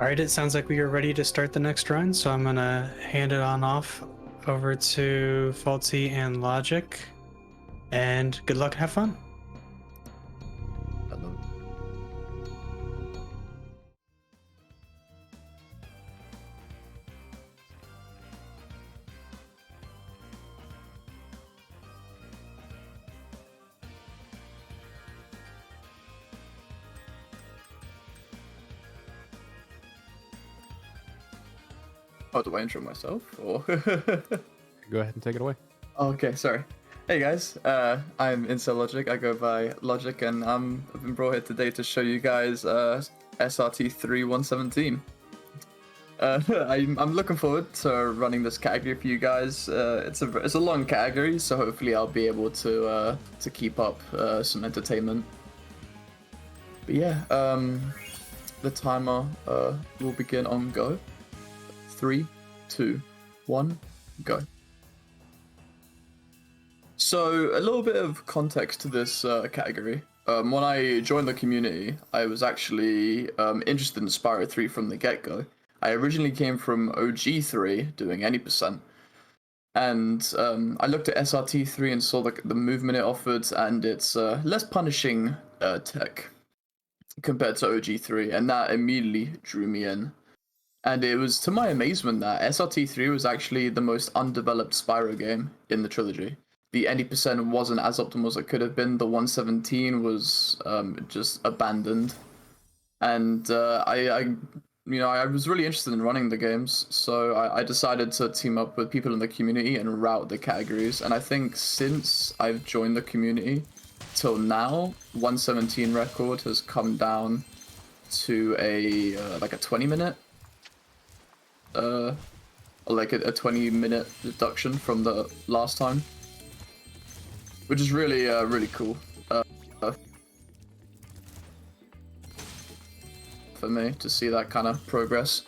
All right, it sounds like we are ready to start the next run, so I'm gonna hand it on off over to Faulty and Logic, and good luck, have fun. Hello. Oh, do I intro myself? Or Go ahead and take it away. okay, sorry. Hey guys, I'm InsertLogic. I go by Logic, and I've been brought here today to show you guys SRT 3117. I'm looking forward to running this category for you guys. It's a long category, so hopefully I'll be able to keep up some entertainment. But yeah, the timer will begin on go. 3, 2, 1, go. So a little bit of context to this category. When I joined the community, I was actually interested in Spyro 3 from the get-go. I originally came from OG 3 doing any percent, and I looked at SRT 3 and saw the movement it offered and its less punishing tech compared to OG 3, and that immediately drew me in. And it was to my amazement that SRT 3 was actually the most undeveloped Spyro game in the trilogy. The any percent wasn't as optimal as it could have been. The 117 was just abandoned, and I was really interested in running the games, so I decided to team up with people in the community and route the categories. And I think since I've joined the community till now, 117 record has come down to a like a 20-minute. Like a 20-minute deduction from the last time, which is really really cool for me to see that kind of progress.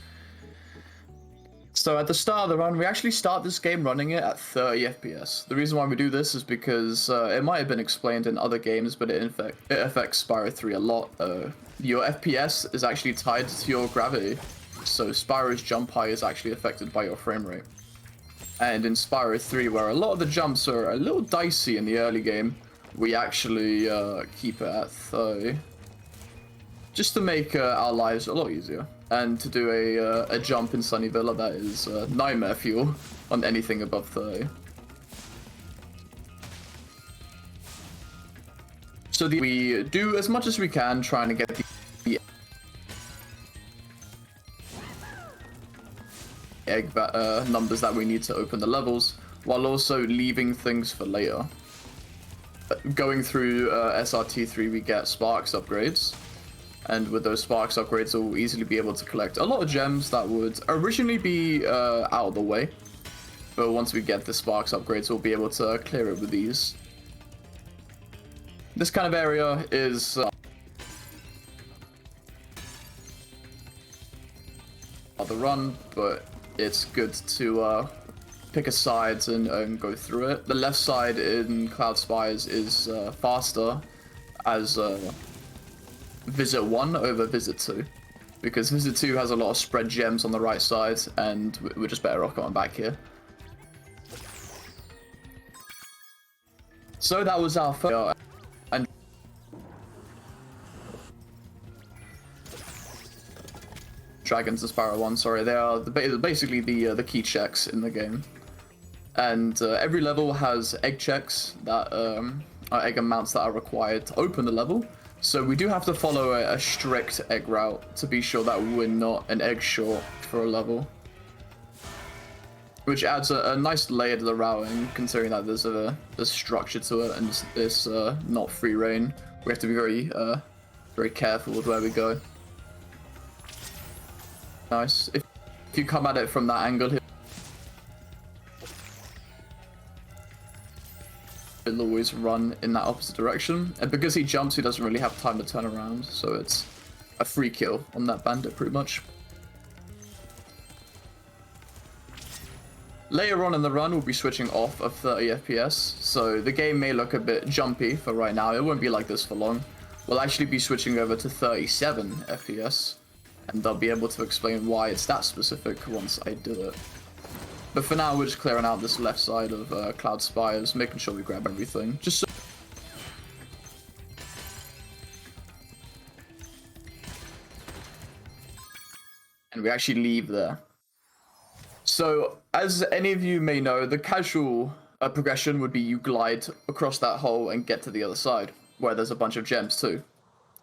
So at the start of the run, we actually start this game running it at 30 FPS. The reason why we do this is because it might have been explained in other games, but it affects Spyro 3 a lot. Your FPS is actually tied to your gravity. So Spyro's jump height is actually affected by your frame rate. And in Spyro 3, where a lot of the jumps are a little dicey in the early game, we actually keep it at 30. Just to make our lives a lot easier. And to do a jump in Sunnyville that is nightmare fuel on anything above 30. So we do as much as we can trying to get the egg numbers that we need to open the levels, while also leaving things for later. Going through SRT3, we get Sparks upgrades, and with those Sparks upgrades, we'll easily be able to collect a lot of gems that would originally be out of the way, but once we get the Sparks upgrades, we'll be able to clear it with ease. This kind of area is the run, but it's good to pick a side and go through it. The left side in Cloud Spires is faster as Visit 1 over Visit 2, because Visit 2 has a lot of spread gems on the right side, and we're just better off going back here. So that was our first, and Dragons of Spyro 1, sorry, they are basically the key checks in the game. And every level has egg checks that are egg amounts that are required to open the level. So we do have to follow a strict egg route to be sure that we're not an egg short for a level. Which adds a nice layer to the routing, considering that there's a structure to it and it's not free reign. We have to be very careful with where we go. Nice. If you come at it from that angle, it'll always run in that opposite direction. And because he jumps, he doesn't really have time to turn around, so it's a free kill on that bandit pretty much. Later on in the run, we'll be switching off of 30 FPS, so the game may look a bit jumpy for right now. It won't be like this for long. We'll actually be switching over to 37 FPS. and I'll be able to explain why it's that specific once I do it. But for now, we're just clearing out this left side of Cloud Spires, making sure we grab everything. Just so and we actually leave there. So, as any of you may know, the casual progression would be you glide across that hole and get to the other side, where there's a bunch of gems too.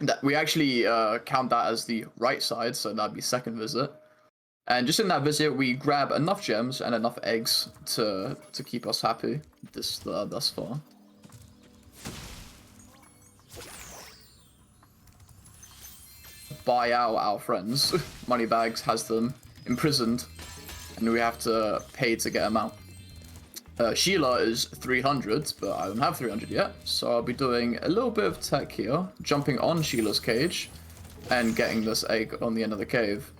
That we actually count that as the right side, so that'd be second visit. And just in that visit, we grab enough gems and enough eggs to keep us happy thus far. Buy out our friends. Moneybags has them imprisoned, and we have to pay to get them out. Sheila is 300, but I don't have 300 yet, so I'll be doing a little bit of tech here, jumping on Sheila's cage, and getting this egg on the end of the cave.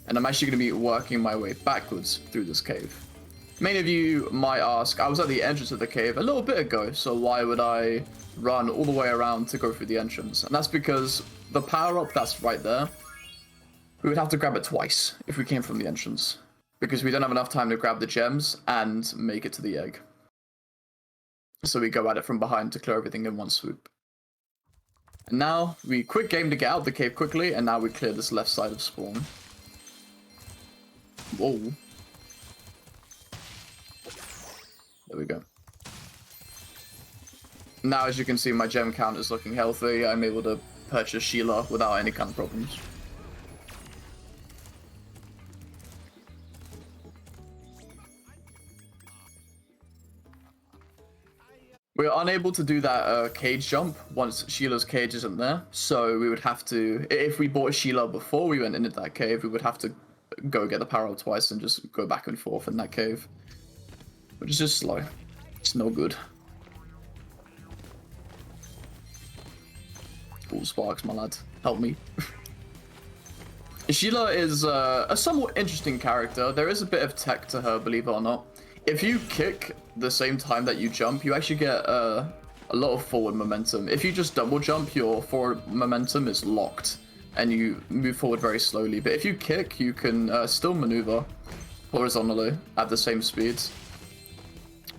And I'm actually going to be working my way backwards through this cave. Many of you might ask, I was at the entrance of the cave a little bit ago, so why would I run all the way around to go through the entrance? And that's because the power-up that's right there, we would have to grab it twice if we came from the entrance, because we don't have enough time to grab the gems and make it to the egg. So we go at it from behind to clear everything in one swoop. And now we quick game to get out the cave quickly, and now we clear this left side of spawn. Whoa. There we go. Now, as you can see, my gem count is looking healthy. I'm able to purchase Sheila without any kind of problems. We're unable to do that cage jump once Sheila's cage isn't there, so we would have to, if we bought Sheila before we went into that cave, we would have to go get the power up twice and just go back and forth in that cave, which is just slow. It's no good. Cool Sparks, my lad. Help me. Sheila is a somewhat interesting character. There is a bit of tech to her, believe it or not. If you kick the same time that you jump, you actually get a lot of forward momentum. If you just double jump, your forward momentum is locked, and you move forward very slowly. But if you kick, you can still maneuver horizontally at the same speed,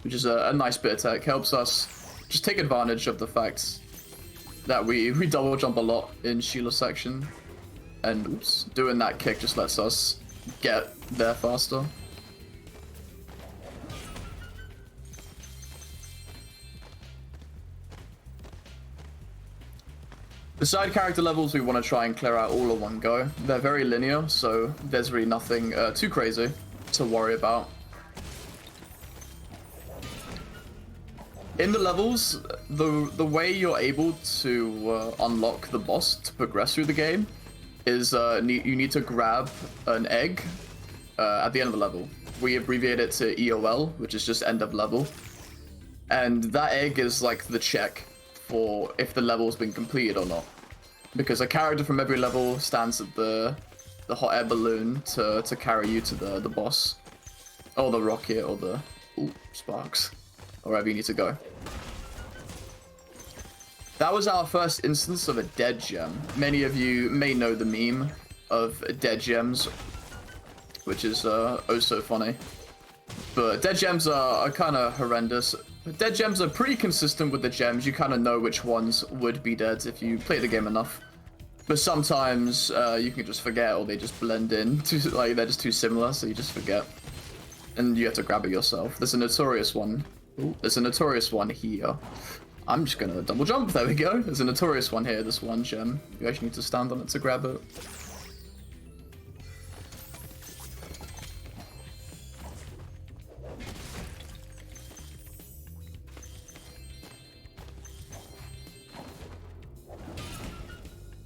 which is a nice bit of tech. Helps us just take advantage of the fact that we double jump a lot in Sheila's section, and oops, doing that kick just lets us get there faster. The side character levels we want to try and clear out all in one go. They're very linear, so there's really nothing too crazy to worry about. In the levels, the way you're able to unlock the boss to progress through the game is you need to grab an egg at the end of the level. We abbreviate it to EOL, which is just end of level. And that egg is like the check for if the level's been completed or not. Because a character from every level stands at the hot air balloon to carry you to the boss. Or the rocket, or the sparks. Or wherever you need to go. That was our first instance of a dead gem. Many of you may know the meme of dead gems, which is oh so funny. But dead gems are kind of horrendous. Dead gems are pretty consistent with the gems. You kind of know which ones would be dead if you play the game enough. But sometimes you can just forget, or they just blend in. Like, they're just too similar, so you just forget. And you have to grab it yourself. There's a notorious one. Ooh, there's a notorious one here. I'm just gonna double jump. There we go. There's a notorious one here, this one gem. You actually need to stand on it to grab it.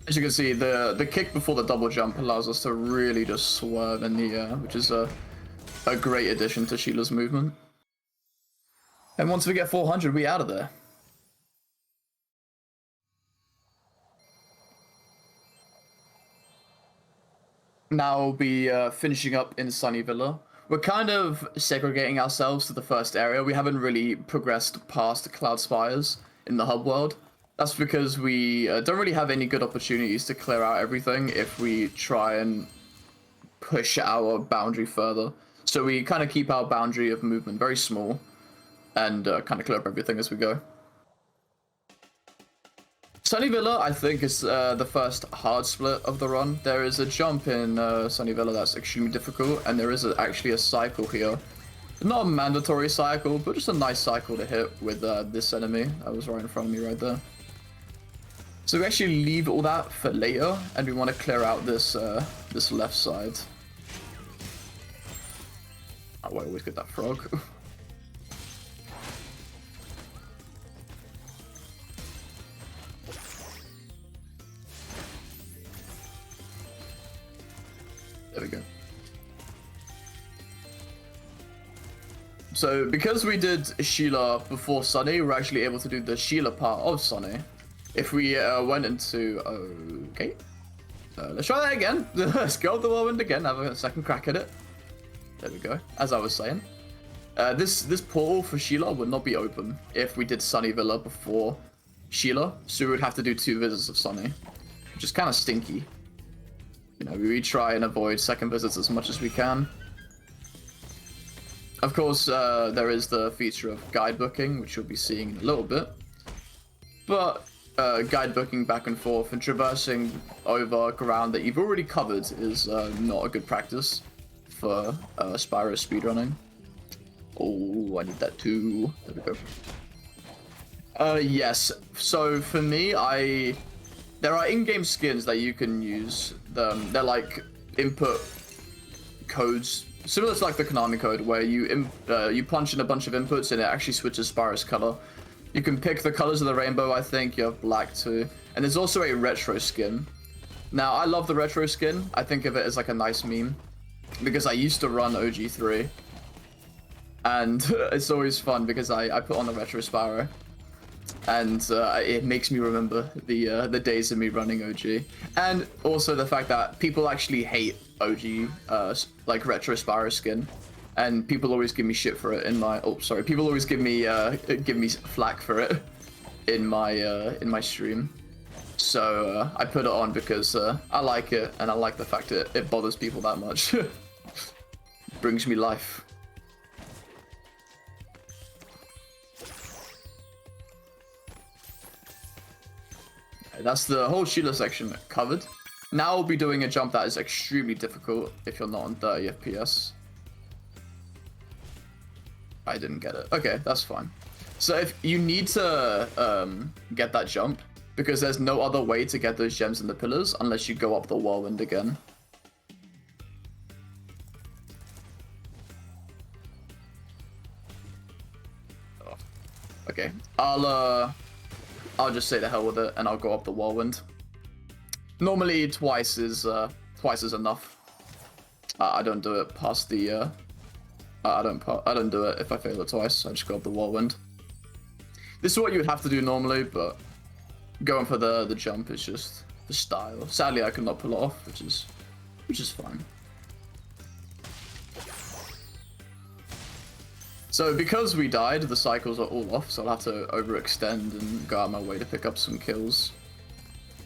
As you can see, the kick before the double jump allows us to really just swerve in the air, which is a great addition to Sheila's movement. And once we get 400, we out of there. Now we'll be finishing up in Sunny Villa. We're kind of segregating ourselves to the first area. We haven't really progressed past Cloud Spires in the hub world. That's because we don't really have any good opportunities to clear out everything if we try and push our boundary further. So we kind of keep our boundary of movement very small and kind of clear up everything as we go. Sunny Villa, I think, is the first hard split of the run. There is a jump in Sunny Villa that's extremely difficult, and there is actually a cycle here. Not a mandatory cycle, but just a nice cycle to hit with this enemy that was right in front of me right there. So we actually leave all that for later, and we want to clear out this this left side. Oh, I always get that frog. There we go. So because we did Sheila before Sunny, we're actually able to do the Sheila part of Sunny. If we went into... Okay. Let's try that again. Let's go up the whirlwind again. Have a second crack at it. There we go. As I was saying. This portal for Sheila would not be open if we did Sunny Villa before Sheila. So we would have to do 2 visits of Sunny. Which is kind of stinky. You know, we try and avoid second visits as much as we can. Of course, there is the feature of guide booking, which you'll be seeing in a little bit. But guide booking back and forth and traversing over ground that you've already covered is not a good practice for Spyro speedrunning. Oh, I need that too. There we go. Yes, so for me, there are in-game skins that you can use. They're like input codes, similar to like the Konami code, where you punch in a bunch of inputs and it actually switches Spyro's color. You can pick the colors of the rainbow, I think. You have black too. And there's also a retro skin. Now, I love the retro skin. I think of it as like a nice meme, because I used to run OG3. And it's always fun because I put on the retro Spyro. And it makes me remember the days of me running OG, and also the fact that people actually hate OG like retro Spyro skin, and people always give me shit for it in my people always give me flack for it in my stream. So I put it on because I like it, and I like the fact that it bothers people that much. Brings me life. That's the whole Sheila section covered. Now we'll be doing a jump that is extremely difficult if you're not on 30 FPS. I didn't get it. Okay, that's fine. So if you need to get that jump, because there's no other way to get those gems in the pillars unless you go up the whirlwind again. Oh. Okay, I'll just say the hell with it, and I'll go up the whirlwind. Normally, twice is enough. I don't do it past the. I don't do it if I fail it twice. I just go up the whirlwind. This is what you would have to do normally, but going for the jump is just the style. Sadly, I could not pull it off, which is fine. So because we died, the cycles are all off, so I'll have to overextend and go out of my way to pick up some kills.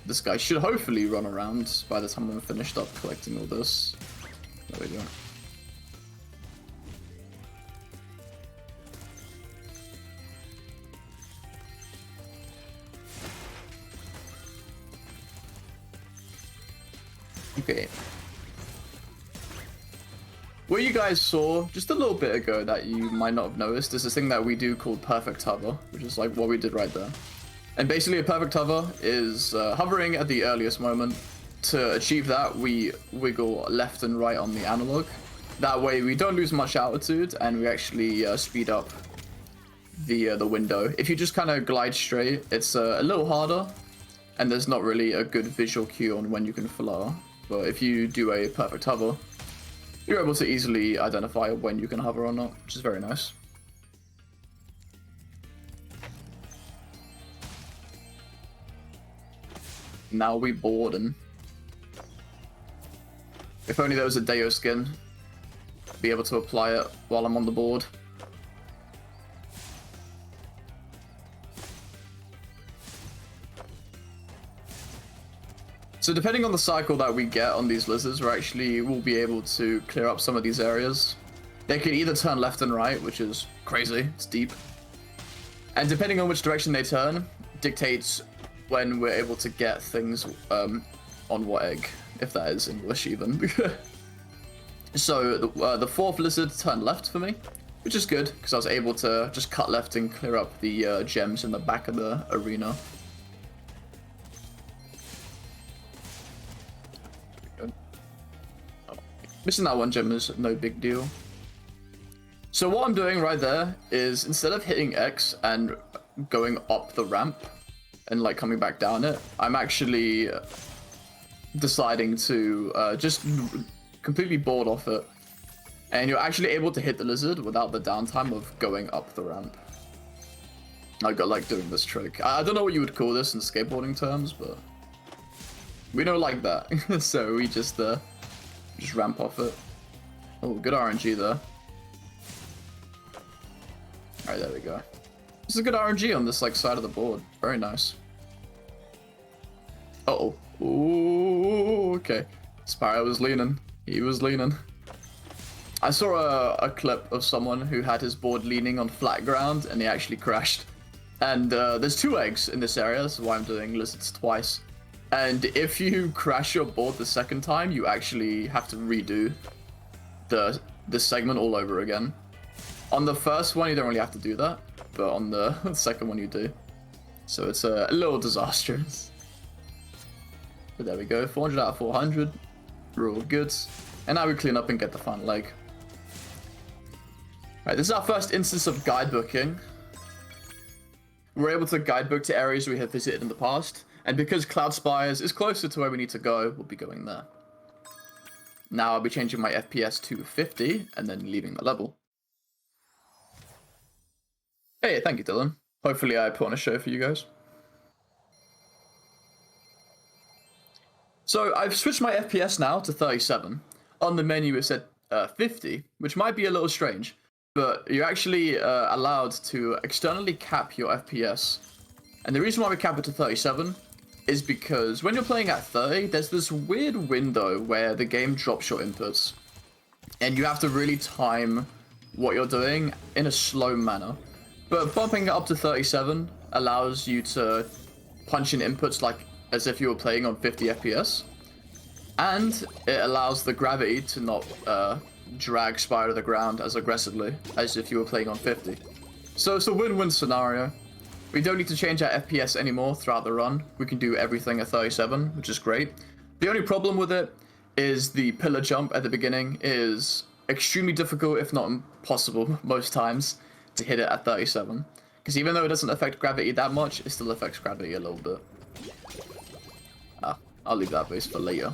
This guy should hopefully run around by the time I'm finished up collecting all this. There we go. Okay. What you guys saw just a little bit ago that you might not have noticed is this thing that we do called perfect hover, which is like what we did right there. And basically a perfect hover is hovering at the earliest moment. To achieve that, we wiggle left and right on the analog. That way we don't lose much altitude and we actually speed up the window. If you just kind of glide straight, it's a little harder and there's not really a good visual cue on when you can flutter. But if you do a perfect hover, you're able to easily identify when you can hover or not, which is very nice. Now we board, and if only there was a Deo skin, be able to apply it while I'm on the board. So depending on the cycle that we get on these lizards, we'll be able to clear up some of these areas. They can either turn left and right, which is crazy, it's deep. And depending on which direction they turn, dictates when we're able to get things on what egg, if that is English even. So the fourth lizard turned left for me, which is good, because I was able to just cut left and clear up the gems in the back of the arena. Missing that one gem is no big deal. So what I'm doing right there is, instead of hitting X and going up the ramp and like coming back down it, I'm actually deciding to just completely board off it. And you're actually able to hit the lizard without the downtime of going up the ramp. I got like doing this trick. I don't know what you would call this in skateboarding terms, but we don't like that. So we just ramp off it. Oh, good RNG there. Alright, there we go. This is good RNG on this like side of the board. Very nice. Uh-oh. Ooh, okay. Spyro was leaning. He was leaning. I saw a clip of someone who had his board leaning on flat ground and he actually crashed. And there's 2 eggs in this area. This is why I'm doing lizards twice. And if you crash your board the second time, you actually have to redo the segment all over again. On the first one, you don't really have to do that, but on the second one, you do. So it's a little disastrous. But there we go, 400 out of 400. We're all good. And now we clean up and get the final leg. Alright, this is our first instance of guidebooking. We're able to guidebook to areas we have visited in the past. And because Cloud Spires is closer to where we need to go, we'll be going there. Now I'll be changing my FPS to 50 and then leaving the level. Hey, thank you, Dylan. Hopefully I put on a show for you guys. So I've switched my FPS now to 37. On the menu it said 50, which might be a little strange, but you're actually allowed to externally cap your FPS. And the reason why we cap it to 37 is because when you're playing at 30, there's this weird window where the game drops your inputs. And you have to really time what you're doing in a slow manner. But bumping it up to 37 allows you to punch in inputs like as if you were playing on 50 FPS. And it allows the gravity to not drag Spyro to the ground as aggressively as if you were playing on 50. So it's a win-win scenario. We don't need to change our FPS anymore throughout the run. We can do everything at 37, which is great. The only problem with it is the pillar jump at the beginning is extremely difficult, if not impossible, most times, to hit it at 37. Because even though it doesn't affect gravity that much, it still affects gravity a little bit. I'll leave that base for later.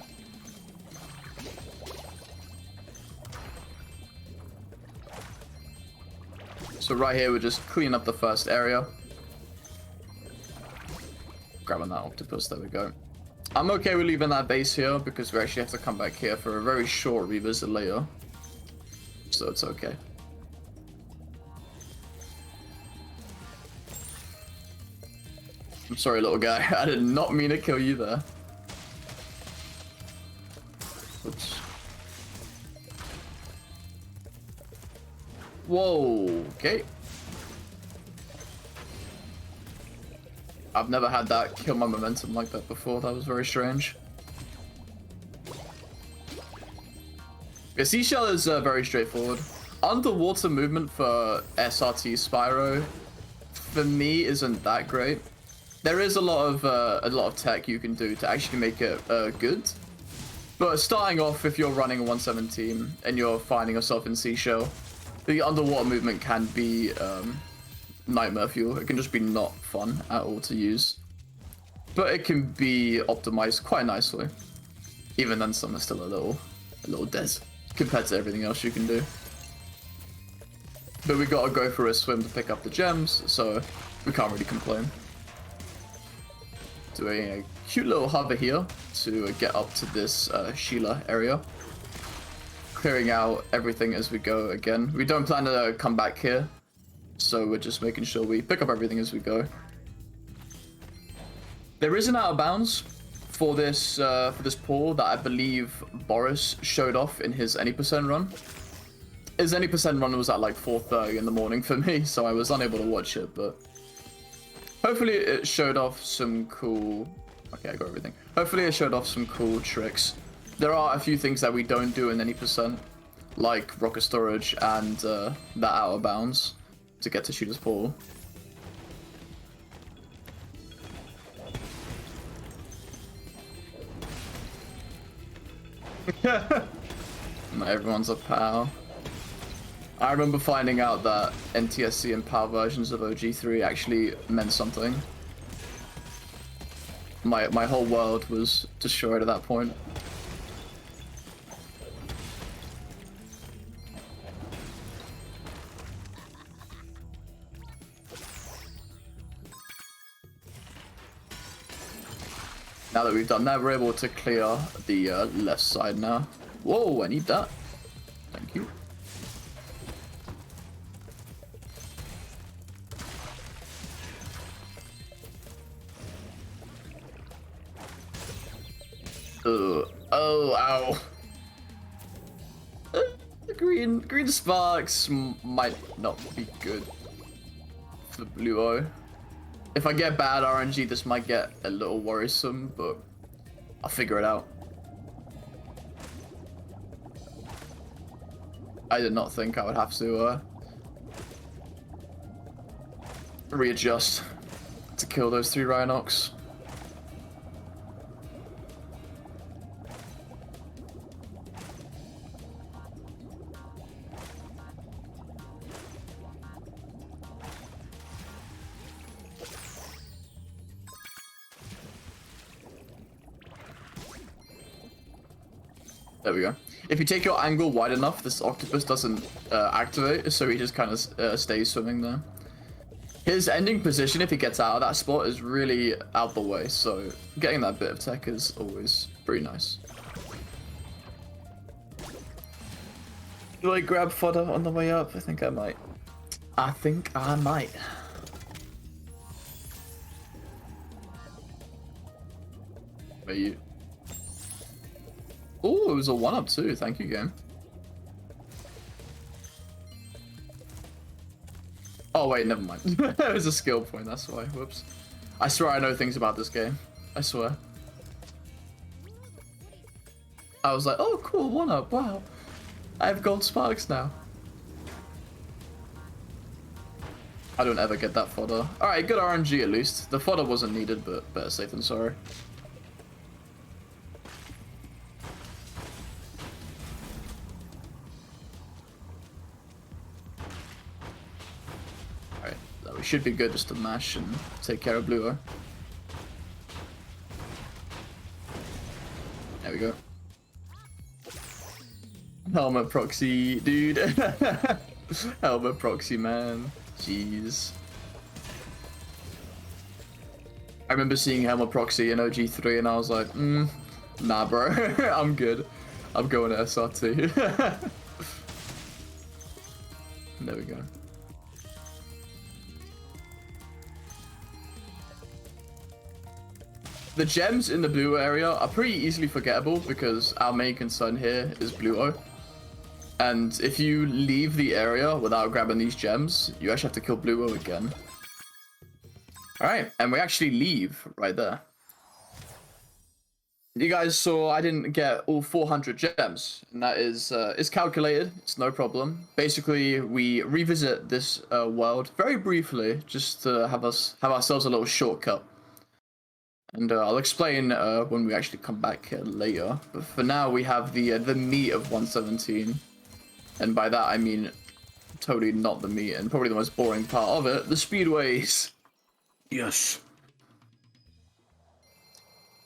So right here, we're just cleaning up the first area. Grabbing that octopus, there we go. I'm okay with leaving that base here because we actually have to come back here for a very short revisit later. So it's okay. I'm sorry, little guy. I did not mean to kill you there. Oops. Whoa, okay. I've never had that kill my momentum like that before. That was very strange. The seashell is very straightforward. Underwater movement for SRT Spyro, for me, isn't that great. There is a lot of tech you can do to actually make it good. But starting off, if you're running a 117 and you're finding yourself in seashell, the underwater movement can be nightmare fuel. It can just be not fun at all to use. But it can be optimized quite nicely. Even then, some are still a little dead compared to everything else you can do. But we gotta go for a swim to pick up the gems, so we can't really complain. Doing a cute little hover here to get up to this Sheila area. Clearing out everything as we go again. We don't plan to come back here, so we're just making sure we pick up everything as we go. There is an out of bounds for this pool that I believe Boris showed off in his any percent run. His any percent run was at like 4:30 in the morning for me, so I was unable to watch it, but hopefully it showed off some cool... Okay, I got everything. Hopefully it showed off some cool tricks. There are a few things that we don't do in any percent, like rocket storage and that out of bounds to get to shooter's pool. Not everyone's a pal. I remember finding out that NTSC and PAL versions of OG3 actually meant something. My whole world was destroyed at that point. Now that we've done that, we're able to clear the left side now. Whoa, I need that. Thank you. Oh, ow. Green sparks might not be good for the blue O. If I get bad RNG, this might get a little worrisome, but I'll figure it out. I did not think I would have to readjust to kill those 3 Rhinox. There we go. If you take your angle wide enough, this octopus doesn't activate, so he just kind of stays swimming there. His ending position, if he gets out of that spot, is really out the way, so getting that bit of tech is always pretty nice. Do I grab fodder on the way up? I think I might. I think I might. Where are you? Oh, it was a 1-up too. Thank you, game. Oh wait, never mind. It was a skill point, that's why. Whoops. I swear I know things about this game. I swear. I was like, oh cool, 1-up, wow. I have gold sparks now. I don't ever get that fodder. Alright, good RNG at least. The fodder wasn't needed, but better safe than sorry. We should be good just to mash and take care of Blue. There we go. Helmet proxy, dude. Helmet proxy, man. Jeez. I remember seeing Helmet proxy in OG3 and I was like, nah, bro. I'm good. I'm going to SRT. There we go. The gems in the blue area are pretty easily forgettable because our main concern here is blue O. And if you leave the area without grabbing these gems, you actually have to kill blue O again. Alright, and we actually leave right there. You guys saw I didn't get all 400 gems, and that is calculated, it's no problem. Basically, we revisit this world very briefly, just to have ourselves a little shortcut. And I'll explain when we actually come back later. But for now, we have the meat of 117. And by that, I mean totally not the meat, and probably the most boring part of it, the speedways. Yes.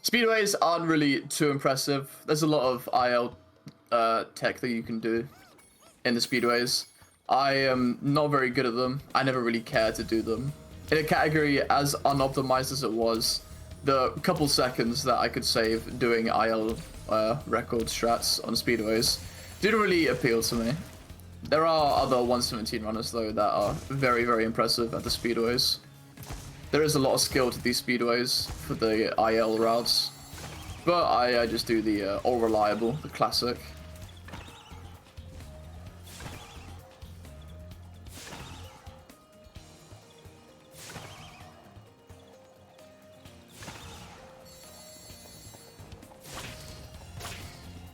Speedways aren't really too impressive. There's a lot of IL tech that you can do in the speedways. I am not very good at them. I never really cared to do them. In a category as unoptimized as it was, the couple seconds that I could save doing IL record strats on speedways didn't really appeal to me. There are other 117 runners though that are very, very impressive at the speedways. There is a lot of skill to these speedways for the IL routes. But I just do the all reliable, the classic.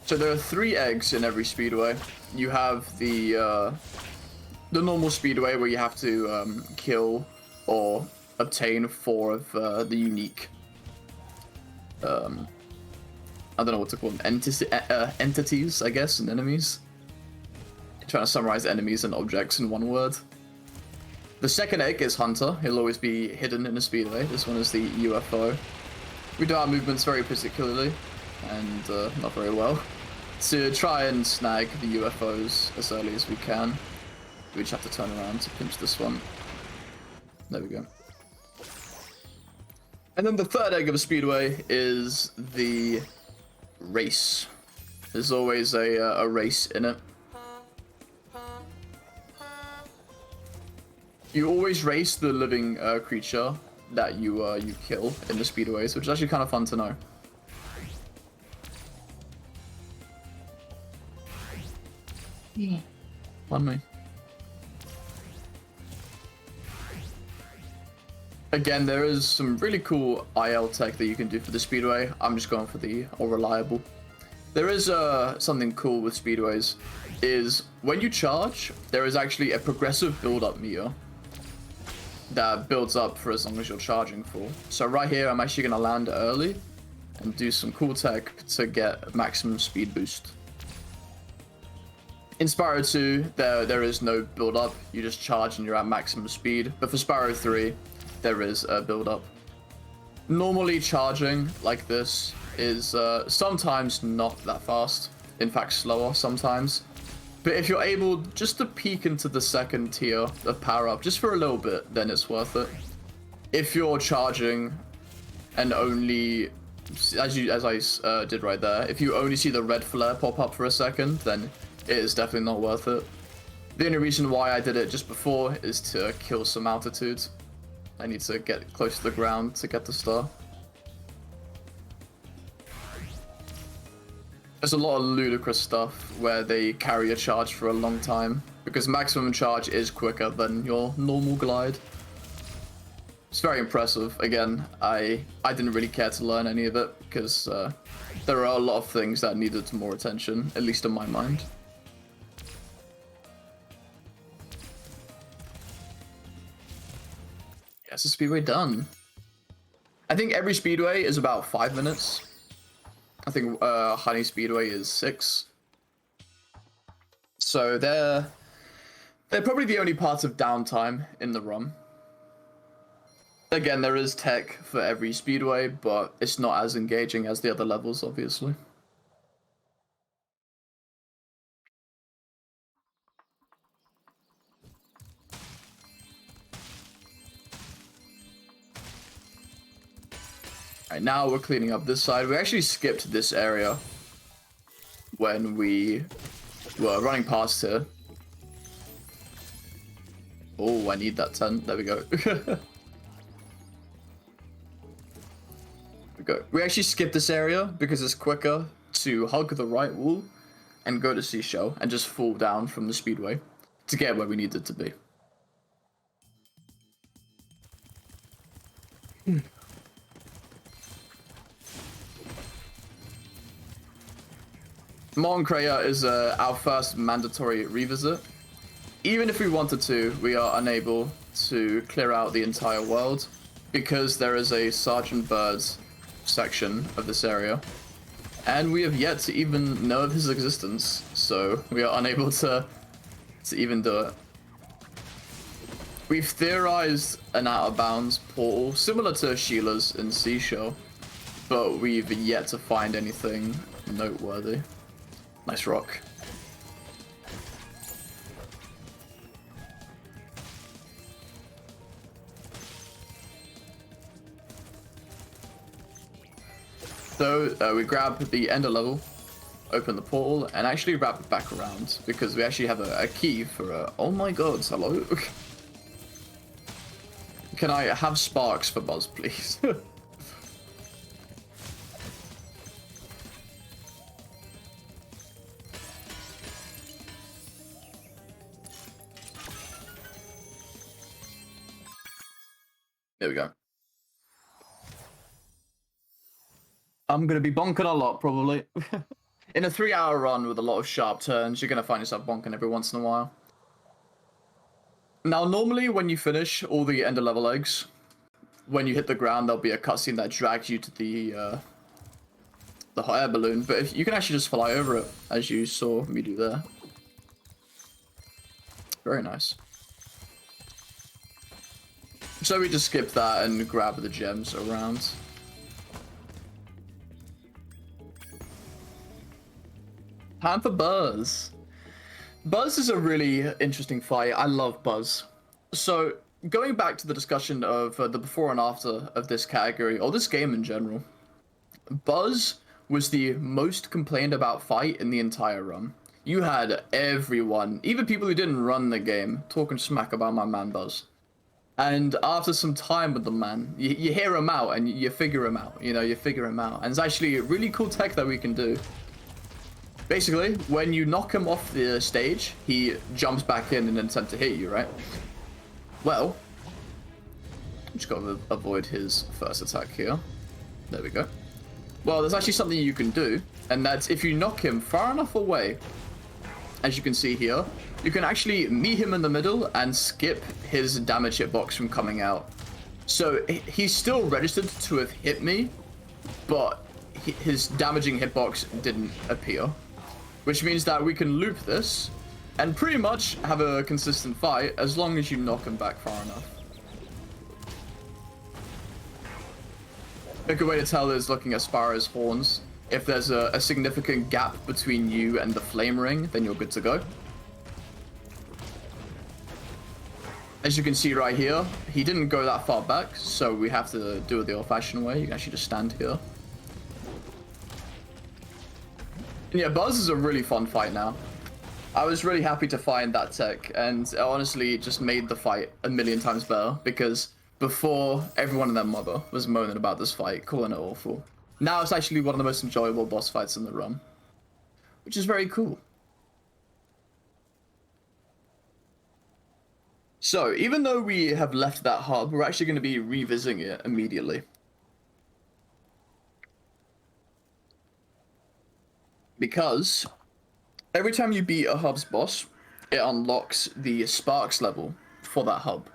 So there are 3 eggs in every speedway. You have the normal speedway where you have to kill or obtain 4 of the unique. I don't know what to call them. Entities, I guess, and enemies. I'm trying to summarize enemies and objects in one word. The second egg is Hunter. He'll always be hidden in a speedway. This one is the UFO. We do our movements very particularly, and not very well, to try and snag the UFOs as early as we can. We just have to turn around to pinch this one. There we go. And then the third egg of a speedway is the race. There's always a race in it. You always race the living creature that you kill in the speedways, which is actually kind of fun to know. Yeah. Pardon me. Again, there is some really cool IL tech that you can do for the speedway. I'm just going for the all reliable. There is something cool with speedways, is when you charge, there is actually a progressive build-up meter that builds up for as long as you're charging for. So right here, I'm actually going to land early and do some cool tech to get maximum speed boost. In Spyro 2, there is no build-up. You just charge and you're at maximum speed. But for Spyro 3, there is a build-up. Normally, charging like this is sometimes not that fast. In fact, slower sometimes. But if you're able just to peek into the second tier of power-up just for a little bit, then it's worth it. If you're charging and only, as I did right there, if you only see the red flare pop up for a second, then it is definitely not worth it. The only reason why I did it just before is to kill some altitude. I need to get close to the ground to get the star. There's a lot of ludicrous stuff where they carry a charge for a long time, because maximum charge is quicker than your normal glide. It's very impressive. Again, I didn't really care to learn any of it, because there are a lot of things that needed more attention, at least in my mind. Yes, the speedway done. I think every speedway is about 5 minutes. I think Honey Speedway is 6. So they're probably the only part of downtime in the ROM. Again, there is tech for every speedway, but it's not as engaging as the other levels, obviously. Alright, now we're cleaning up this side. We actually skipped this area when we were running past here. Oh, I need that tent. There we go. We actually skipped this area because it's quicker to hug the right wall and go to Seashell and just fall down from the speedway to get where we needed to be. Molten Crater is our first mandatory revisit. Even if we wanted to, we are unable to clear out the entire world because there is a Sergeant Bird's section of this area. And we have yet to even know of his existence, so we are unable to even do it. We've theorized an out-of-bounds portal, similar to Sheila's in Seashell, but we've yet to find anything noteworthy. Nice rock. So we grab the ender level, open the portal, and actually wrap it back around because we actually have a key for a... Oh my god, hello? Can I have sparks for Buzz, please? There we go. I'm going to be bonking a lot, probably. In a 3-hour run with a lot of sharp turns, you're going to find yourself bonking every once in a while. Now, normally when you finish all the ender level eggs, when you hit the ground, there'll be a cutscene that drags you to the hot air balloon, but if you can actually just fly over it, as you saw me do there. Very nice. So we just skip that and grab the gems around. Time for Buzz. Buzz is a really interesting fight. I love Buzz. So, going back to the discussion of the before and after of this category, or this game in general, Buzz was the most complained about fight in the entire run. You had everyone, even people who didn't run the game, talking smack about my man Buzz. And after some time with the man, you hear him out and you figure him out, you know, you figure him out. And it's actually a really cool tech that we can do. Basically, when you knock him off the stage, he jumps back in an attempt to hit you, right? Well, just gotta avoid his first attack here. There we go. Well, there's actually something you can do, and that's if you knock him far enough away, as you can see here, you can actually meet him in the middle and skip his damage hitbox from coming out. So he's still registered to have hit me, but his damaging hitbox didn't appear. Which means that we can loop this and pretty much have a consistent fight as long as you knock him back far enough. A good way to tell is looking at Spyro's horns. If there's a significant gap between you and the flame ring, then you're good to go. As you can see right here, he didn't go that far back, so we have to do it the old-fashioned way. You can actually just stand here. And yeah, Buzz is a really fun fight now. I was really happy to find that tech, and it honestly just made the fight a million times better, because before, everyone and their mother was moaning about this fight, calling it awful. Now it's actually one of the most enjoyable boss fights in the run, which is very cool. So, even though we have left that hub, we're actually going to be revisiting it immediately. Because every time you beat a hub's boss, it unlocks the Sparks level for that hub.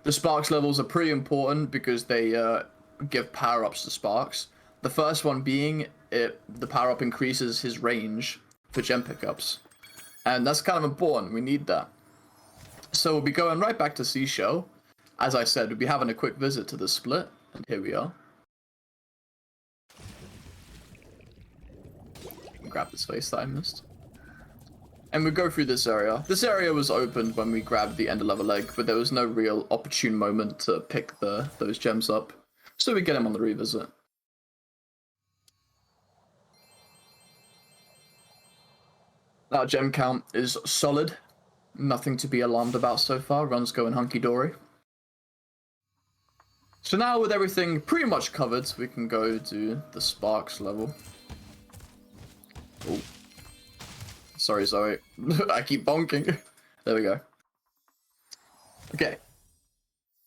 The Sparks levels are pretty important because they give power-ups to Sparks. The first one being the power-up increases his range for gem pickups. And that's kind of important, we need that. So we'll be going right back to Seashell. As I said, we'll be having a quick visit to the split, and here we are. Grab the space that I missed. And we go through this area. This area was opened when we grabbed the ender level egg, but there was no real opportune moment to pick those gems up. So we get them on the revisit. Our gem count is solid. Nothing to be alarmed about so far. Run's going hunky-dory. So now with everything pretty much covered, we can go to the Sparks level. Oh. Sorry, Zoe. I keep bonking. There we go. Okay.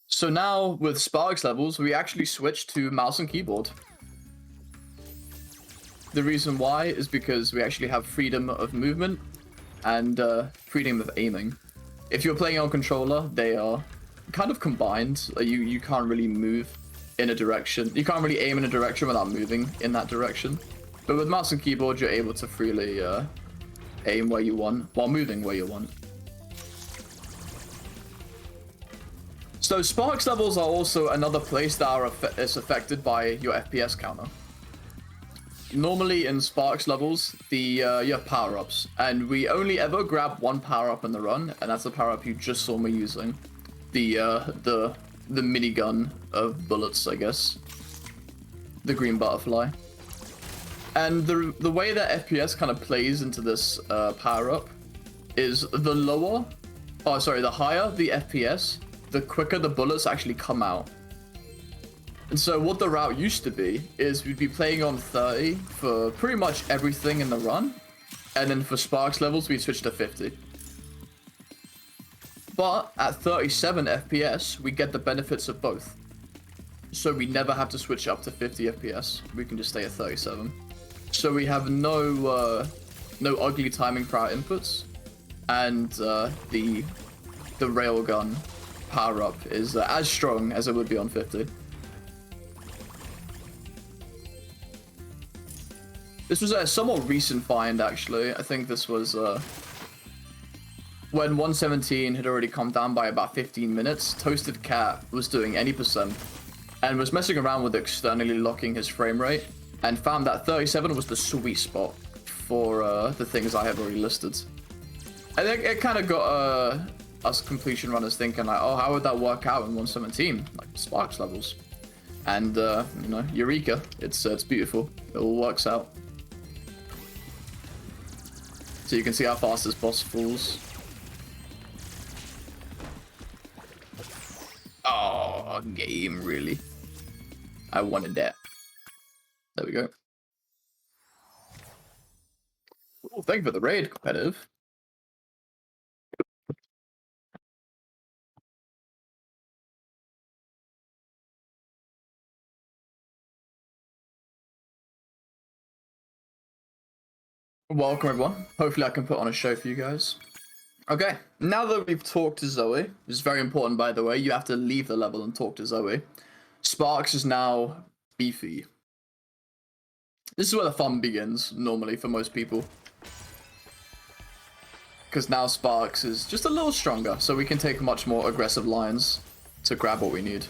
So now with Sparks levels, we actually switch to mouse and keyboard. The reason why is because we actually have freedom of movement and freedom of aiming. If you're playing on controller, they are kind of combined. You can't really move in a direction. You can't really aim in a direction without moving in that direction. But with mouse and keyboard, you're able to freely aim where you want while moving where you want. So Sparks levels are also another place that is affected by your FPS counter. Normally in Sparks levels, you have power-ups, and we only ever grab one power-up in the run, and that's the power-up you just saw me using. The minigun of bullets, I guess. The green butterfly. And the way that FPS kind of plays into this power-up is the higher the FPS, the quicker the bullets actually come out. And so what the route used to be is we'd be playing on 30 for pretty much everything in the run, and then for Sparks levels we'd switch to 50. But at 37 FPS we get the benefits of both. so we never have to switch up to 50 FPS. We can just stay at 37. So we have no ugly timing for our inputs, and the railgun power up is as strong as it would be on 50. This was a somewhat recent find, actually. I think this was when 117 had already come down by about 15 minutes. Toasted Cat was doing any percent and was messing around with externally locking his frame rate and found that 37 was the sweet spot for the things I have already listed. I think it kind of got us completion runners thinking like, oh, how would that work out in 117? Like Sparks levels. And you know, Eureka! It's beautiful. It all works out. So you can see how fast this boss falls. Oh, game, really? I wanted that. There we go. Oh, thank you for the raid, competitive. Welcome, everyone. Hopefully I can put on a show for you guys. Okay, now that we've talked to Zoe, which is very important, by the way, you have to leave the level and talk to Zoe. Sparks is now beefy. This is where the fun begins, normally, for most people. Because now Sparks is just a little stronger, so we can take much more aggressive lines to grab what we need.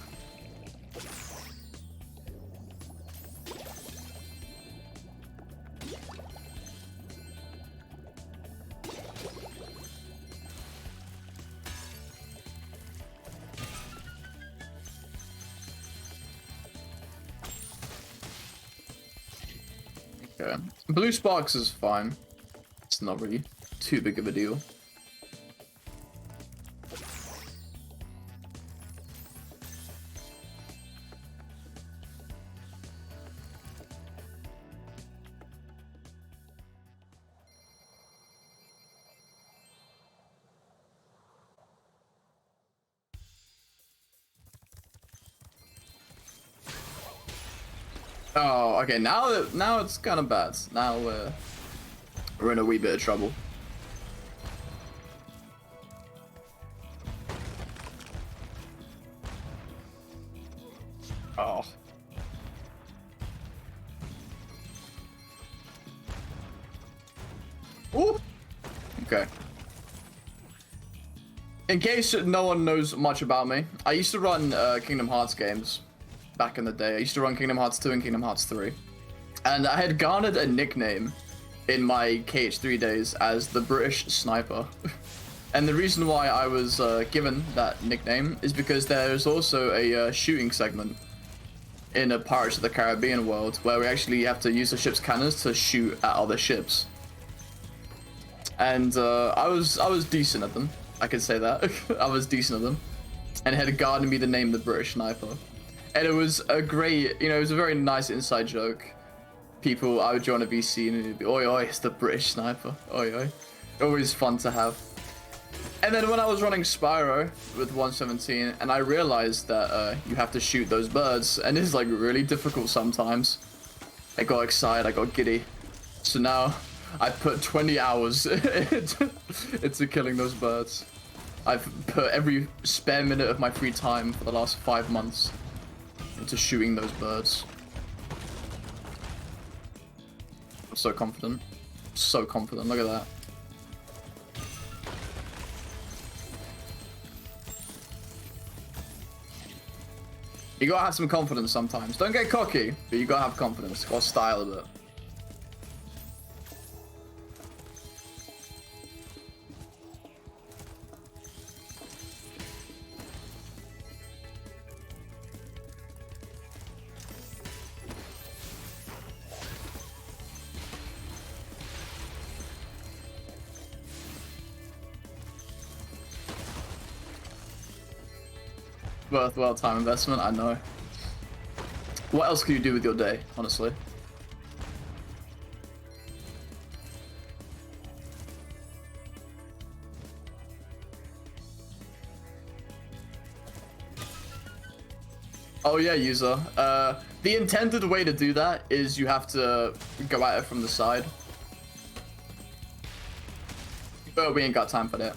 Okay. Blue Sparks is fine. It's not really too big of a deal. Oh, okay. Now it's kind of bad. Now we're in a wee bit of trouble. Oh. Ooh. Okay. In case no one knows much about me, I used to run Kingdom Hearts games back in the day. I used to run Kingdom Hearts 2 and Kingdom Hearts 3. And I had garnered a nickname in my KH3 days as the British Sniper. And the reason why I was given that nickname is because there's also a shooting segment in a Pirates of the Caribbean world where we actually have to use the ship's cannons to shoot at other ships. And I was decent at them. I could say that. I was decent at them. And it had garnered me the name the British Sniper. And it was a great, it was a very nice inside joke. People, I would join a VC and it'd be, oi oi, it's the British Sniper. Oi oi. Always fun to have. And then when I was running Spyro with 117, and I realized that you have to shoot those birds, and it's like really difficult sometimes. I got excited, I got giddy. So now I put 20 hours into killing those birds. I've put every spare minute of my free time for the last 5 months into shooting those birds. I'm so confident. So confident, look at that. You gotta have some confidence sometimes. Don't get cocky, but you gotta have confidence. Gotta style a bit. Worthwhile time investment, I know. What else can you do with your day, honestly? Oh yeah, user. The intended way to do that is you have to go at it from the side. But we ain't got time for that.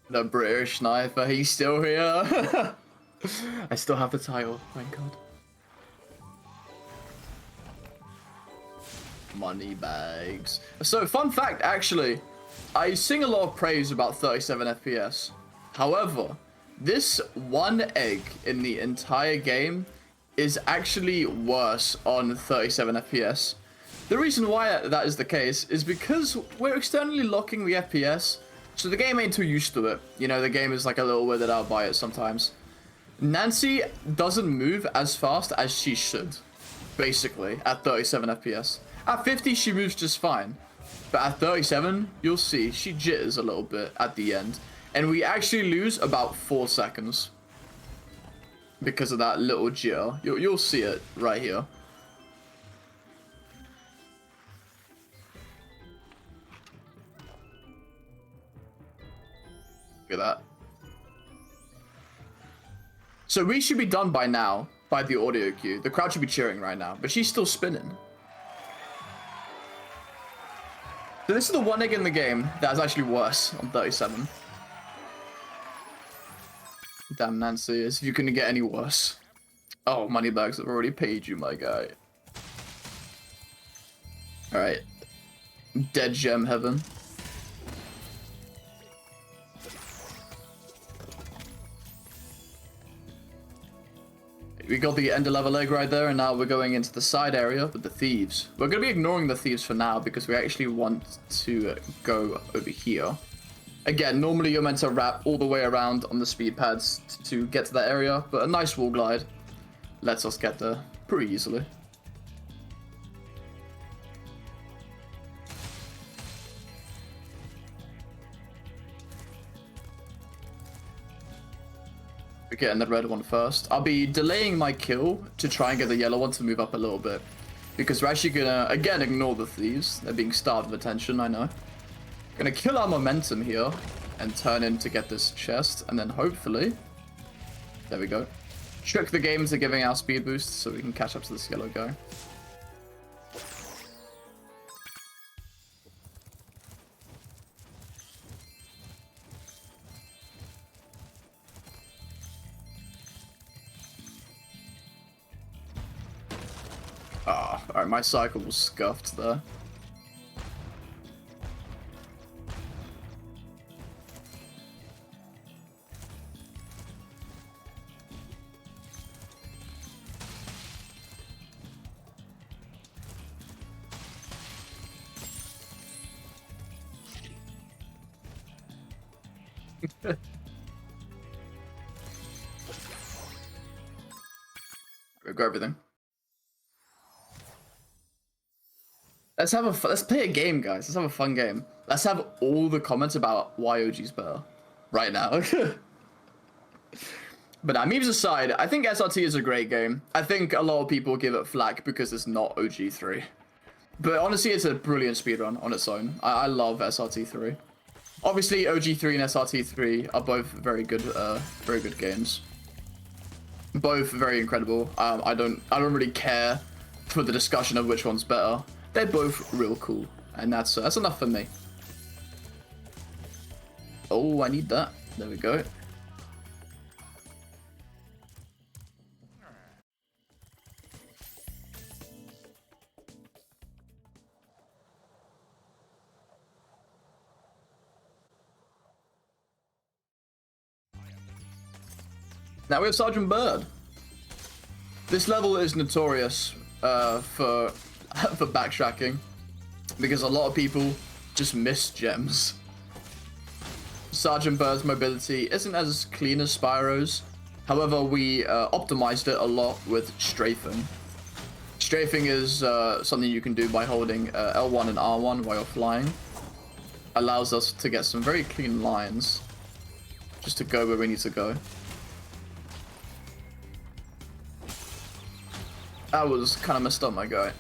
The British sniper, he's still here. I still have the title, thank God. Money bags. So, fun fact, actually, I sing a lot of praise about 37 FPS. However, this one egg in the entire game is actually worse on 37 FPS. The reason why that is the case is because we're externally locking the FPS, so the game ain't too used to it. You know, the game is like a little weirded out by it sometimes. Nancy doesn't move as fast as she should, basically, at 37 FPS. At 50, she moves just fine. But at 37, you'll see, she jitters a little bit at the end. And we actually lose about 4 seconds. Because of that little jitter. You'll see it right here. Look at that. So we should be done by now, by the audio cue. The crowd should be cheering right now, but she's still spinning. So this is the one egg in the game that is actually worse on 37. Damn, Nancy, as if you couldn't get any worse. Oh, Moneybags have already paid you, my guy. Alright. Dead gem heaven. We got the ender level egg right there, and now we're going into the side area with the thieves. We're going to be ignoring the thieves for now because we actually want to go over here. Again, normally you're meant to wrap all the way around on the speed pads to get to that area, but a nice wall glide lets us get there pretty easily. We're getting the red one first. I'll be delaying my kill to try and get the yellow one to move up a little bit. Because we're actually gonna, again, ignore the thieves. They're being starved of attention, I know. Gonna kill our momentum here and turn in to get this chest. And then hopefully, there we go. Trick the game into giving our speed boost so we can catch up to this yellow guy. Ah, oh, alright, my cycle was scuffed there. We got everything. Let's play a game, guys. Let's have a fun game. Let's have all the comments about why OG's better right now. But memes aside, I think SRT is a great game. I think a lot of people give it flack because it's not OG3. But honestly, it's a brilliant speedrun on its own. I love SRT3. Obviously, OG3 and SRT3 are both very good games. Both very incredible. I don't really care for the discussion of which one's better. They're both real cool, and that's enough for me. Oh, I need that. There we go. Now we have Sergeant Bird. This level is notorious for backtracking because a lot of people just miss gems. Sergeant Bird's mobility isn't as clean as Spyro's. However, we optimized it a lot with strafing. Strafing is something you can do by holding L1 and R1 while you're flying. Allows us to get some very clean lines just to go where we need to go. That was kind of messed up, my guy.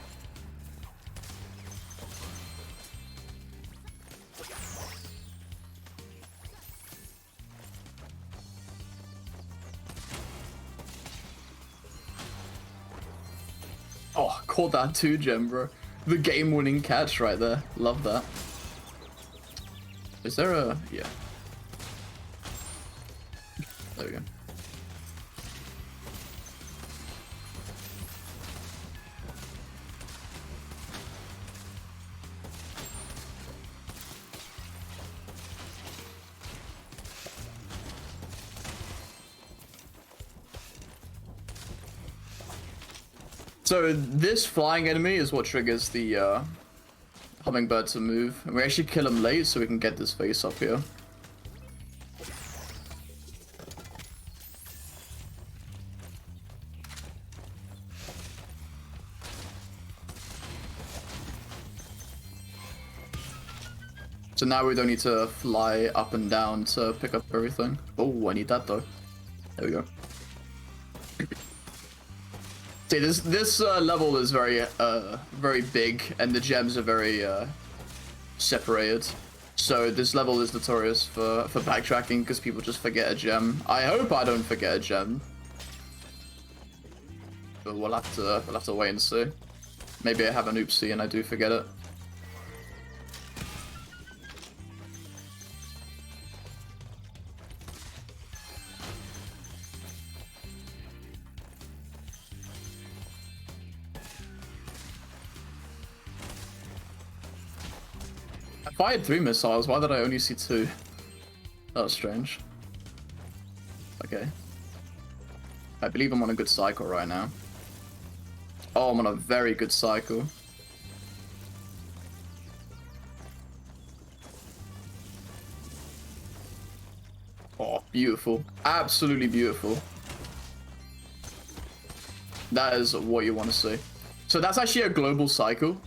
Oh, caught that too, Gem, bro. The game-winning catch right there. Love that. Is there a... yeah. There we go. So this flying enemy is what triggers the hummingbird to move. And we actually kill him late so we can get this face up here. So now we don't need to fly up and down to pick up everything. Oh, I need that though. There we go. See, this level is very big, and the gems are very separated. So this level is notorious for backtracking because people just forget a gem. I hope I don't forget a gem, but we'll have to wait and see. Maybe I have an oopsie and I do forget it. I fired 3 missiles, why did I only see 2? That was strange. Okay. I believe I'm on a good cycle right now. Oh, I'm on a very good cycle. Oh, beautiful. Absolutely beautiful. That is what you want to see. So that's actually a global cycle.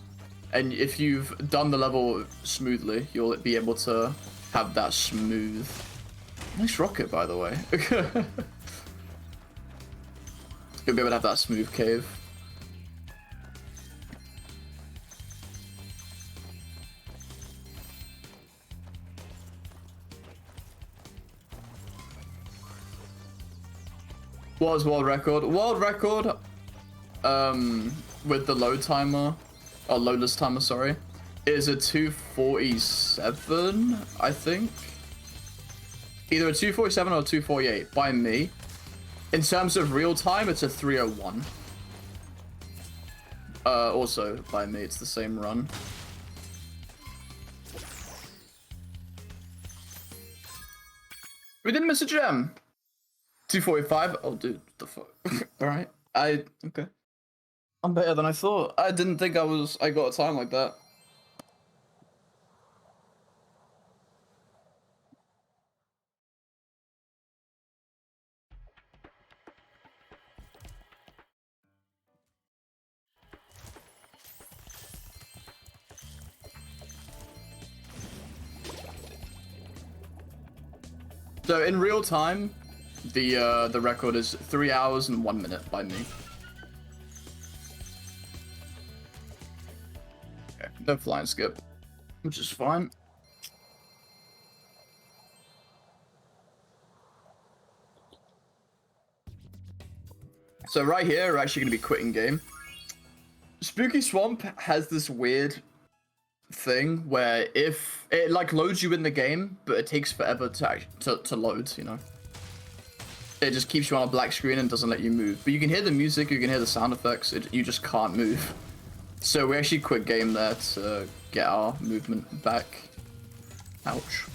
And if you've done the level smoothly, you'll be able to have that smooth. Nice rocket, by the way. You'll be able to have that smooth cave. What was world record? World record, with the load timer. Oh, loadless timer, sorry, is a 247, I think. Either a 247 or a 248 by me. In terms of real time, it's a 301. Also by me, it's the same run. We didn't miss a gem. 245. Oh, dude, what the fuck? All right, okay. I'm better than I thought. I didn't think I got a time like that. So in real time, the record is 3 hours and 1 minute by me. Okay, no flying skip, which is fine. So right here, we're actually gonna be quitting game. Spooky Swamp has this weird thing where if it like loads you in the game, but it takes forever to load, you know. It just keeps you on a black screen and doesn't let you move. But you can hear the music, you can hear the sound effects, you just can't move. So we actually quit game there to get our movement back. Ouch.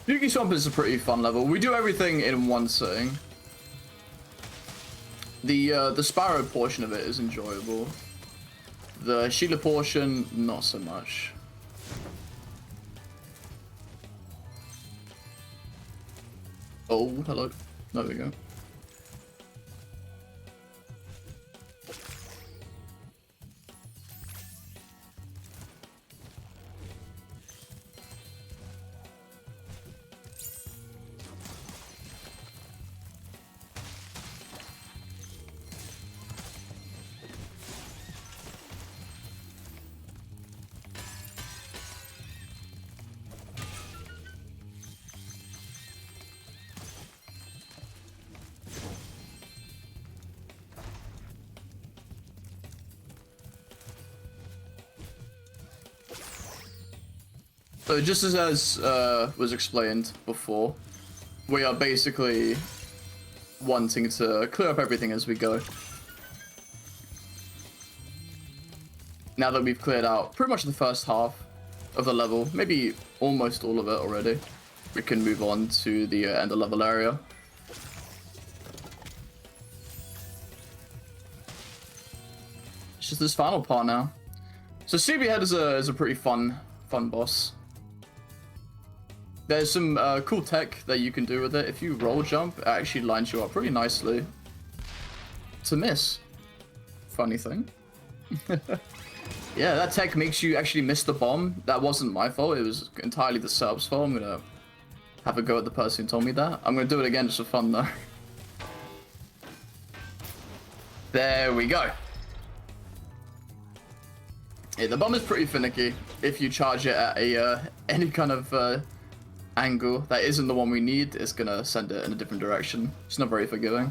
Yuki Swamp is a pretty fun level. We do everything in one sitting. The Spyro portion of it is enjoyable. The Sheila portion, not so much. Oh, hello. There we go. So just as was explained before, we are basically wanting to clear up everything as we go. Now that we've cleared out pretty much the first half of the level, maybe almost all of it already, we can move on to the end of level area. It's just this final part now. So CB Head is a pretty fun boss. There's some cool tech that you can do with it. If you roll jump, it actually lines you up pretty nicely to miss. Funny thing. Yeah, that tech makes you actually miss the bomb. That wasn't my fault. It was entirely the setup's fault. I'm gonna have a go at the person who told me that. I'm gonna do it again just for fun though. There we go. Yeah, the bomb is pretty finicky. If you charge it at a any kind of angle that isn't the one we need, it's gonna send it in a different direction. It's not very forgiving.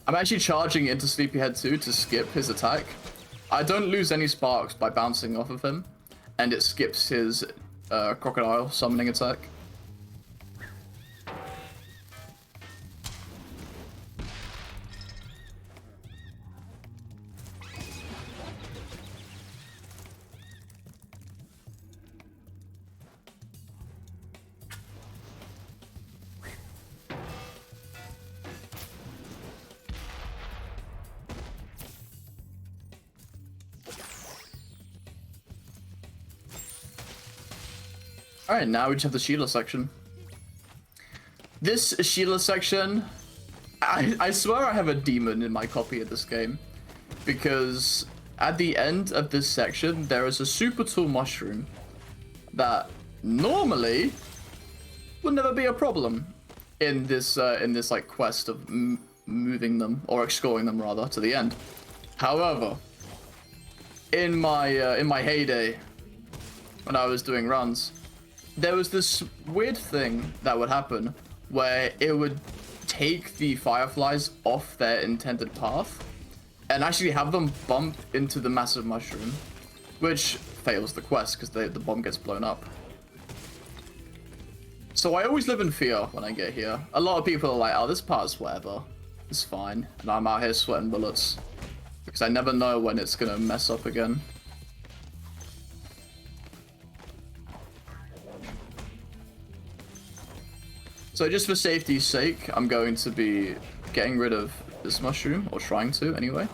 I'm actually charging into Sleepyhead 2 to skip his attack. I don't lose any sparks by bouncing off of him, and it skips his crocodile summoning attack. Alright, now we just have the Sheila section. This Sheila section, I swear I have a demon in my copy of this game. Because at the end of this section, there is a super tool mushroom that normally would never be a problem in this like quest of moving them, or exploring them rather, to the end. However, in my heyday, when I was doing runs, there was this weird thing that would happen where it would take the fireflies off their intended path and actually have them bump into the massive mushroom, which fails the quest because the bomb gets blown up. So I always live in fear when I get here. A lot of people are like, oh, this part's whatever, it's fine, and I'm out here sweating bullets because I never know when it's gonna mess up again. So just for safety's sake, I'm going to be getting rid of this mushroom, or trying to anyway,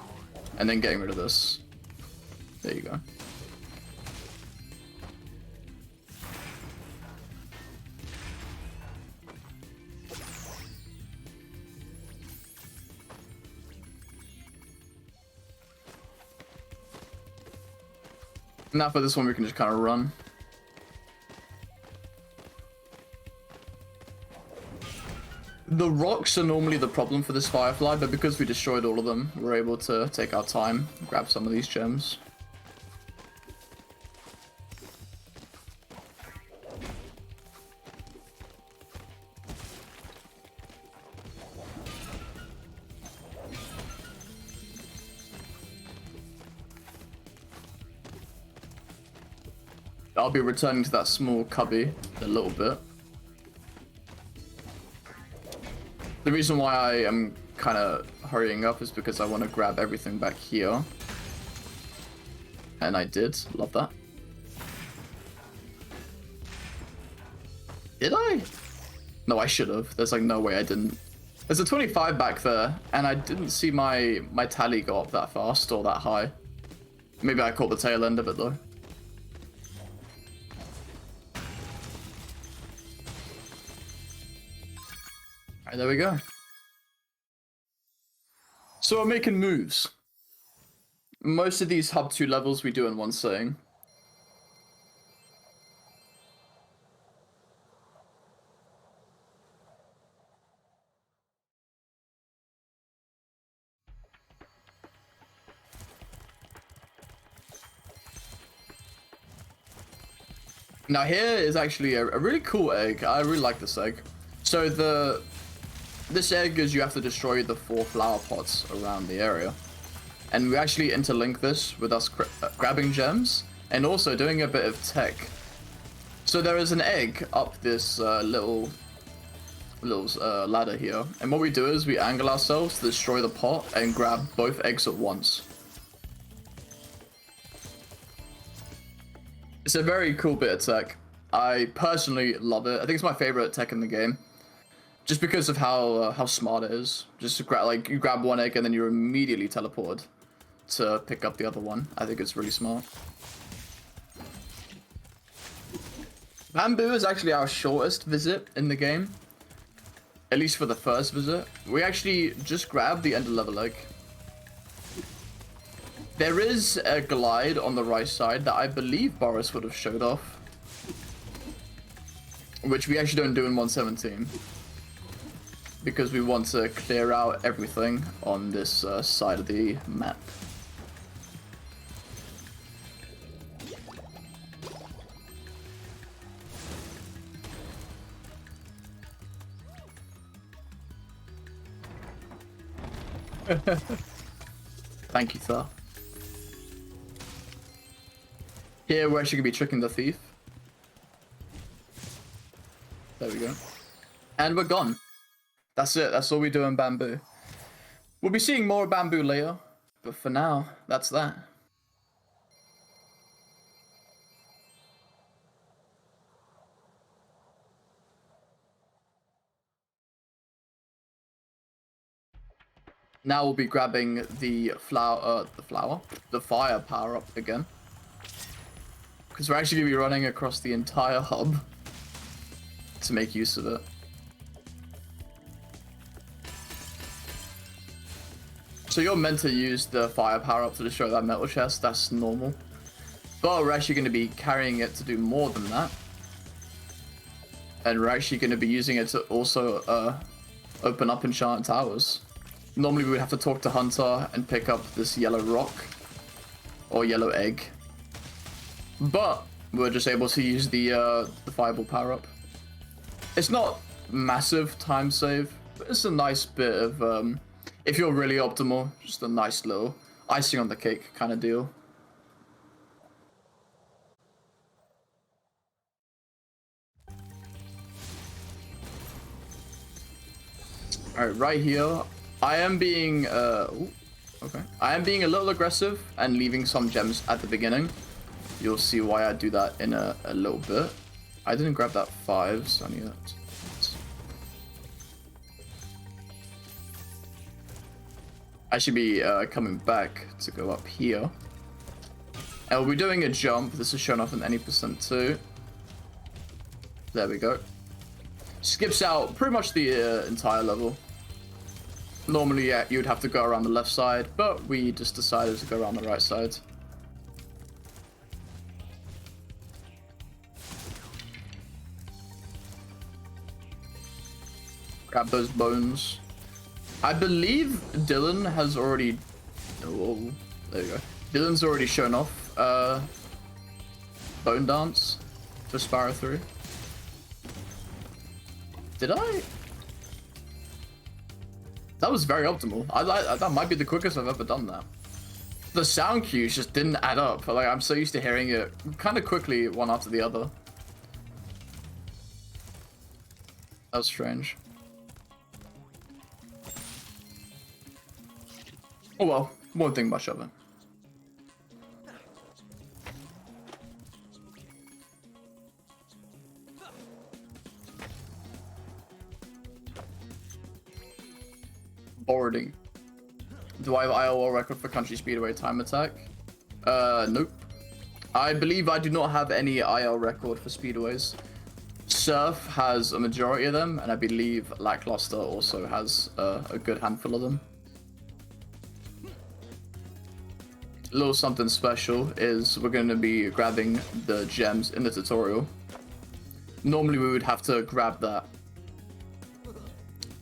and then getting rid of this. There you go. Now for this one, we can just kind of run. The rocks are normally the problem for this firefly, but because we destroyed all of them, we're able to take our time, grab some of these gems. I'll be returning to that small cubby in a little bit. The reason why I am kind of hurrying up is because I want to grab everything back here. And I did. Love that. Did I? No, I should have. There's like no way I didn't. There's a 25 back there, and I didn't see my tally go up that fast or that high. Maybe I caught the tail end of it though. Alright, there we go. So we're making moves. Most of these hub 2 levels we do in one sitting. Now here is actually a really cool egg. I really like this egg. So this egg is you have to destroy the 4 flower pots around the area. And we actually interlink this with us grabbing gems and also doing a bit of tech. So there is an egg up this little ladder here. And what we do is we angle ourselves to destroy the pot and grab both eggs at once. It's a very cool bit of tech. I personally love it. I think it's my favorite tech in the game. Just because of how smart it is. Just to like you grab one egg and then you're immediately teleported to pick up the other one. I think it's really smart. Bamboo is actually our shortest visit in the game. At least for the first visit. We actually just grabbed the ender level egg. There is a glide on the right side that I believe Boris would have showed off. Which we actually don't do in 117. Because we want to clear out everything on this side of the map. Thank you, sir. Here we're actually gonna be tricking the thief. There we go. And we're gone. That's it. That's all we do in bamboo. We'll be seeing more bamboo later, but for now, that's that. Now we'll be grabbing the fire power up again. Because we're actually going to be running across the entire hub to make use of it. So you're meant to use the fire power up to destroy that metal chest, that's normal. But we're actually going to be carrying it to do more than that. And we're actually going to be using it to also open up enchanted towers. Normally we would have to talk to Hunter and pick up this yellow rock or yellow egg. But we're just able to use the fireball power up. It's not massive time save, but it's a nice bit of, if you're really optimal, just a nice little icing on the cake kind of deal. Alright, right here, I am being, I am being a little aggressive and leaving some gems at the beginning. You'll see why I do that in a little bit. I didn't grab that 5, so I need that. I should be coming back to go up here. And we'll be doing a jump. This is shown off in any percent too. There we go. Skips out pretty much the entire level. Normally, yeah, you'd have to go around the left side, but we just decided to go around the right side. Grab those bones. I believe Dylan has already... Oh, there you go. Dylan's already shown off Bone Dance for Spyrothon. Did I? That was very optimal. That might be the quickest I've ever done that. The sound cues just didn't add up. Like, I'm so used to hearing it kind of quickly, one after the other. That was strange. Oh well, won't think much of it. already. Do I have ILO record for country speedway time attack? Nope. I believe I do not have any IL record for speedways. Surf has a majority of them, and I believe Lackluster also has a good handful of them. A little something special is we're going to be grabbing the gems in the tutorial. Normally we would have to grab that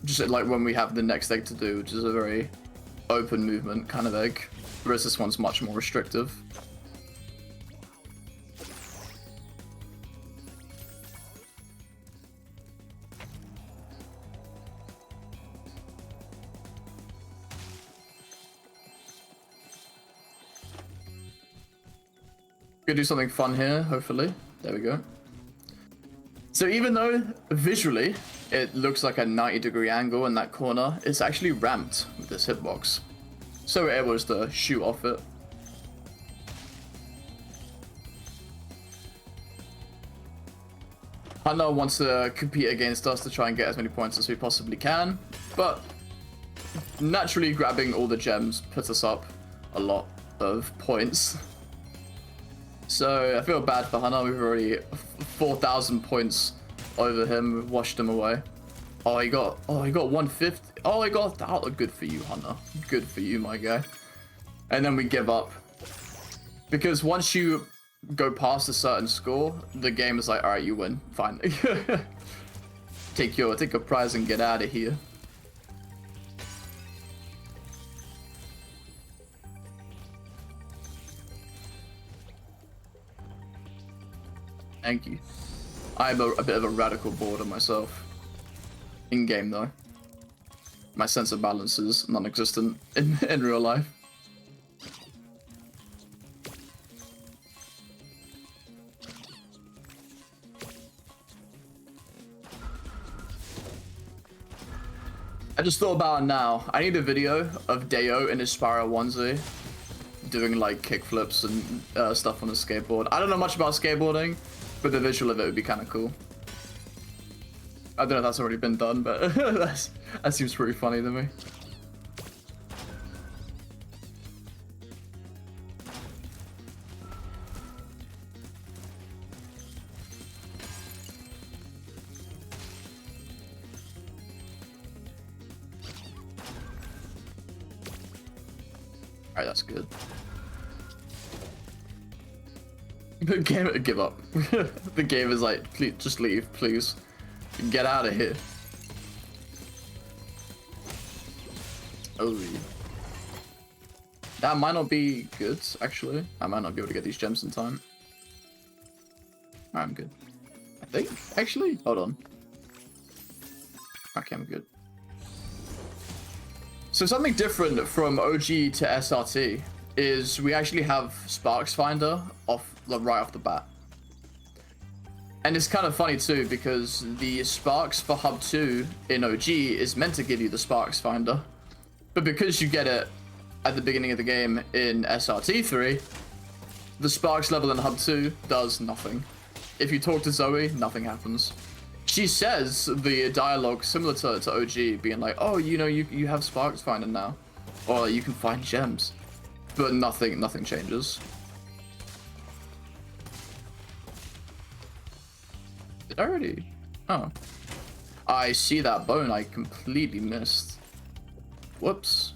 just like when we have the next egg to do, which is a very open movement kind of egg, whereas this one's much more restrictive. Gonna do something fun here, hopefully. There we go. So even though visually it looks like a 90-degree angle in that corner, it's actually ramped with this hitbox. So we're able to shoot off it. Hunter wants to compete against us to try and get as many points as we possibly can, but naturally grabbing all the gems puts us up a lot of points. So I feel bad for Hunter. We've already 4,000 points over him. We've washed him away. Oh, he got 150. Oh, he got 1,000. Good for you, Hunter. Good for you, my guy. And then we give up. Because once you go past a certain score, the game is like, all right, you win. Fine. take your prize and get out of here. Thank you. I'm a bit of a radical boarder myself. In game though. My sense of balance is non-existent in real life. I just thought about it now. I need a video of Deo in his Spyro onesie doing like kickflips and stuff on a skateboard. I don't know much about skateboarding, but the visual of it would be kind of cool. I don't know if that's already been done, but that seems pretty funny to me. Alright, that's good. The game, give up. The game is like, please, just leave, please. Get out of here. Oh, that might not be good, actually. I might not be able to get these gems in time. I'm good. I think, actually. Hold on. Okay, I'm good. So something different from OG to SRT is we actually have Sparks Finder right off the bat. And it's kind of funny too, because the Sparks for Hub 2 in OG is meant to give you the Sparks Finder. But because you get it at the beginning of the game in SRT 3, the Sparks level in Hub 2 does nothing. If you talk to Zoe, nothing happens. She says the dialogue similar to OG, being like, oh, you know, you have Sparks Finder now. Or you can find gems. But nothing changes. Did I already? Oh. I see that bone I completely missed. Whoops.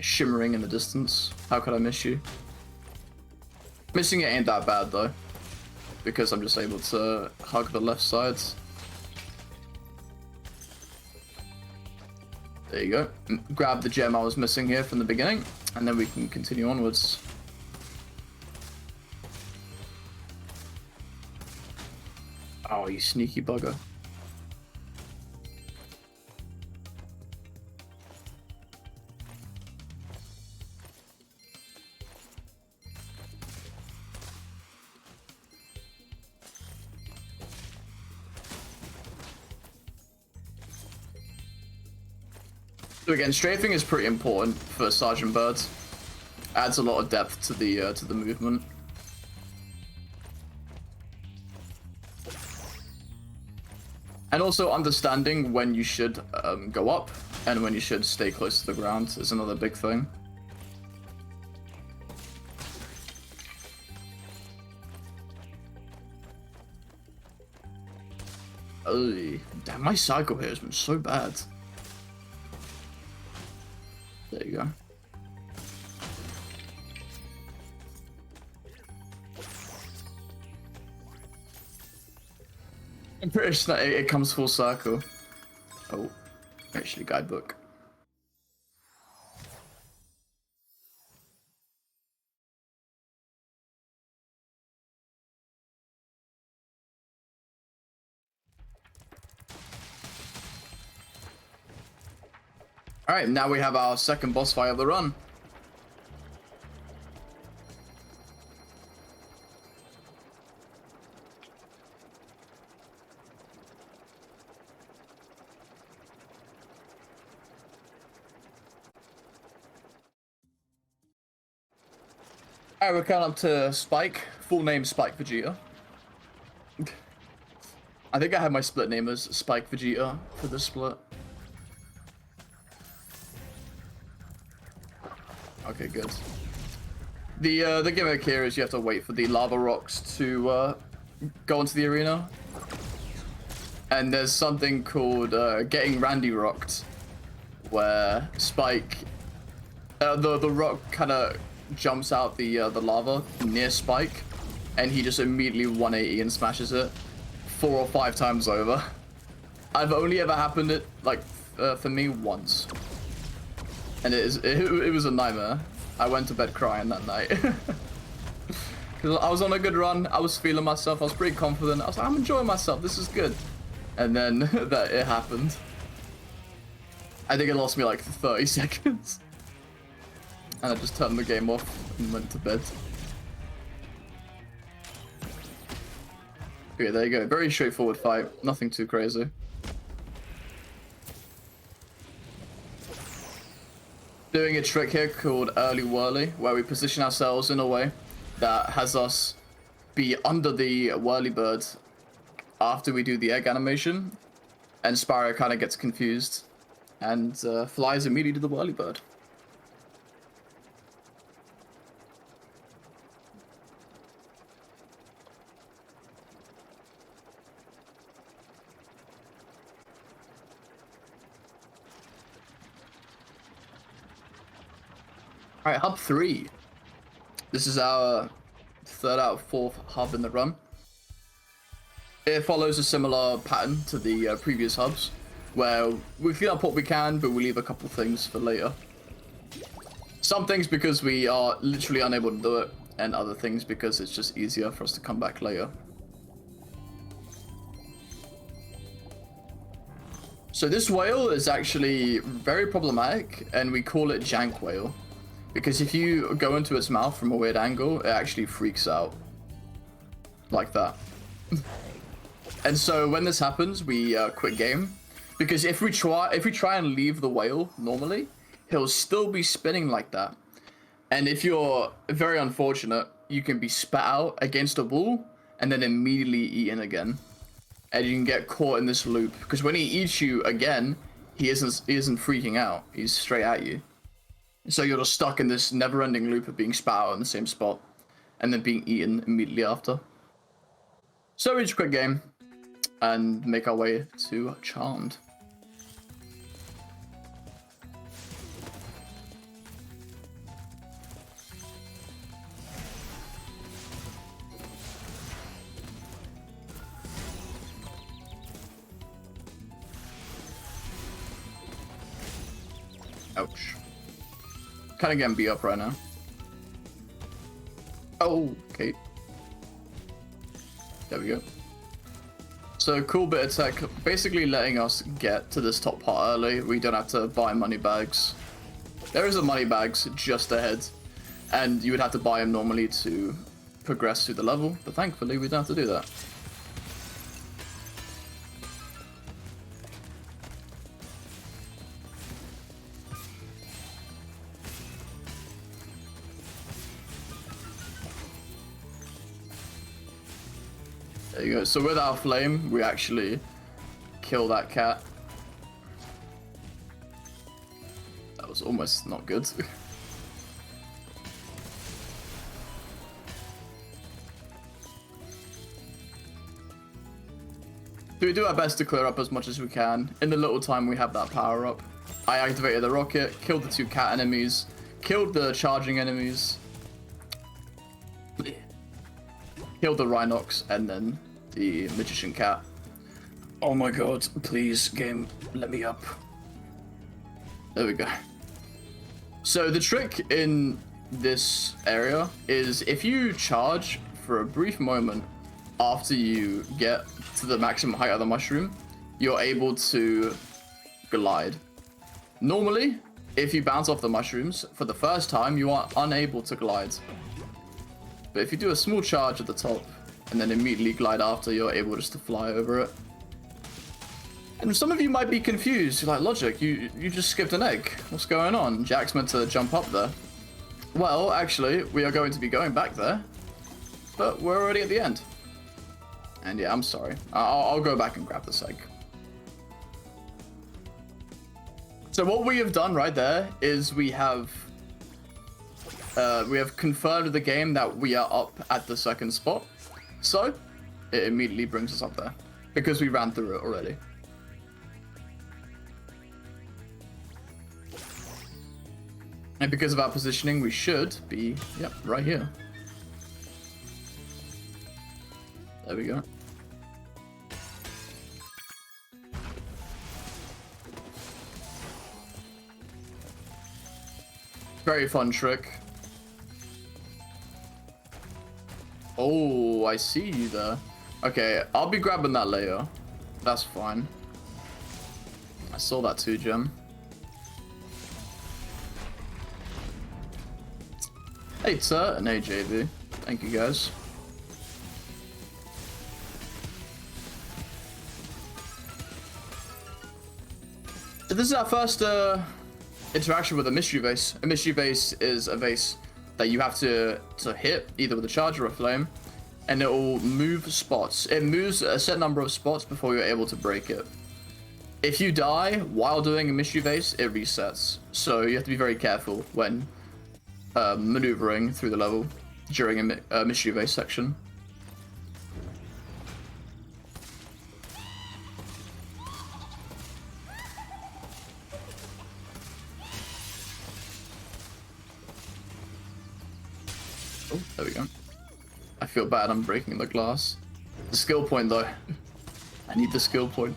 Shimmering in the distance. How could I miss you? Missing it ain't that bad though, because I'm just able to hug the left sides. There you go. Grab the gem I was missing here from the beginning, and then we can continue onwards. Oh, you sneaky bugger. So again, strafing is pretty important for Sergeant Bird. Adds a lot of depth to the movement. And also understanding when you should go up and when you should stay close to the ground is another big thing. Oh, damn, my cycle here has been so bad. There you go. I'm pretty sure that it comes full circle. Oh, actually, guidebook. Alright, now we have our second boss fight of the run. Alright, we're coming up to Spike. Full name Spike Vegeta. I think I had my split name as Spike Vegeta for this split. Okay, good. The gimmick here is you have to wait for the lava rocks to go into the arena. And there's something called getting Randy rocked, where Spike, the rock kind of jumps out the lava near Spike, and he just immediately 180 and smashes it 4 or 5 times over. I've only ever happened it like for me once. And it was a nightmare. I went to bed crying that night. Because I was on a good run, I was feeling myself, I was pretty confident. I was like, I'm enjoying myself, this is good. And then it happened. I think it lost me like 30 seconds. And I just turned the game off and went to bed. Okay, there you go. Very straightforward fight, nothing too crazy. Doing a trick here called early whirly, where we position ourselves in a way that has us be under the whirly bird after we do the egg animation, and Spyro kind of gets confused and flies immediately to the whirly bird. Alright, hub 3. This is our 3rd out of 4th hub in the run. It follows a similar pattern to the previous hubs, where we clean up what we can, but we leave a couple things for later. Some things because we are literally unable to do it, and other things because it's just easier for us to come back later. So this whale is actually very problematic, and we call it jank whale. Because if you go into its mouth from a weird angle, it actually freaks out. Like that. And so when this happens, we quit game. Because if we try and leave the whale normally, he'll still be spinning like that. And if you're very unfortunate, you can be spat out against a wall and then immediately eaten again. And you can get caught in this loop. Because when he eats you again, he isn't freaking out. He's straight at you. So you're just stuck in this never-ending loop of being spat out in the same spot and then being eaten immediately after. So we just quit game and make our way to Charmed. Ouch. Kind of getting beat up right now. Oh, okay. There we go. So cool bit of tech, basically letting us get to this top part early. We don't have to buy money bags. There is a money bags just ahead, and you would have to buy them normally to progress through the level, but thankfully we don't have to do that. There you go. So with our flame, we actually kill that cat. That was almost not good. So we do our best to clear up as much as we can in the little time we have that power up. I activated the rocket, killed the 2 cat enemies, killed the charging enemies, killed the Rhinox, and then the magician cat. Oh my god, please, game, let me up. There we go. So the trick in this area is if you charge for a brief moment after you get to the maximum height of the mushroom, you're able to glide. Normally, if you bounce off the mushrooms for the first time, you are unable to glide. But if you do a small charge at the top and then immediately glide after, you're able just to fly over it. And some of you might be confused. You're like, Logic, you just skipped an egg. What's going on? Jack's meant to jump up there. Well, actually, we are going to be going back there, but we're already at the end. And yeah, I'm sorry. I'll go back and grab this egg. So what we have done right there is we have confirmed the game that we are up at the second spot. So it immediately brings us up there because we ran through it already. And because of our positioning, we should be, yep, right here. There we go. Very fun trick. Oh, I see you there. Okay, I'll be grabbing that later. That's fine. I saw that too, Gem. Hey, sir, and hey, JB. Thank you, guys. So this is our first interaction with a mystery vase. A mystery vase is a vase that you have to hit either with a charge or a flame, and it will move spots. It moves a set number of spots before you're able to break it. If you die while doing a mystery vase, it resets. So you have to be very careful when maneuvering through the level during a mystery vase section. Oh, there we go. I feel bad I'm breaking the glass. The skill point though. I need the skill point.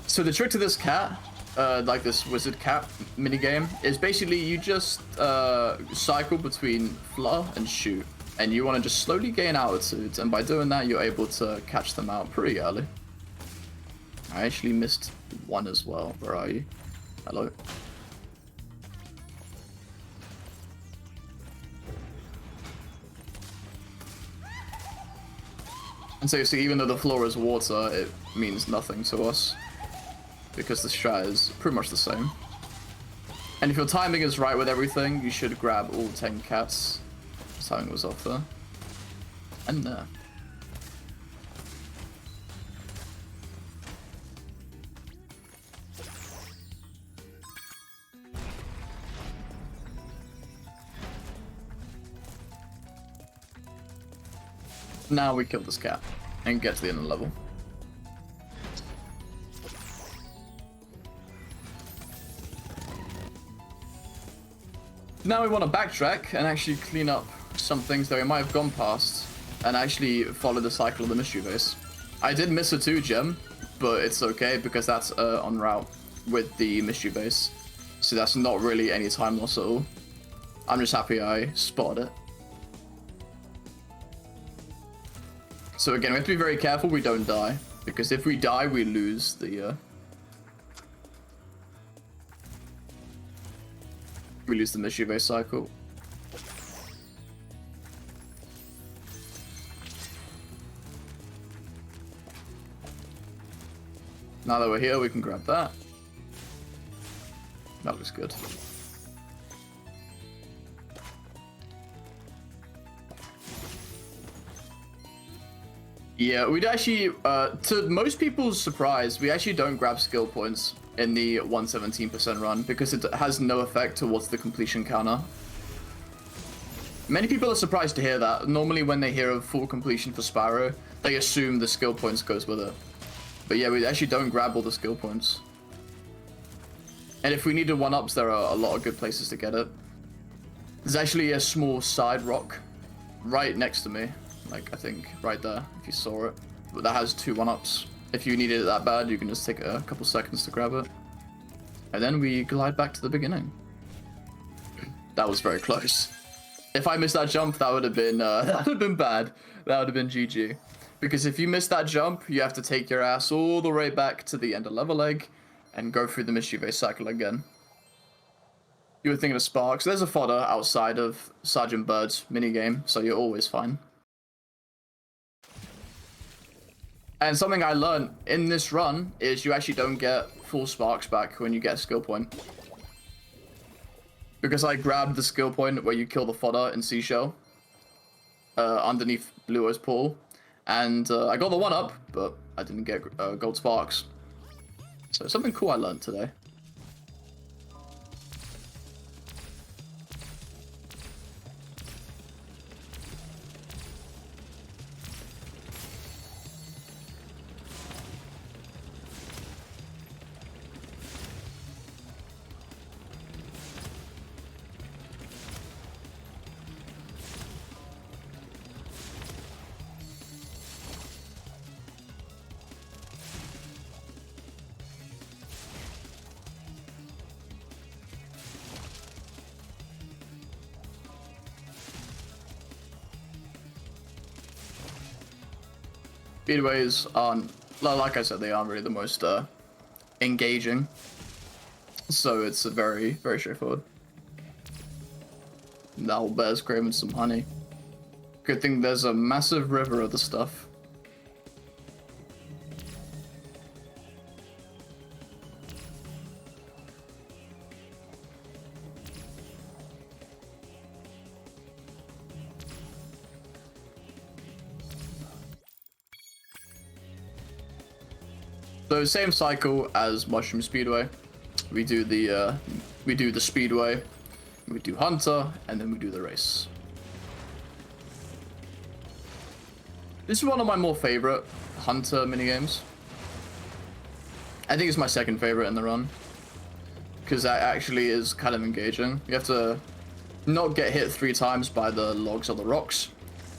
So the trick to this cat, like this wizard cat minigame, is basically you just cycle between flutter and shoot. And you want to just slowly gain altitude, and by doing that you're able to catch them out pretty early. I actually missed one as well. Where are you? Hello? And so you see, even though the floor is water, it means nothing to us, because the strat is pretty much the same. And if your timing is right with everything, you should grab all 10 cats. Timing was off there. And there. Now we kill this cat and get to the end of the level. Now we want to backtrack and actually clean up some things that we might have gone past and actually follow the cycle of the mystery base. I did miss a 2 gem, but it's okay because that's en route with the mystery base. So that's not really any time loss at all. I'm just happy I spotted it. So again, we have to be very careful we don't die, because if we die, we lose the mystery base cycle. Now that we're here, we can grab that. That looks good. Yeah, we'd actually, to most people's surprise, we actually don't grab skill points in the 117% run because it has no effect towards the completion counter. Many people are surprised to hear that. Normally when they hear of full completion for Spyro, they assume the skill points goes with it. But yeah, we actually don't grab all the skill points. And if we needed 1-ups, there are a lot of good places to get it. There's actually a small side rock right next to me. Like, I think right there, if you saw it. But that has 2 1-ups. If you needed it that bad, you can just take a couple seconds to grab it. And then we glide back to the beginning. That was very close. If I missed that jump, that would have been that would have been bad. That would have been GG. Because if you miss that jump, you have to take your ass all the way back to the end of level egg and go through the mischievous cycle again. You were thinking of sparks. There's a fodder outside of Sergeant Bird's minigame, so you're always fine. And something I learned in this run is you actually don't get full sparks back when you get a skill point. Because I grabbed the skill point where you kill the fodder in Seashell underneath Bluo's pool. And I got the 1-up, but I didn't get gold sparks. So something cool I learned today. Speedways aren't, like I said, they aren't really the most engaging. So it's a very, very straightforward. Now bear's craving some honey. Good thing there's a massive river of the stuff. So same cycle as Mushroom Speedway. We do the Speedway, we do Hunter, and then we do the race. This is one of my more favorite Hunter minigames. I think it's my second favorite in the run, because that actually is kind of engaging. You have to not get hit 3 times by the logs or the rocks,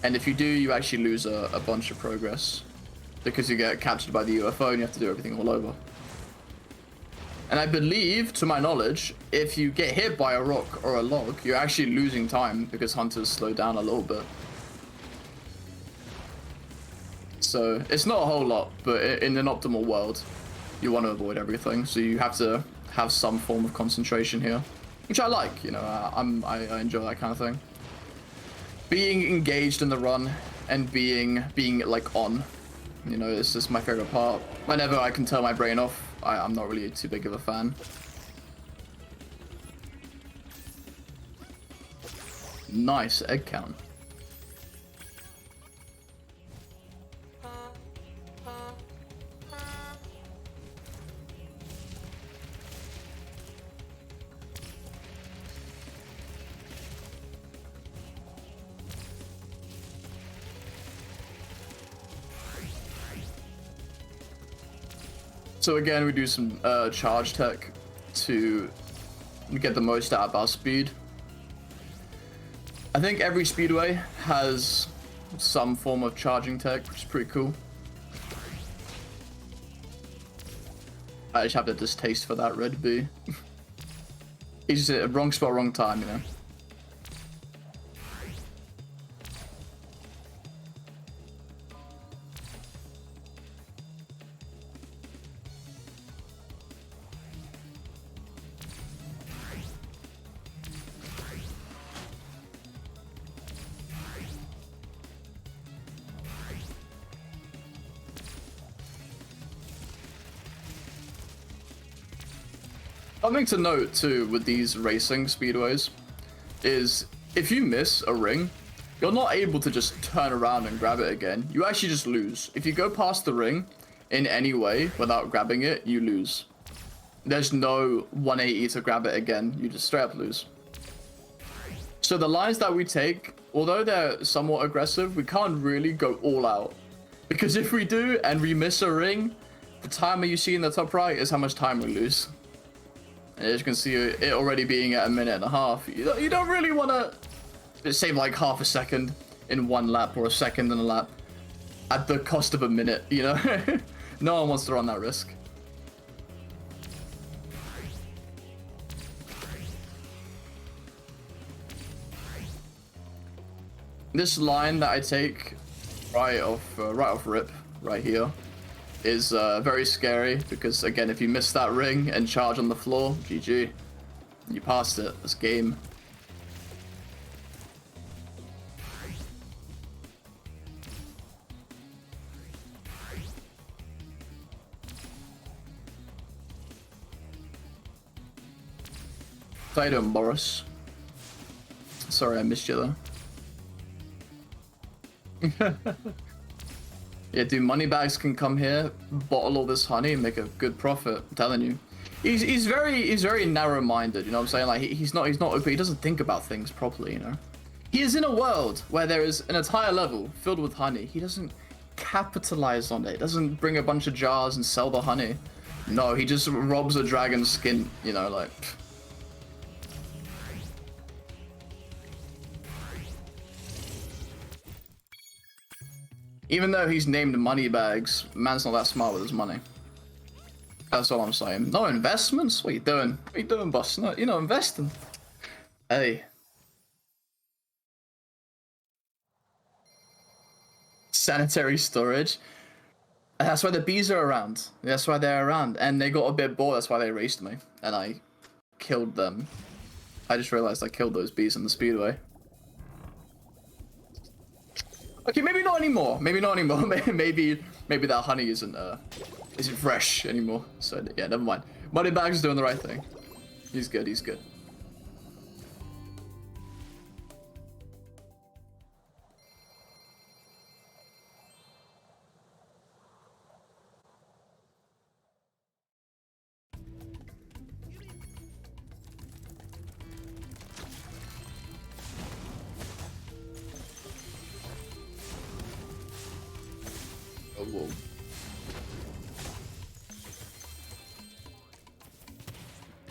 and if you do, you actually lose a bunch of progress. Because you get captured by the UFO and you have to do everything all over. And I believe, to my knowledge, if you get hit by a rock or a log, you're actually losing time because hunters slow down a little bit. So it's not a whole lot, but in an optimal world, you want to avoid everything. So you have to have some form of concentration here, which I like. You know, I enjoy that kind of thing. Being engaged in the run and being like on. You know, it's just my favorite part. Whenever I can turn my brain off, I'm not really too big of a fan. Nice egg count. So again, we do some charge tech to get the most out of our speed. I think every speedway has some form of charging tech, which is pretty cool. I just have a distaste for that red bee. He's just at wrong spot, wrong time, you know. Something to note too with these racing speedways is if you miss a ring, you're not able to just turn around and grab it again. You actually just lose. If you go past the ring in any way without grabbing it, you lose. There's no 180 to grab it again. You just straight up lose. So the lines that we take, although they're somewhat aggressive, we can't really go all out. Because if we do and we miss a ring, the timer you see in the top right is how much time we lose. And as you can see, it already being at 1.5 minutes. You don't really want to save like half a second in one lap or a second in a lap at the cost of a minute, you know? No one wants to run that risk. This line that I take right off rip, right here, is very scary because, again, if you miss that ring and charge on the floor, GG. You passed it. It's game. How you doing, Boris? Sorry I missed you though. Yeah, dude, Moneybags can come here, bottle all this honey, and make a good profit. I'm telling you, he's very narrow-minded. You know what I'm saying? Like he's not open. He doesn't think about things properly. You know, he is in a world where there is an entire level filled with honey. He doesn't capitalize on it. Doesn't bring a bunch of jars and sell the honey. No, he just robs a dragon's skin. You know, like. Even though he's named Moneybags, man's not that smart with his money. That's all I'm saying. No investments? What are you doing? What are you doing, boss? No, you're not investing. Hey. Sanitary storage. That's why the bees are around. That's why they're around. And they got a bit bored, that's why they raced me. And I killed them. I just realized I killed those bees in the speedway. Okay, maybe not anymore. Maybe not anymore. maybe that honey isn't fresh anymore. So yeah, never mind. Moneybags is doing the right thing. He's good. He's good. Oh, whoa.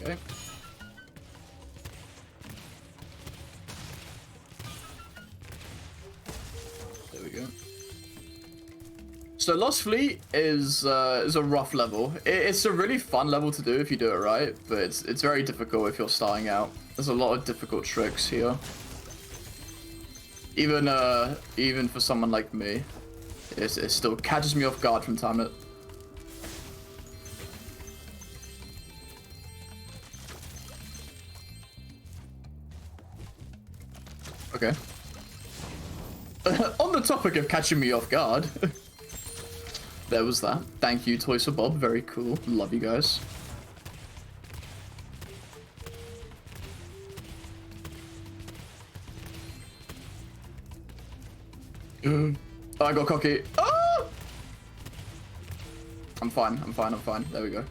Okay. There we go. So Lost Fleet is a rough level. It's a really fun level to do if you do it right, but it's very difficult if you're starting out. There's a lot of difficult tricks here. Even for someone like me. It still catches me off guard from time to... Okay. On the topic of catching me off guard, there was that. Thank you, Toys for Bob. Very cool. Love you guys. Oh, I got cocky. Oh! I'm fine. I'm fine. I'm fine. There we go.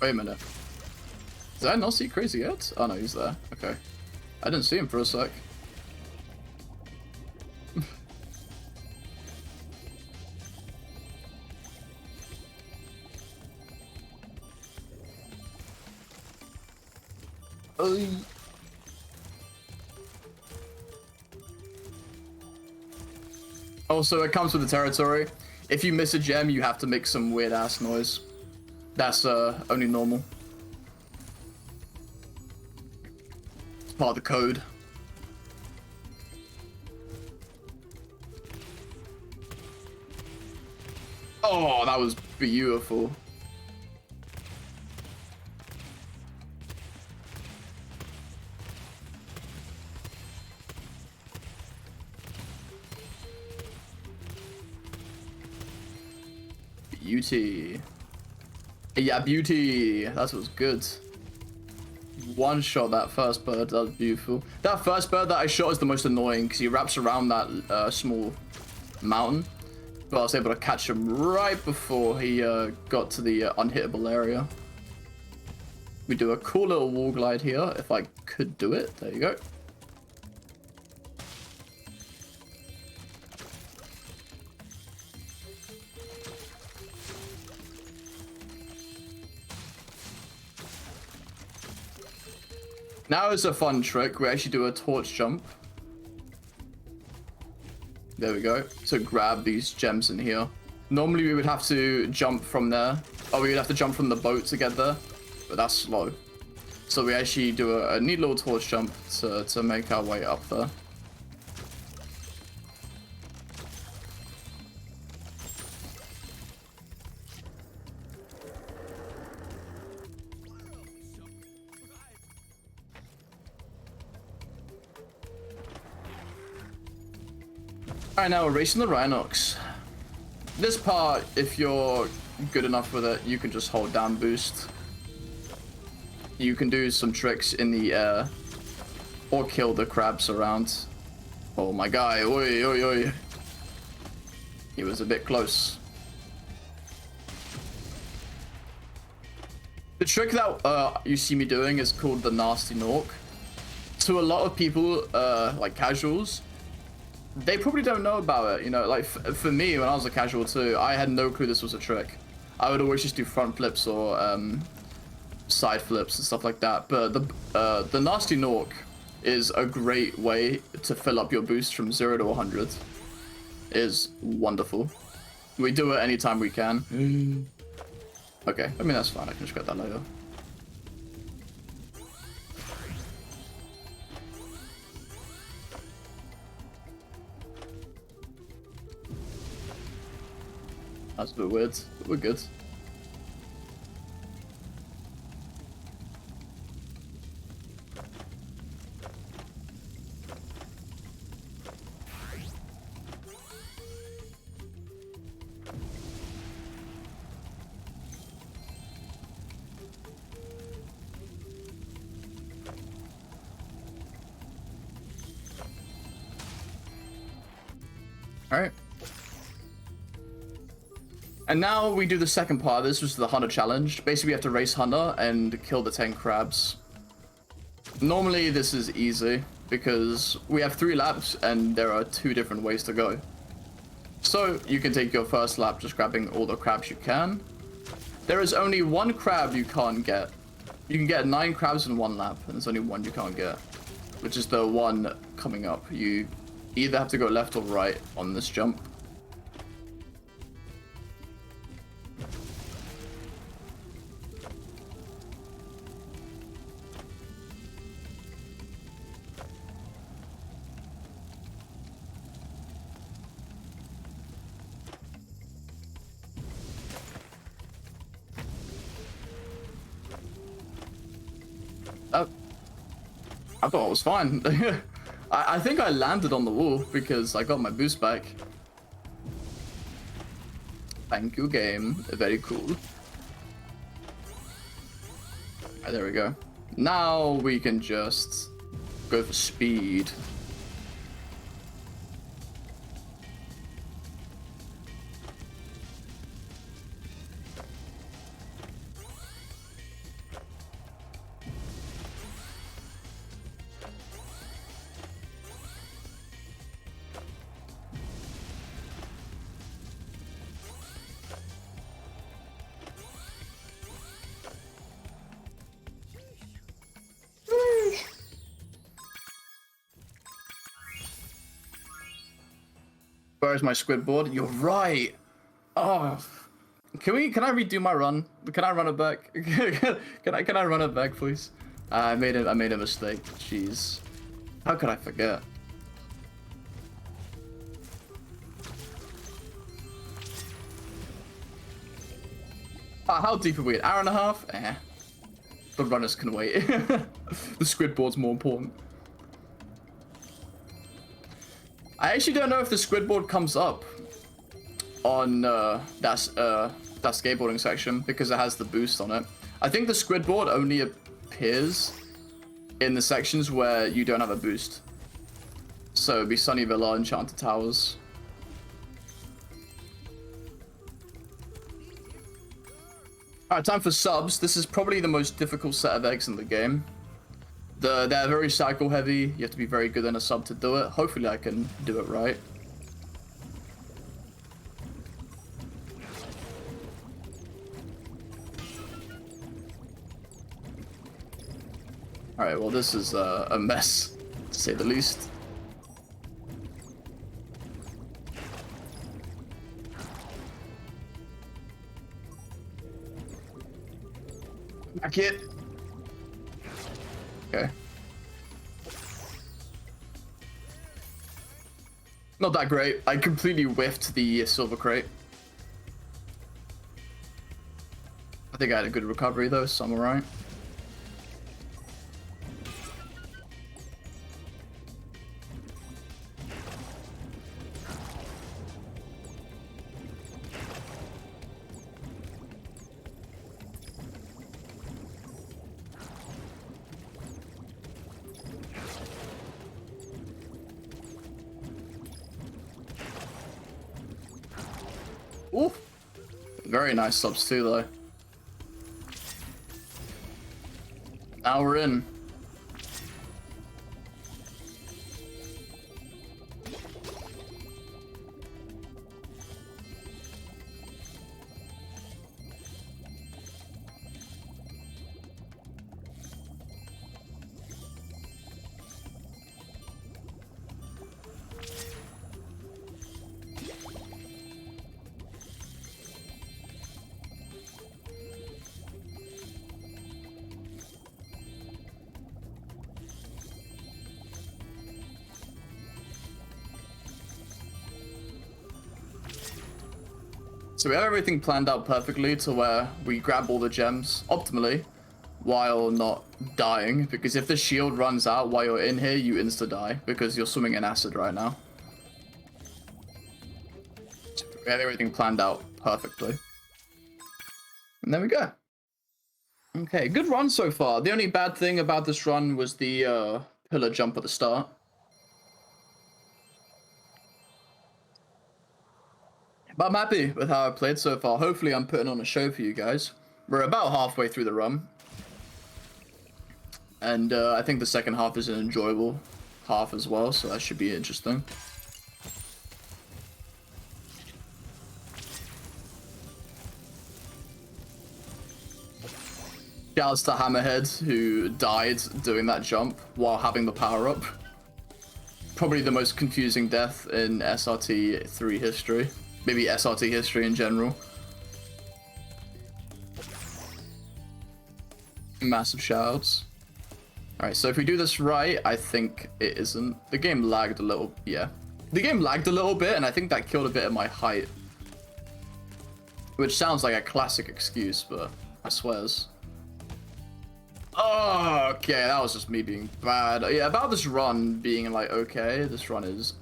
Wait a minute. Did I not see Crazy yet? Oh no, he's there. Okay. I didn't see him for a sec. Also, it comes with the territory. If you miss a gem, you have to make some weird ass noise. That's only normal. It's part of the code. Oh, that was beautiful. beauty. Yeah, beauty. That was good. One shot that first bird. That was beautiful. That first bird that I shot is the most annoying because he wraps around that small mountain. But I was able to catch him right before he got to the unhittable area. We do a cool little wall glide here, if I could do it. There you go. Now is a fun trick. We actually do a torch jump. There we go. To grab these gems in here. Normally we would have to jump from there. Oh, we would have to jump from the boat to get there. But that's slow. So we actually do a neat little torch jump to make our way up there. Alright, now we're racing the Rhinox. This part, if you're good enough with it, you can just hold down boost. You can do some tricks in the air or kill the crabs around. Oh my guy, oi, oi, oi. He was a bit close. The trick that you see me doing is called the nasty Nork. To a lot of people, like casuals, they probably don't know about it, you know, like for me, when I was a casual too, I had no clue this was a trick. I would always just do front flips or side flips and stuff like that, but the nasty Nork is a great way to fill up your boost from 0 to 100. It is wonderful. We do it anytime we can. Okay, I mean that's fine, I can just get that later. That's a bit weird, but we're good. All right. And now we do the second part. This was the Hunter challenge. Basically, we have to race Hunter and kill the 10 crabs. Normally, this is easy because we have 3 laps and there are 2 different ways to go. So you can take your first lap just grabbing all the crabs you can. There is only 1 crab you can't get. You can get 9 crabs in 1 lap, and there's only 1 you can't get, which is the one coming up. You either have to go left or right on this jump. I thought it was fine. I think I landed on the wall because I got my boost back. Thank you, game. Very cool. There we go. Now we can just go for speed. Where's my squid board? You're right. Oh, can I redo my run? Can I run it back? can I run it back, please? I made a mistake. Jeez, how could I forget? How deep are we? An hour and a half? Eh. The runners can wait. The squid board's more important. I actually don't know if the squid board comes up on that skateboarding section because it has the boost on it. I think the squid board only appears in the sections where you don't have a boost. So it'd be Sunny Villa, Enchanted Towers. Alright, time for subs. This is probably the most difficult set of eggs in the game. They're very cycle heavy. You have to be very good in a sub to do it. Hopefully I can do it right. Alright, well this is a mess, to say the least. Back it. Okay. Not that great. I completely whiffed the silver crate. I think I had a good recovery though, so I'm alright. Ooh, very nice subs too, though. Now we're in. So we have everything planned out perfectly to where we grab all the gems optimally while not dying, because if the shield runs out while you're in here, you insta-die because you're swimming in acid right now. So we have everything planned out perfectly. And there we go. Okay, good run so far. The only bad thing about this run was the pillar jump at the start. But I'm happy with how I played so far. Hopefully I'm putting on a show for you guys. We're about halfway through the run. And I think the second half is an enjoyable half as well, so that should be interesting. Shoutouts to Hammerhead, who died doing that jump while having the power-up. Probably the most confusing death in SRT 3 history. Maybe SRT history in general. Massive shoutouts. Alright, so if we do this right, I think it isn't. The game lagged a little, yeah. The game lagged a little bit, and I think that killed a bit of my height. Which sounds like a classic excuse, but I swears. Oh, okay, that was just me being bad. Yeah, about this run being like, okay, this run is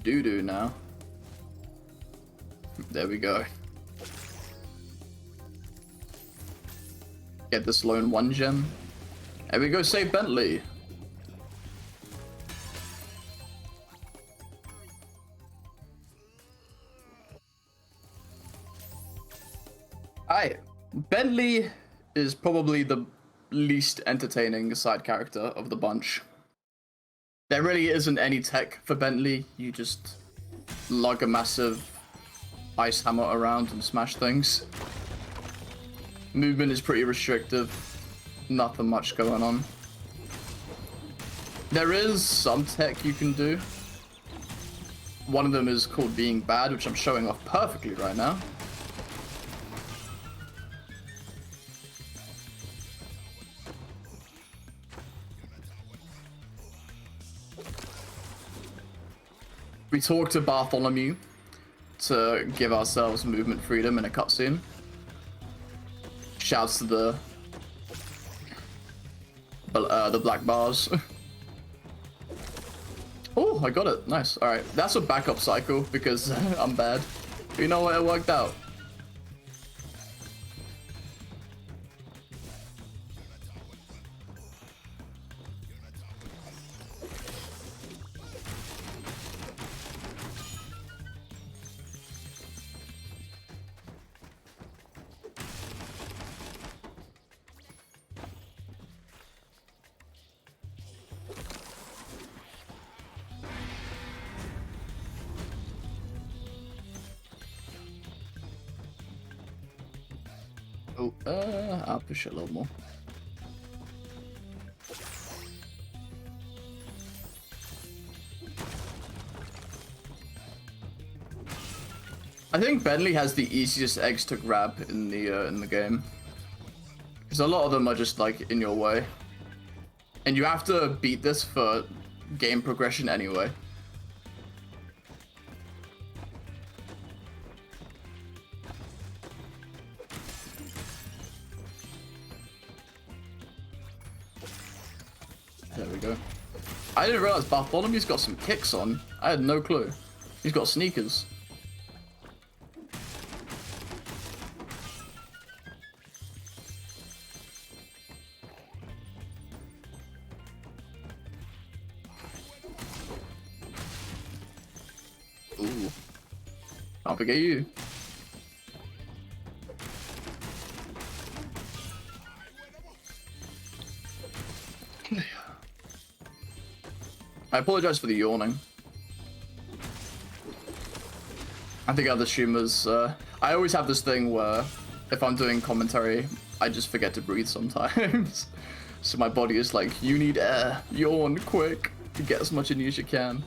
doo-doo now. There we go. Get this lone 1 gem. There we go, save Bentley. Alright, Bentley is probably the least entertaining side character of the bunch. There really isn't any tech for Bentley. You just lug a massive ice hammer around and smash things. Movement is pretty restrictive. Nothing much going on. There is some tech you can do. One of them is called being bad, which I'm showing off perfectly right now. We talked to Bartholomew to give ourselves movement freedom in a cutscene. Shouts to the black bars. Oh, I got it. Nice. All right, that's a backup cycle because I'm bad. But you know what? It worked out. Oh, I'll push it a little more. I think Bentley has the easiest eggs to grab in the game, because a lot of them are just like in your way, and you have to beat this for game progression anyway. There we go. I didn't realize Bartholomew's got some kicks on. I had no clue. He's got sneakers. Ooh. Can't forget you. I apologize for the yawning. I think other streamers, I always have this thing where if I'm doing commentary, I just forget to breathe sometimes. So my body is like, you need air, yawn quick, to get as much in you as you can.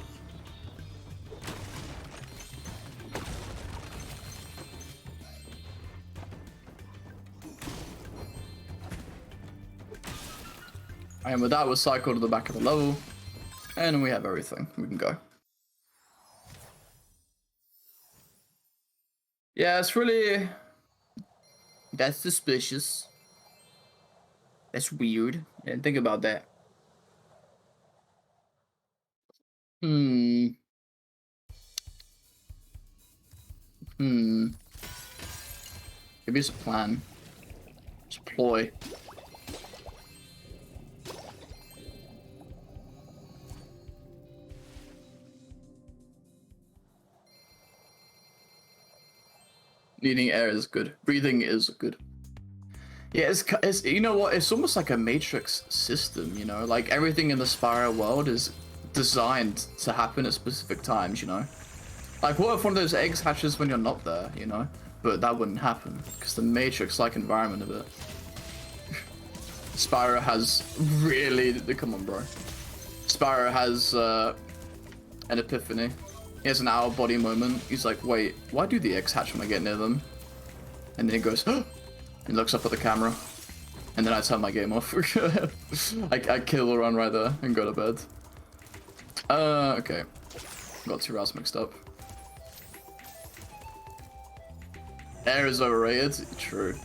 And with that, we'll cycle to the back of the level. And we have everything. We can go. Yeah, it's really... That's suspicious. That's weird. I didn't think about that. Maybe it's a plan. It's a ploy. Needing air is good. Breathing is good. Yeah, it's you know what? It's almost like a Matrix system, you know? Like everything in the Spyro world is designed to happen at specific times, you know? Like what if one of those eggs hatches when you're not there, you know? But that wouldn't happen because the Matrix-like environment of it. Spyro has really... Come on, bro. Spyro has an epiphany. He has an out-of-body moment. He's like, wait, why do the eggs hatch when I get near them? And then he goes, oh! He looks up at the camera. And then I turn my game off. I kill the run right there and go to bed. Okay. Got two routes mixed up. Air is overrated? True.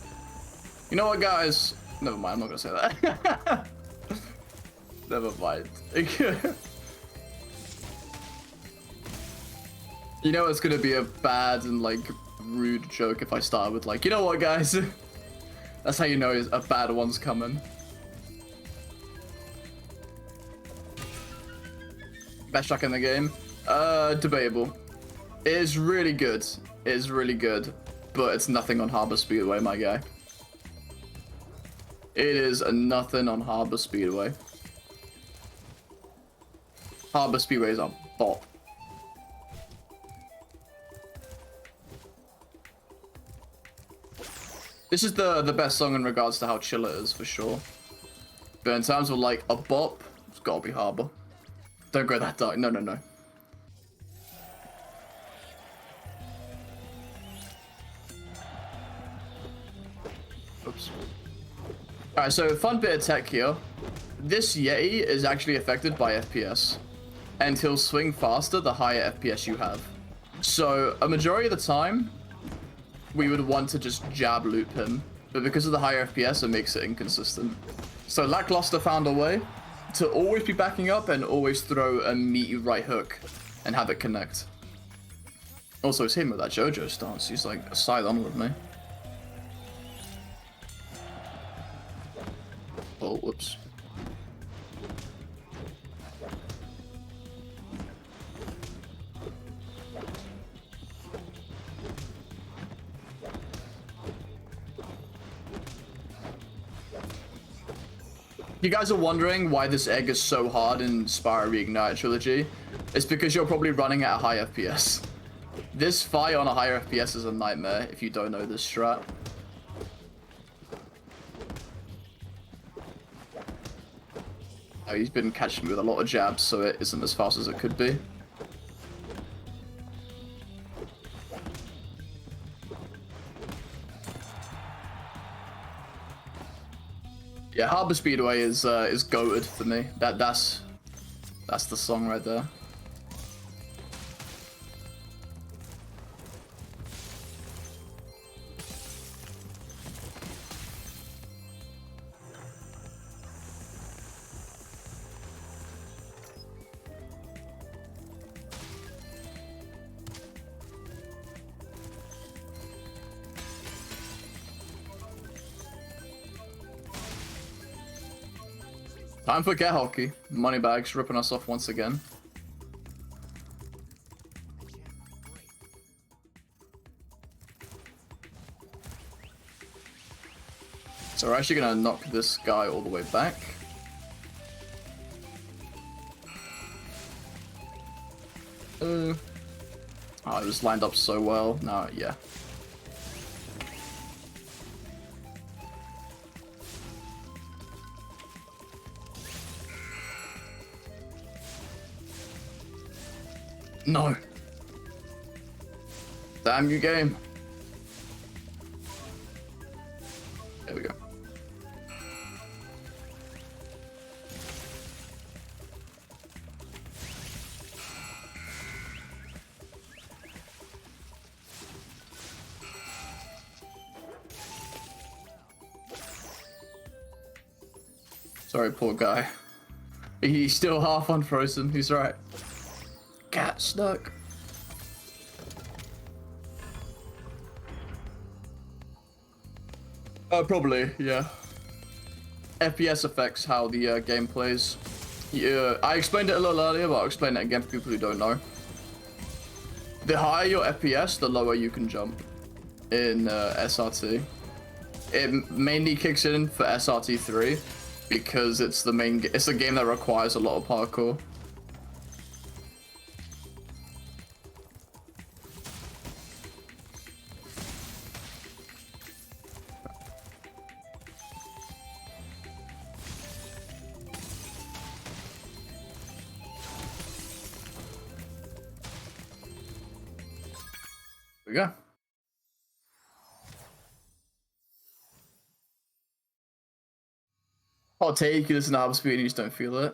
You know what, guys? Never mind, I'm not gonna say that. Never mind. You know it's gonna be a bad and like rude joke if I start with like, you know what, guys? That's how you know a bad one's coming. Best track in the game? Debatable. It is really good. It is really good, but it's nothing on Harbor Speedway, my guy. It is nothing on Harbor Speedway. Harbor Speedway is a bop. This is the best song in regards to how chill it is, for sure. But in terms of, like, a bop, it's gotta be Harbor. Don't go that dark. No, no, no. Oops. Alright, so fun bit of tech here. This Yeti is actually affected by FPS. And he'll swing faster the higher FPS you have. So, a majority of the time, we would want to just jab loop him, but because of the higher FPS, it makes it inconsistent. So Lackluster found a way to always be backing up and always throw a meaty right hook and have it connect. Also, it's him with that JoJo stance. He's like a side on with me. Oh, whoops. You guys are wondering why this egg is so hard in Spyro Reignite Trilogy. It's because you're probably running at a high FPS. This fight on a higher FPS is a nightmare if you don't know this strat. He's been catching me with a lot of jabs, so it isn't as fast as it could be. Yeah, Harbour Speedway is goated for me. That's the song right there. Time for get hockey. Moneybags ripping us off once again. So we're actually gonna knock this guy all the way back. Oh, it was lined up so well. No, yeah. No. Damn you, game. There we go. Sorry, poor guy. He's still half unfrozen. He's right. Cat stuck. Probably, yeah. FPS affects how the game plays. Yeah, I explained it a little earlier, but I'll explain it again for people who don't know. The higher your FPS, the lower you can jump in SRT. It mainly kicks in for SRT 3 because it's the game that requires a lot of parkour. We go. I'll take you. This is Harbour Speed and you just don't feel it.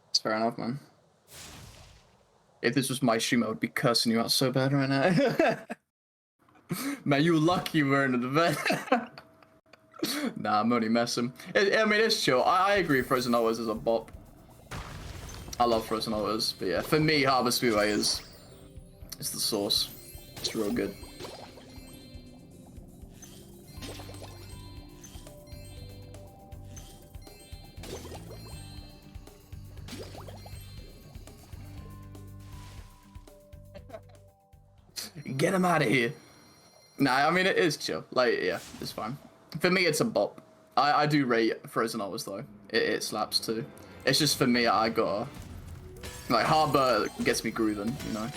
It's fair enough, man. If this was my stream, I would be cursing you out so bad right now. Man, you're lucky we're in the event. Nah, I'm only messing. I mean, it's chill. I agree Frozen Hours is a bop. I love Frozen Hours, but yeah, for me, Harbour Speedway is the sauce. It's real good. Get him out of here. Nah, I mean, it is chill. Like, yeah, it's fine. For me, it's a bop. I do rate Frozen Hours, though. It slaps, too. It's just, for me, I gotta... Like, Harbour gets me grooving, you know?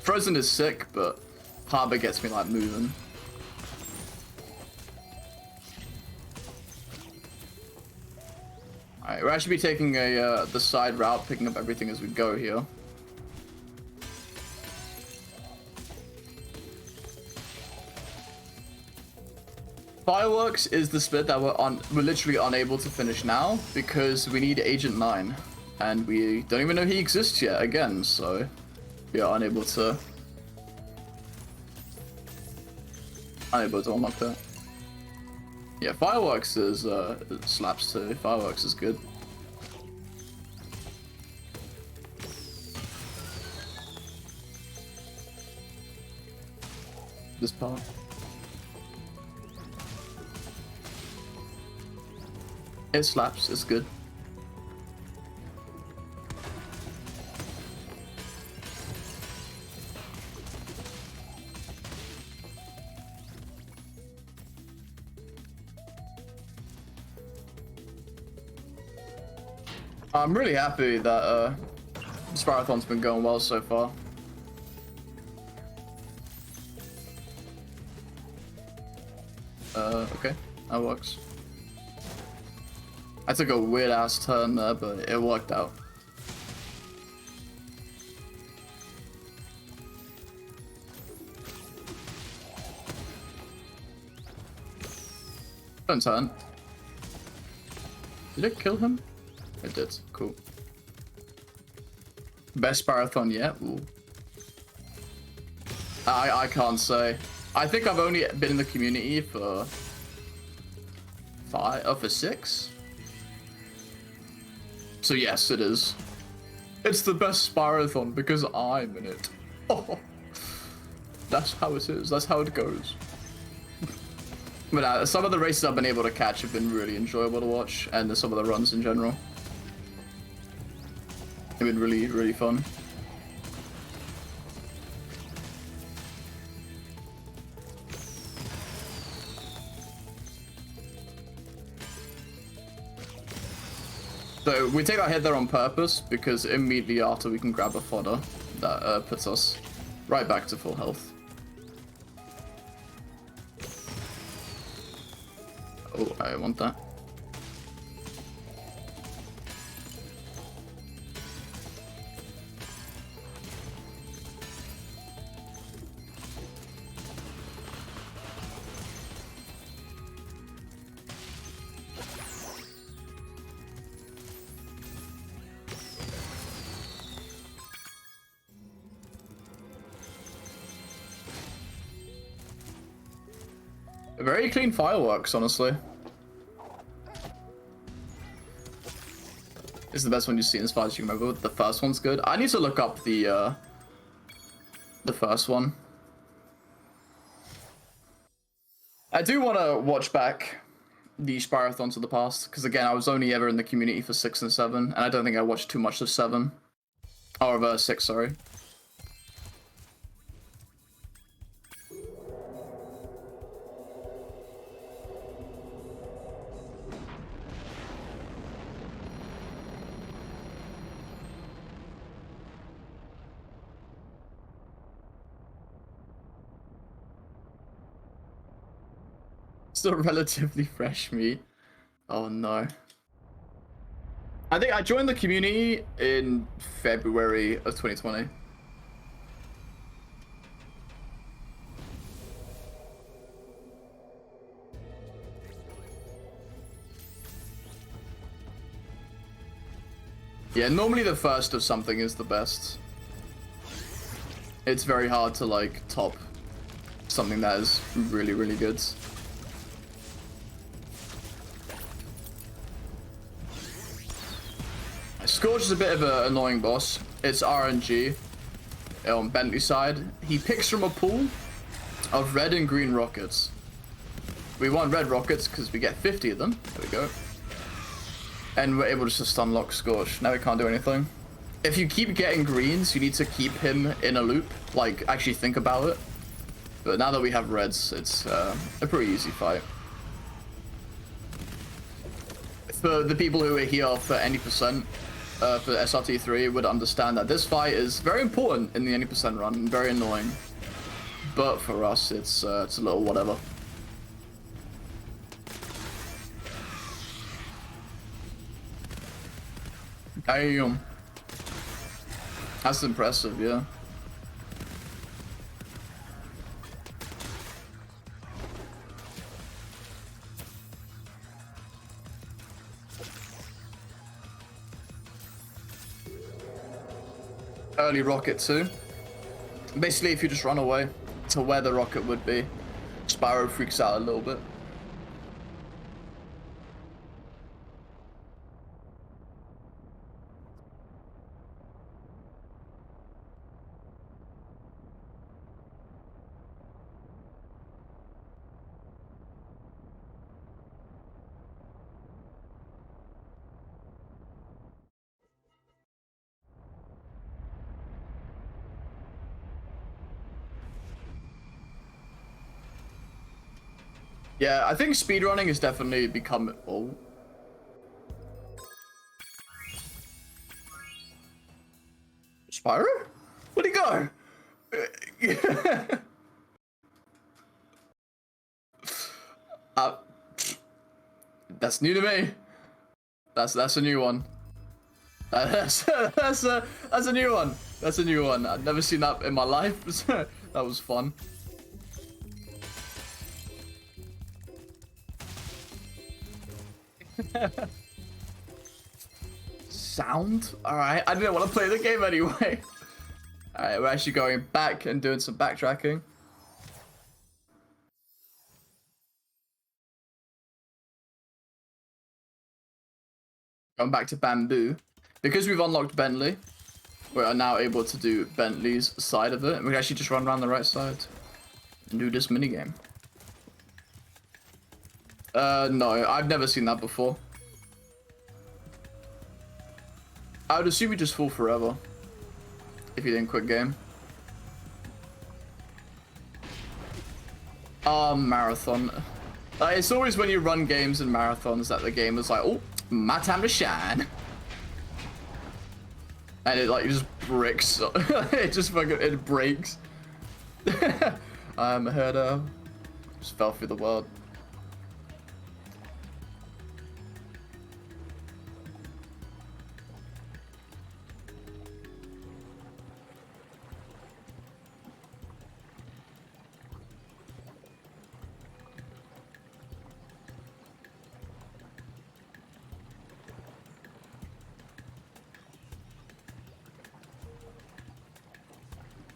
Frozen is sick, but Harbour gets me, like, moving. Alright, we'll actually be taking the side route, picking up everything as we go here. Fireworks is the split that we're literally unable to finish now because we need Agent 9 and we don't even know he exists yet again, so we are unable to unlock that. Yeah, Fireworks is slaps too. Fireworks is good. This part. It slaps, it's good. I'm really happy that Spyrothon's been going well so far. Okay, that works. I took a weird ass turn there, but it worked out. Don't turn. Did it kill him? It did. Cool. Best Spyrothon yet? Ooh. I can't say. I think I've only been in the community for for 6. So yes, it is. It's the best Spyrothon because I'm in it. Oh, that's how it is. That's how it goes. But some of the races I've been able to catch have been really enjoyable to watch, and some of the runs in general have been really, really fun. So we take that hit there on purpose because immediately after we can grab a fodder that puts us right back to full health. Oh, I want that. Very clean fireworks, honestly. This is the best one you've seen as far as you remember. The first one's good. I need to look up the first one. I do want to watch back the Spyrothons of the past, because again, I was only ever in the community for 6 and 7, and I don't think I watched too much of 7. Or of 6, sorry. Still relatively fresh meat. Oh no. I think I joined the community in February of 2020. Yeah, normally the first of something is the best. It's very hard to like top something that is really, really good. Scorch is a bit of an annoying boss. It's RNG on Bentley's side. He picks from a pool of red and green rockets. We want red rockets because we get 50 of them. There we go. And we're able to just unlock Scorch. Now we can't do anything. If you keep getting greens, you need to keep him in a loop. Like, actually think about it. But now that we have reds, it's a pretty easy fight. For the people who are here for any percent, for SRT 3 would understand that this fight is very important in the any percent run and very annoying. But for us, it's a little whatever. Damn. That's impressive, yeah. Early rocket too. Basically, if you just run away to where the rocket would be, Spyro freaks out a little bit. Yeah, I think speedrunning has definitely become... Oh. Spyro? Where'd he go? That's new to me. That's a new one. That's a new one. That's a new one. I've never seen that in my life. That was fun. Sound? Alright, I didn't want to play the game anyway. Alright, we're actually going back and doing some backtracking. Going back to Bamboo. Because we've unlocked Bentley, we are now able to do Bentley's side of it. We can actually just run around the right side and do this minigame. No, I've never seen that before. I would assume you just fall forever if you didn't quit game. Marathon. It's always when you run games and marathons that the game is like, oh, my time to shine. And it like just bricks. It just fucking, it breaks. I'm a herder. Just fell through the world.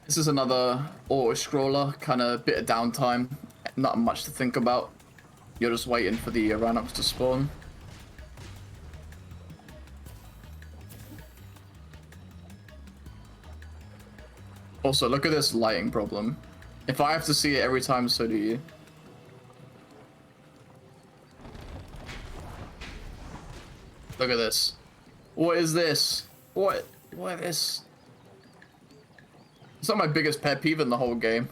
This is another auto-scroller, kind of bit of downtime, not much to think about. You're just waiting for the Ranox to spawn. Also, look at this lighting problem. If I have to see it every time, so do you. Look at this. What is this? What is this? It's not my biggest pet peeve in the whole game.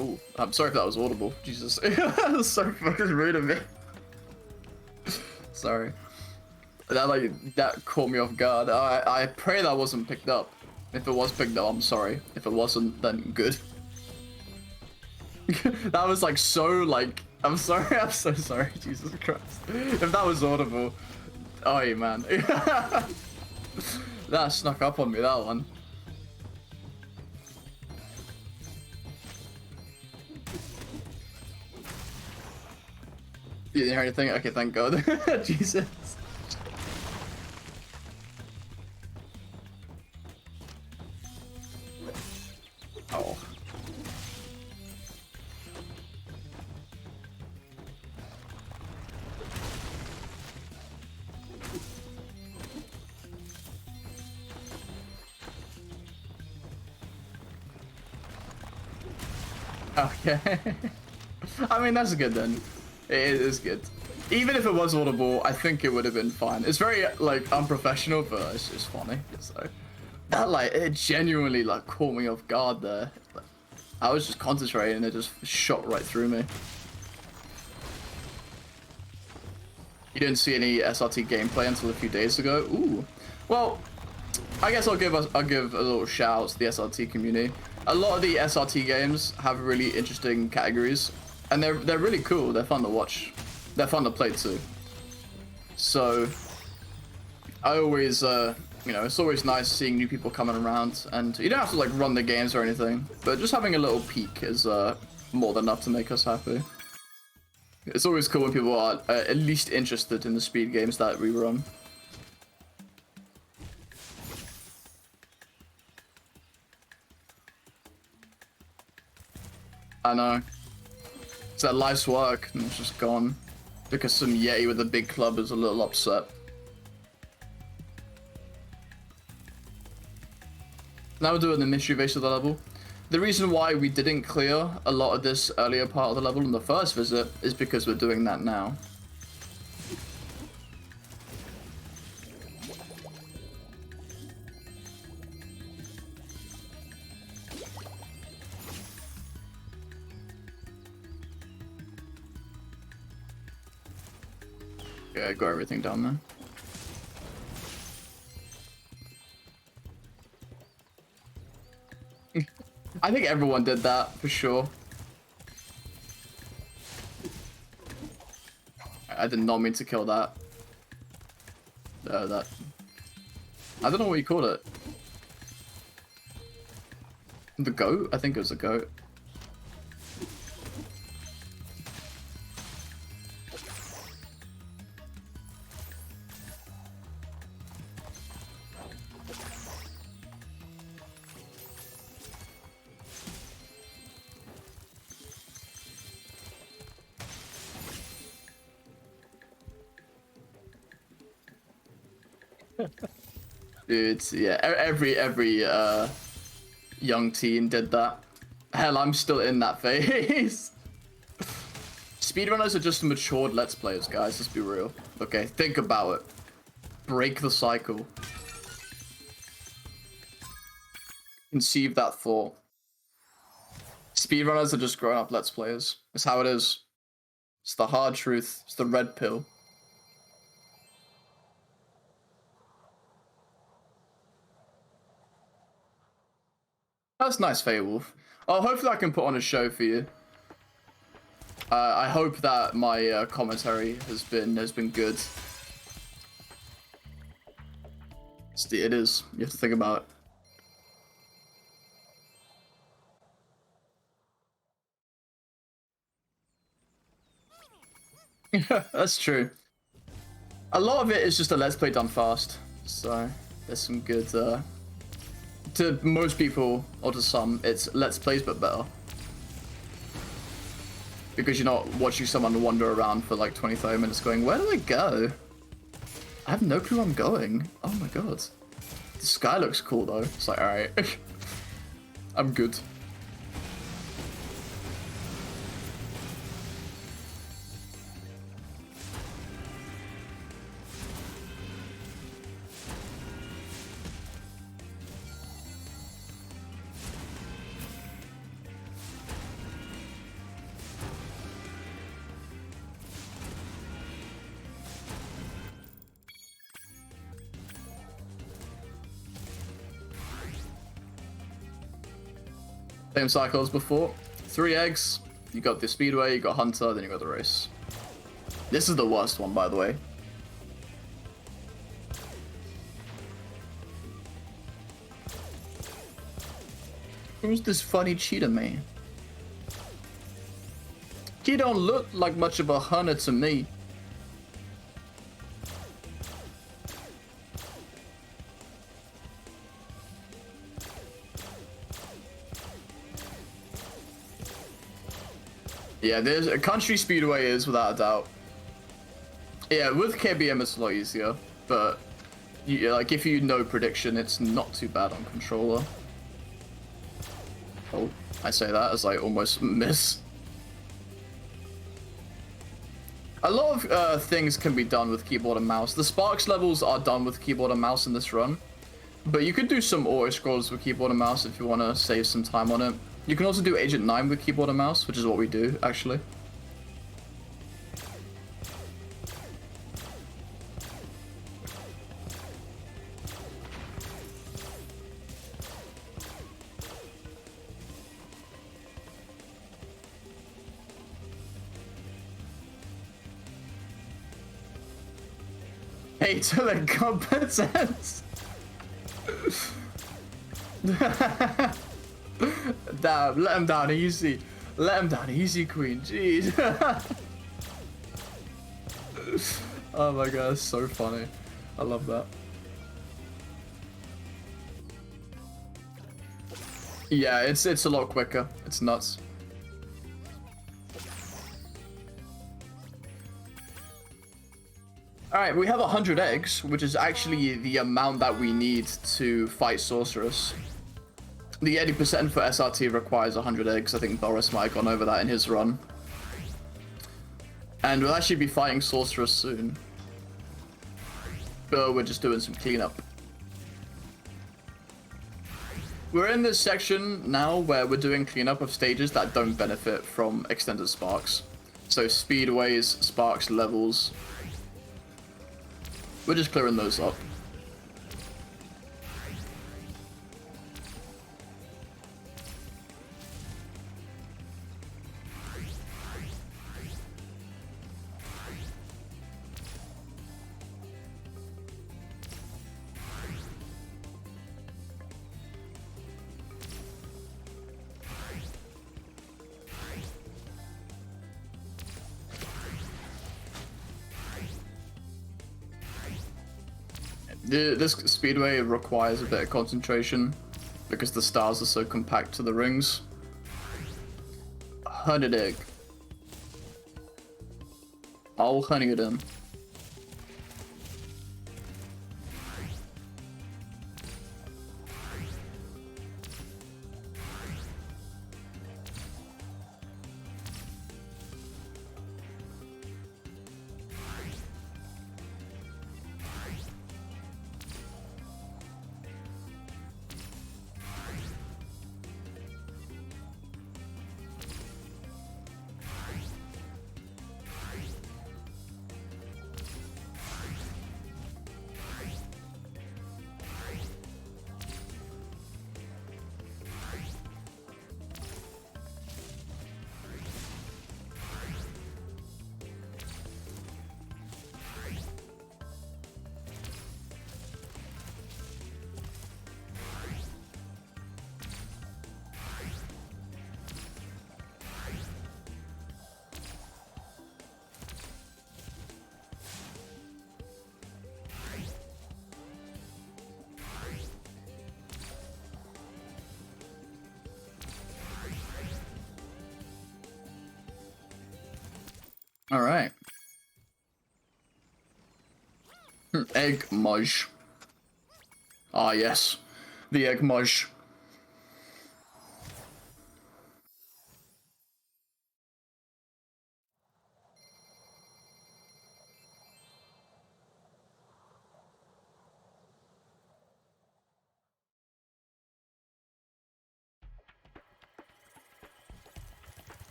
Oh, I'm sorry if that was audible. Jesus. That was so fucking rude of me. Sorry. That caught me off guard. I pray that wasn't picked up. If it was picked up, I'm sorry. If it wasn't, then good. That was like so like, I'm sorry, I'm so sorry, Jesus Christ. If that was audible, oh yeah, man. That snuck up on me, that one. You didn't hear anything? Okay, thank God. Jesus. Oh. Okay. I mean, that's good then. It is good. Even if it was audible, I think it would have been fine. It's very, like, unprofessional, but it's just funny. So, that, like, it genuinely, like, caught me off guard there. Like, I was just concentrating and it just shot right through me. You didn't see any SRT gameplay until a few days ago? Ooh. Well, I guess I'll give a little shout out to the SRT community. A lot of the SRT games have really interesting categories. And they're really cool. They're fun to watch. They're fun to play too. So I always, you know, it's always nice seeing new people coming around, and you don't have to like run the games or anything, but just having a little peek is more than enough to make us happy. It's always cool when people are at least interested in the speed games that we run. I know. It's that life's work, and it's just gone. Because some Yeti with a big club is a little upset. Now we're doing the mystery base of the level. The reason why we didn't clear a lot of this earlier part of the level in the first visit is because we're doing that now. Okay, I got everything down there. I think everyone did that for sure. I did not mean to kill that. That. I don't know what you called it. The goat? I think it was a goat. Dude, yeah, every young teen did that. Hell, I'm still in that phase. Speedrunners are just matured Let's Players, guys, let's be real. Okay, think about it. Break the cycle. Conceive that thought. Speedrunners are just grown-up Let's Players. It's how it is. It's the hard truth. It's the red pill. That's nice, Feywolf. Oh, hopefully I can put on a show for you. I hope that my commentary has been good. It is. You have to think about it. That's true. A lot of it is just a Let's Play done fast. So there's some good. To most people, or to some, it's Let's Plays but better. Because you're not watching someone wander around for like 20-30 minutes going, where do I go? I have no clue where I'm going. Oh my god. The sky looks cool though. It's like, alright. I'm good. Same cycle as before. 3 eggs. You got the speedway, you got hunter, then you got the race. This is the worst one, by the way. Who's this funny cheetah man? He don't look like much of a hunter to me. Yeah, there's a country speedway is without a doubt. Yeah, with KBM it's a lot easier, but like if you know prediction, it's not too bad on controller. Oh, I say that as I almost miss. A lot of things can be done with keyboard and mouse. The Sparks levels are done with keyboard and mouse in this run, but you could do some auto scrolls with keyboard and mouse if you want to save some time on it. You can also do Agent 9 with keyboard and mouse, which is what we do, actually. Hey, to the competence! Damn, let him down easy. Let him down easy, Queen. Jeez. Oh my god, it's so funny. I love that. Yeah, it's a lot quicker. It's nuts. Alright, we have 100 eggs, which is actually the amount that we need to fight Sorceress. The 80% for SRT requires 100 eggs. I think Boris might have gone over that in his run. And we'll actually be fighting Sorceress soon. But we're just doing some cleanup. We're in this section now where we're doing cleanup of stages that don't benefit from extended sparks. So speedways, sparks, levels. We're just clearing those up. This speedway requires a bit of concentration because the stars are so compact to the rings. 100 egg. I'll honey it in. All right. Egg mush. Ah, yes. The egg mush.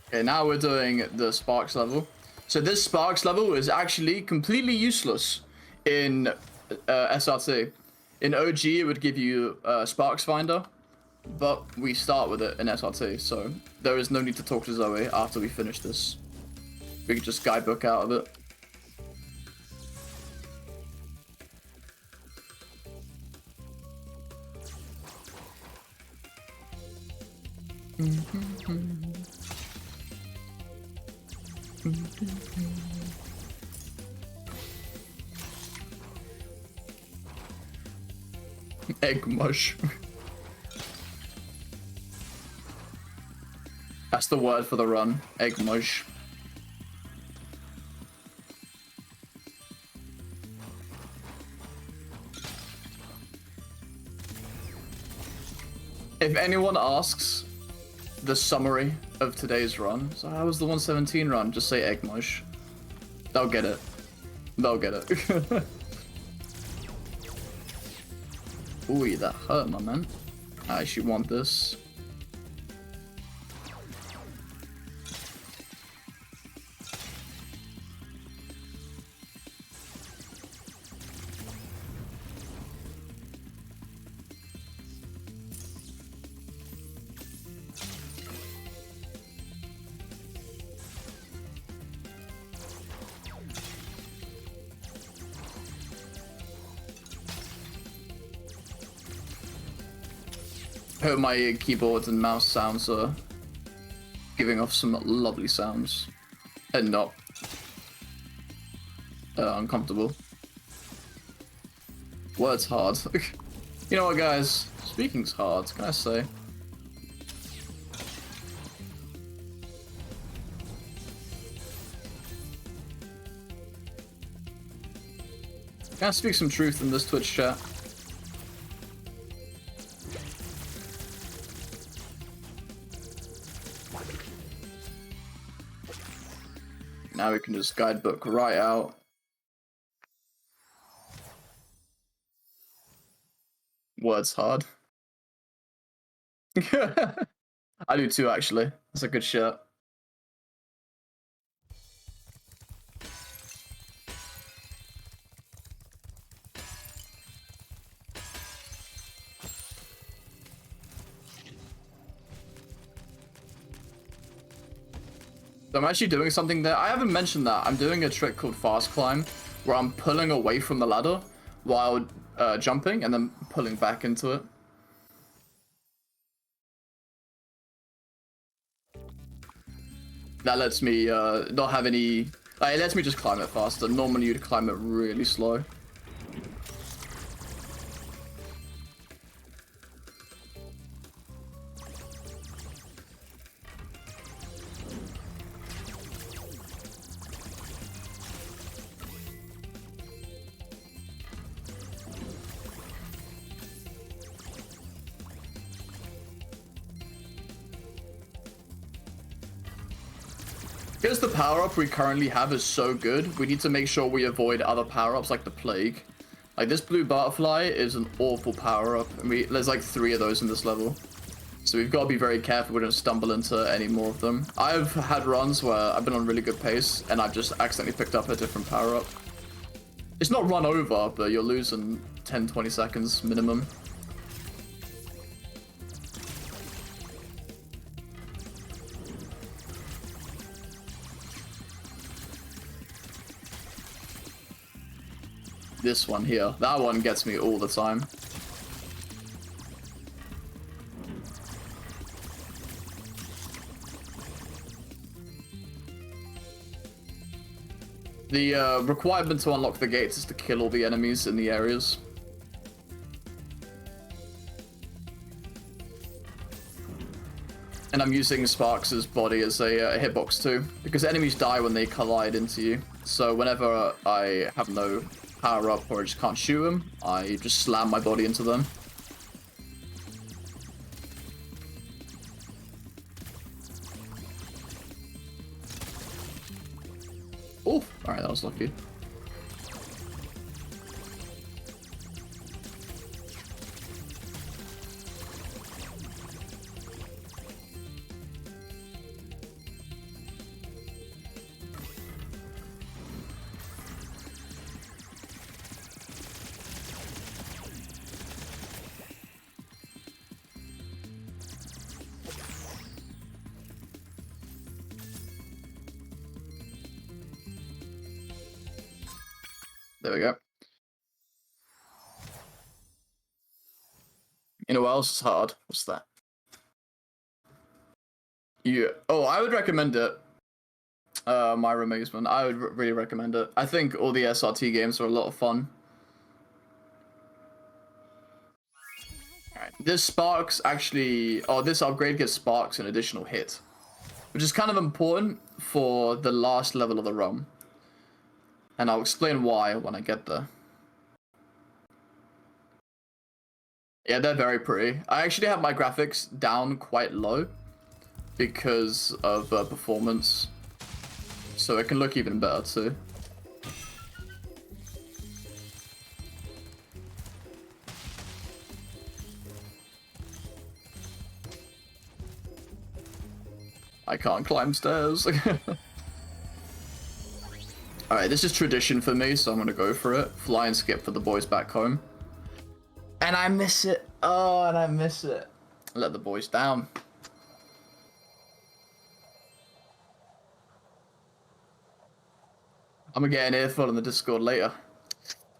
Okay, now we're doing the Sparks level. So this Sparks level is actually completely useless in SRT. In OG, it would give you Sparks Finder, but we start with it in SRT, so there is no need to talk to Zoe after we finish this. We can just guidebook out of it. Egg mush. That's the word for the run. Egg mush. If anyone asks the summary of today's run, so how was the 117 run? Just say egg mush. They'll get it. They'll get it. Ooh, that hurt, my man. I actually want this. Hope my keyboard and mouse sounds are giving off some lovely sounds and not uncomfortable. Words hard. You know what, guys? Speaking's hard, can I say? Can I speak some truth in this Twitch chat? Now we can just guidebook right out. Words hard. I do too, actually. That's a good shirt. So I'm actually doing something there. I haven't mentioned that. I'm doing a trick called fast climb, where I'm pulling away from the ladder while jumping and then pulling back into it. That lets me not have any... it lets me just climb it faster. Normally you'd climb it really slow. Because the power-up we currently have is so good, we need to make sure we avoid other power-ups like the plague. Like this blue butterfly is an awful power-up, and there's like 3 of those in this level. So we've got to be very careful we don't stumble into any more of them. I've had runs where I've been on really good pace, and I've just accidentally picked up a different power-up. It's not run over, but you're losing 10-20 seconds minimum. This one here. That one gets me all the time. The requirement to unlock the gates is to kill all the enemies in the areas. And I'm using Sparks' body as a hitbox too, because enemies die when they collide into you. So whenever I have no power up or I just can't shoot them, I just slam my body into them. Oh, alright, that was lucky. There we go. You know what else is hard? What's that? Oh, I would recommend it. Myra Amazement. I would really recommend it. I think all the SRT games are a lot of fun. Alright, this Sparks actually... Oh, this upgrade gives Sparks an additional hit, which is kind of important for the last level of the ROM. And I'll explain why when I get there. Yeah, they're very pretty. I actually have my graphics down quite low because of performance. So it can look even better too. I can't climb stairs. Alright, this is tradition for me, so I'm gonna go for it. Fly and skip for the boys back home. And I miss it. Oh, and I miss it. Let the boys down. I'm gonna get an earful in the Discord later.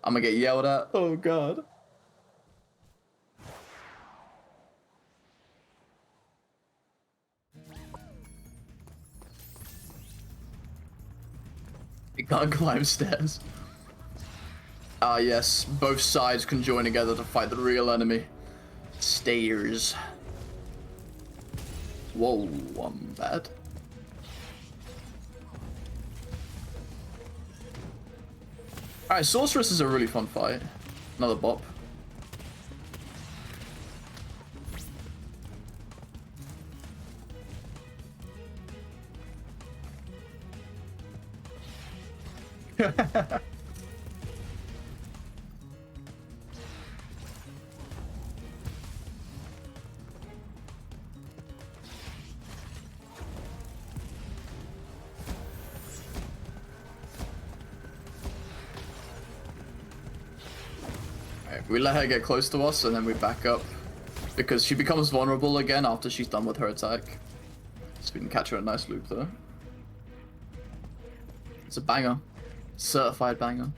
I'm gonna get yelled at. Oh, God. You can't climb stairs. Ah, yes. Both sides can join together to fight the real enemy. Stairs. Whoa, I'm bad. Alright, Sorceress is a really fun fight. Another bop. We let her get close to us and then we back up because she becomes vulnerable again after she's done with her attack. So we can catch her a nice loop though. It's a banger. Certified banger.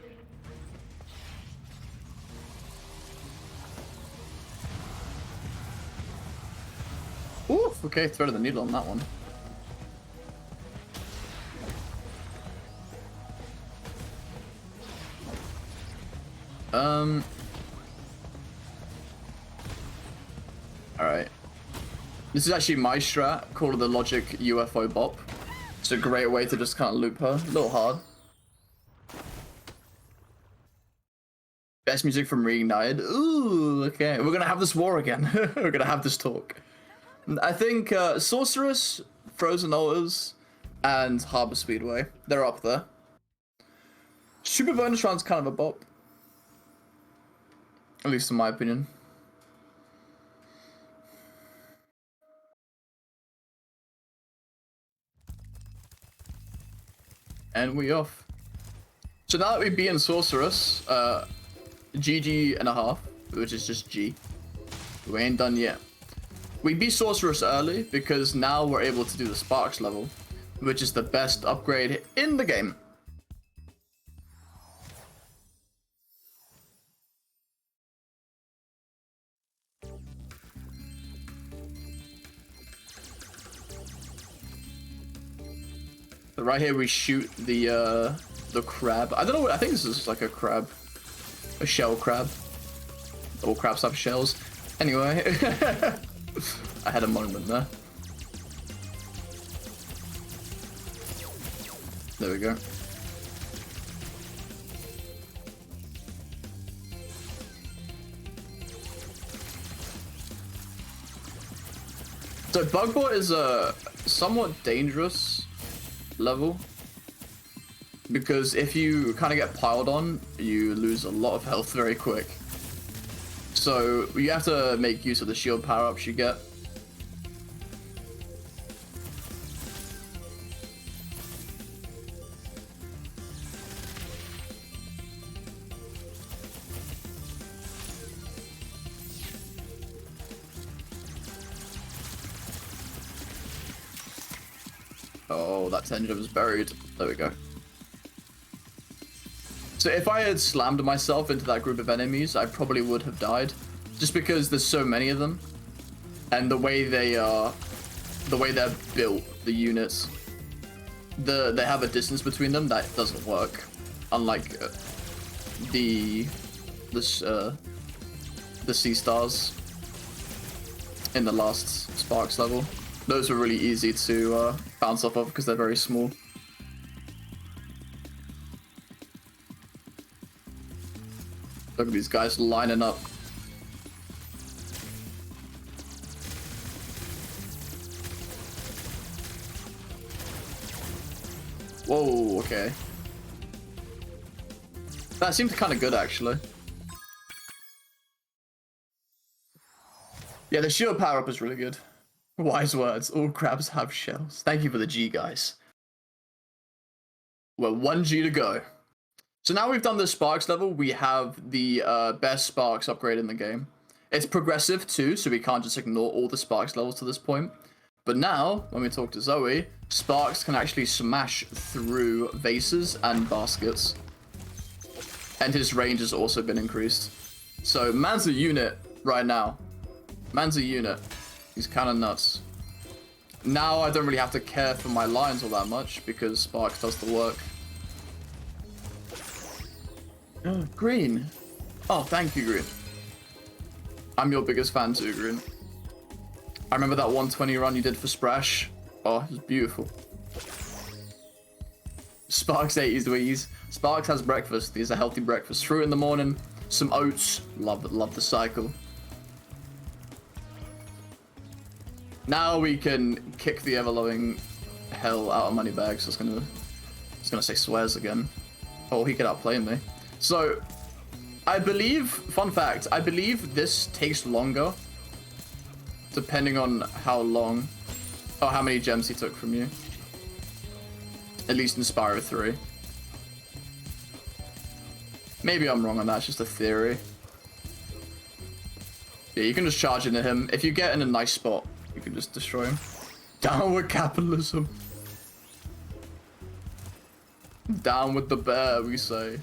Oof, okay, threaded the needle on that one. Alright. This is actually my strat, called the Logic UFO Bop. It's a great way to just kind of loop her. A little hard. Best music from Reignited. Ooh, okay. We're gonna have this war again. We're gonna have this talk. I think Sorceress, Frozen Altars, and Harbor Speedway. They're up there. Super Bonus Round's kind of a bop. At least in my opinion. And we off. So now that we've beaten Sorceress, GG and a half, which is just G. We ain't done yet. We beat Sorceress early because now we're able to do the Sparks level, which is the best upgrade in the game. So right here we shoot the crab. I don't know what, I think this is like a crab. A shell crab. All crabs have shells. Anyway. I had a moment there. There we go. So Bugbot is a somewhat dangerous level because if you kind of get piled on, you lose a lot of health very quick. So you have to make use of the shield power-ups you get. Oh, that tendon was buried. There we go. So if I had slammed myself into that group of enemies, I probably would have died. Just because there's so many of them. And the way they are... The way they're built, the units. They have a distance between them that doesn't work. Unlike the sea stars in the last Sparks level. Those were really easy to bounce off of because they're very small. Look at these guys lining up. Whoa, okay. That seemed kind of good, actually. Yeah, the shield power-up is really good. Wise words. All crabs have shells. Thank you for the G, guys. Well, 1 G to go. So now we've done the Sparks level, we have the best Sparks upgrade in the game. It's progressive too, so we can't just ignore all the Sparks levels to this point. But now, when we talk to Zoe, Sparks can actually smash through vases and baskets. And his range has also been increased. So man's a unit right now. Man's a unit. He's kind of nuts. Now I don't really have to care for my lines all that much because Sparks does the work. Green. Oh, thank you, Green. I'm your biggest fan too, Green. I remember that 120 run you did for Sprash. Oh, it was beautiful. Sparks ate his wheeze. Sparks has breakfast. He's a healthy breakfast. Fruit in the morning, some oats. Love the cycle. Now we can kick the ever-loving hell out of Moneybags. I was gonna say swears again. Oh, he could outplay me. So, I believe, fun fact, I believe this takes longer. Depending on how long, or how many gems he took from you. At least in Spyro 3. Maybe I'm wrong on that, it's just a theory. Yeah, you can just charge into him. If you get in a nice spot, you can just destroy him. Downward capitalism. Down with the bear, we say.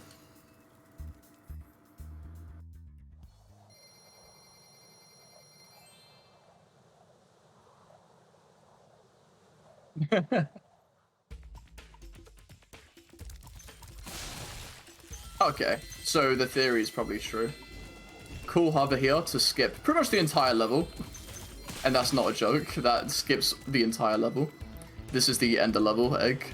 Okay, so the theory is probably true. Cool hover here to skip pretty much the entire level. And that's not a joke, that skips the entire level. This is the ender level egg.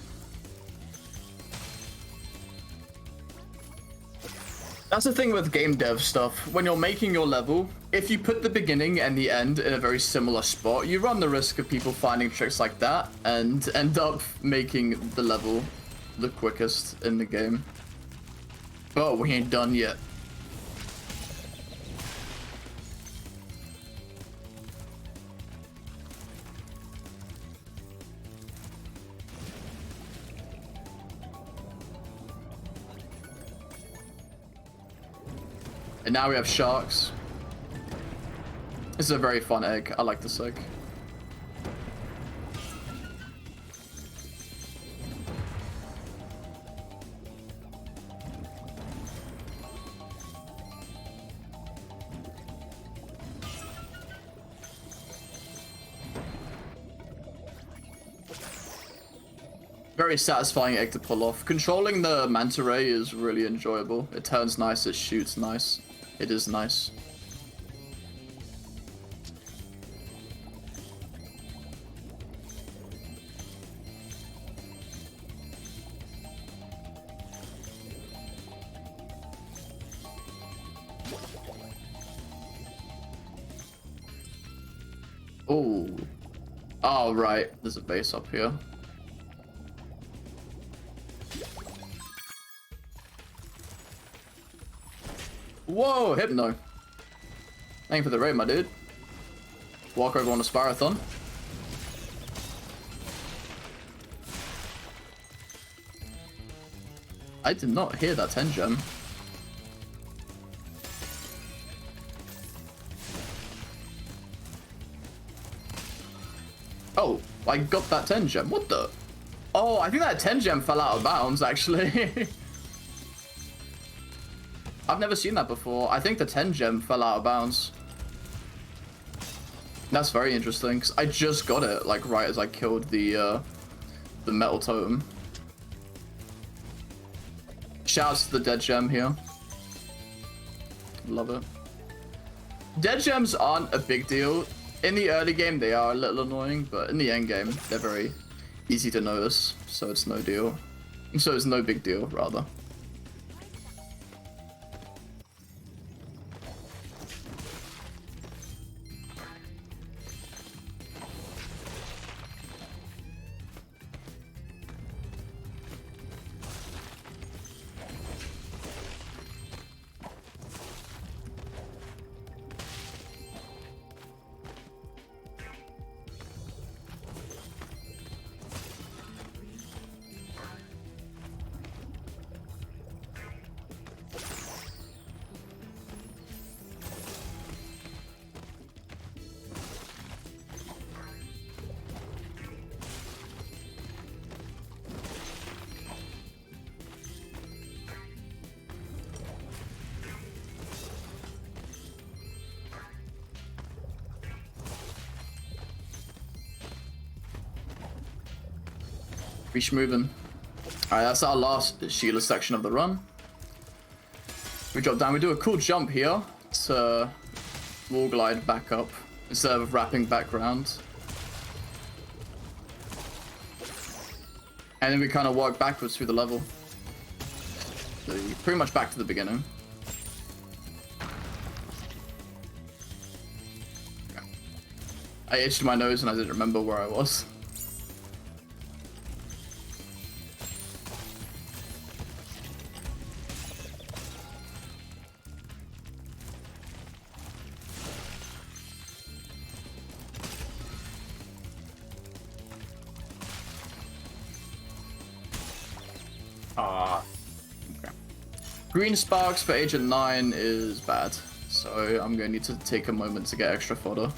That's the thing with game dev stuff. When you're making your level, if you put the beginning and the end in a very similar spot, you run the risk of people finding tricks like that and end up making the level the quickest in the game. But we ain't done yet. And now we have sharks. This is a very fun egg. I like this egg. Very satisfying egg to pull off. Controlling the manta ray is really enjoyable. It turns nice, it shoots nice. It is nice. Oh. Oh, right. There's a base up here. Whoa, Hypno. Thank you for the raid, my dude. Walk over on a Spyrothon. I did not hear that 10 gem. Oh, I got that 10 gem. What the? Oh, I think that 10 gem fell out of bounds, actually. I've never seen that before. I think the 10 gem fell out of bounds. That's very interesting, because I just got it, like, right as I killed the metal totem. Shouts to the dead gem here. Love it. Dead gems aren't a big deal. In the early game, they are a little annoying, but in the end game, they're very easy to notice, so it's no deal. So it's no big deal, rather. Reach moving. Alright, that's our last Sheila section of the run. We drop down, we do a cool jump here to wall glide back up instead of wrapping back round. And then we kind of walk backwards through the level. So pretty much back to the beginning. I itched my nose and I didn't remember where I was. Okay. Green sparks for Agent 9 is bad, so I'm going to need to take a moment to get extra fodder.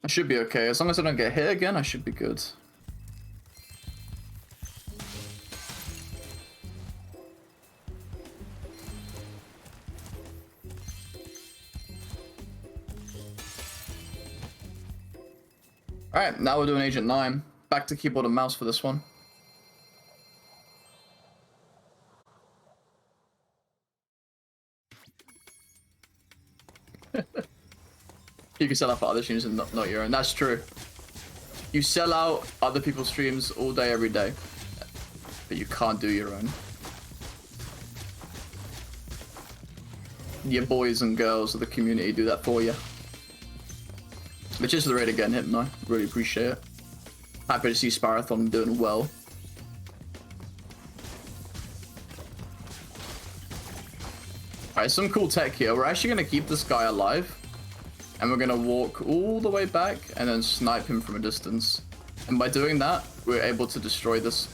I should be okay. As long as I don't get hit again, I should be good. Alright, now we're doing Agent 9. Back to keyboard and mouse for this one. You can sell out for other streams and not your own. That's true. You sell out other people's streams all day, every day. But you can't do your own. Your boys and girls of the community do that for you. But just the raid again, Hypno. Really appreciate it. Happy to see Spyrothon doing well. Alright, some cool tech here. We're actually going to keep this guy alive. And we're going to walk all the way back and then snipe him from a distance. And by doing that, we're able to destroy this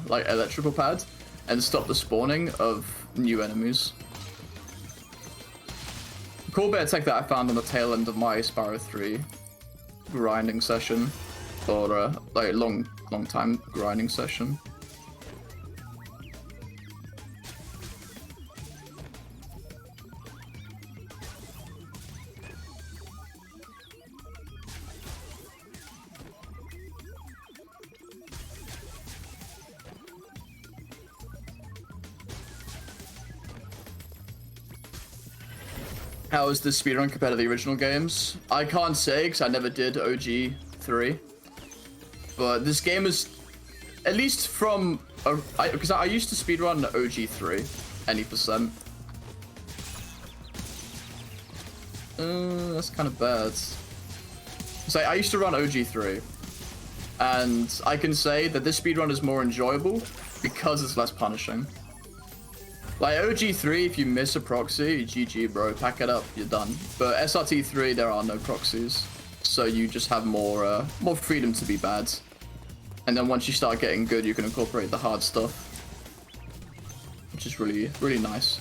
like electrical pad and stop the spawning of new enemies. Cool bit of tech that I found on the tail end of my Spyro 3 grinding session. Or like long time grinding session. How is this speedrun compared to the original games? I can't say because I never did OG 3. But this game is, at least from, because I used to speedrun OG 3, any percent. That's kind of bad. So I used to run OG 3. And I can say that this speedrun is more enjoyable because it's less punishing. Like OG 3, if you miss a proxy, GG bro, pack it up, you're done. But SRT 3, there are no proxies. So you just have more freedom to be bad. And then once you start getting good, you can incorporate the hard stuff. Which is really, really nice.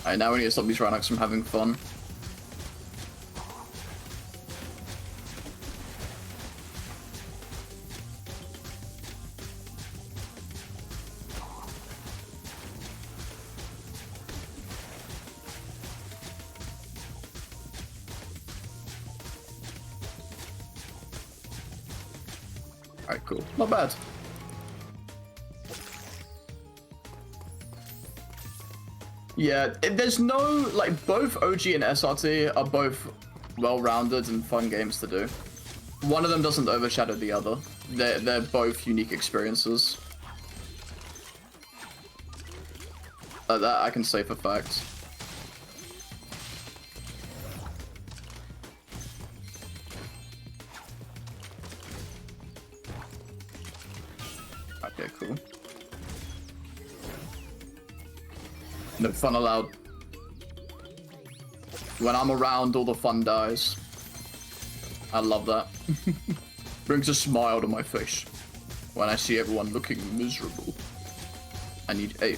Alright, now we need to stop these Rhinox from having fun. Alright, cool. Not bad. Yeah, there's no, like, both OG and SRT are both well-rounded and fun games to do. One of them doesn't overshadow the other. They're both unique experiences. That I can say for fact. Okay, cool. No fun allowed. When I'm around, all the fun dies. I love that. Brings a smile to my face when I see everyone looking miserable. I need... Hey,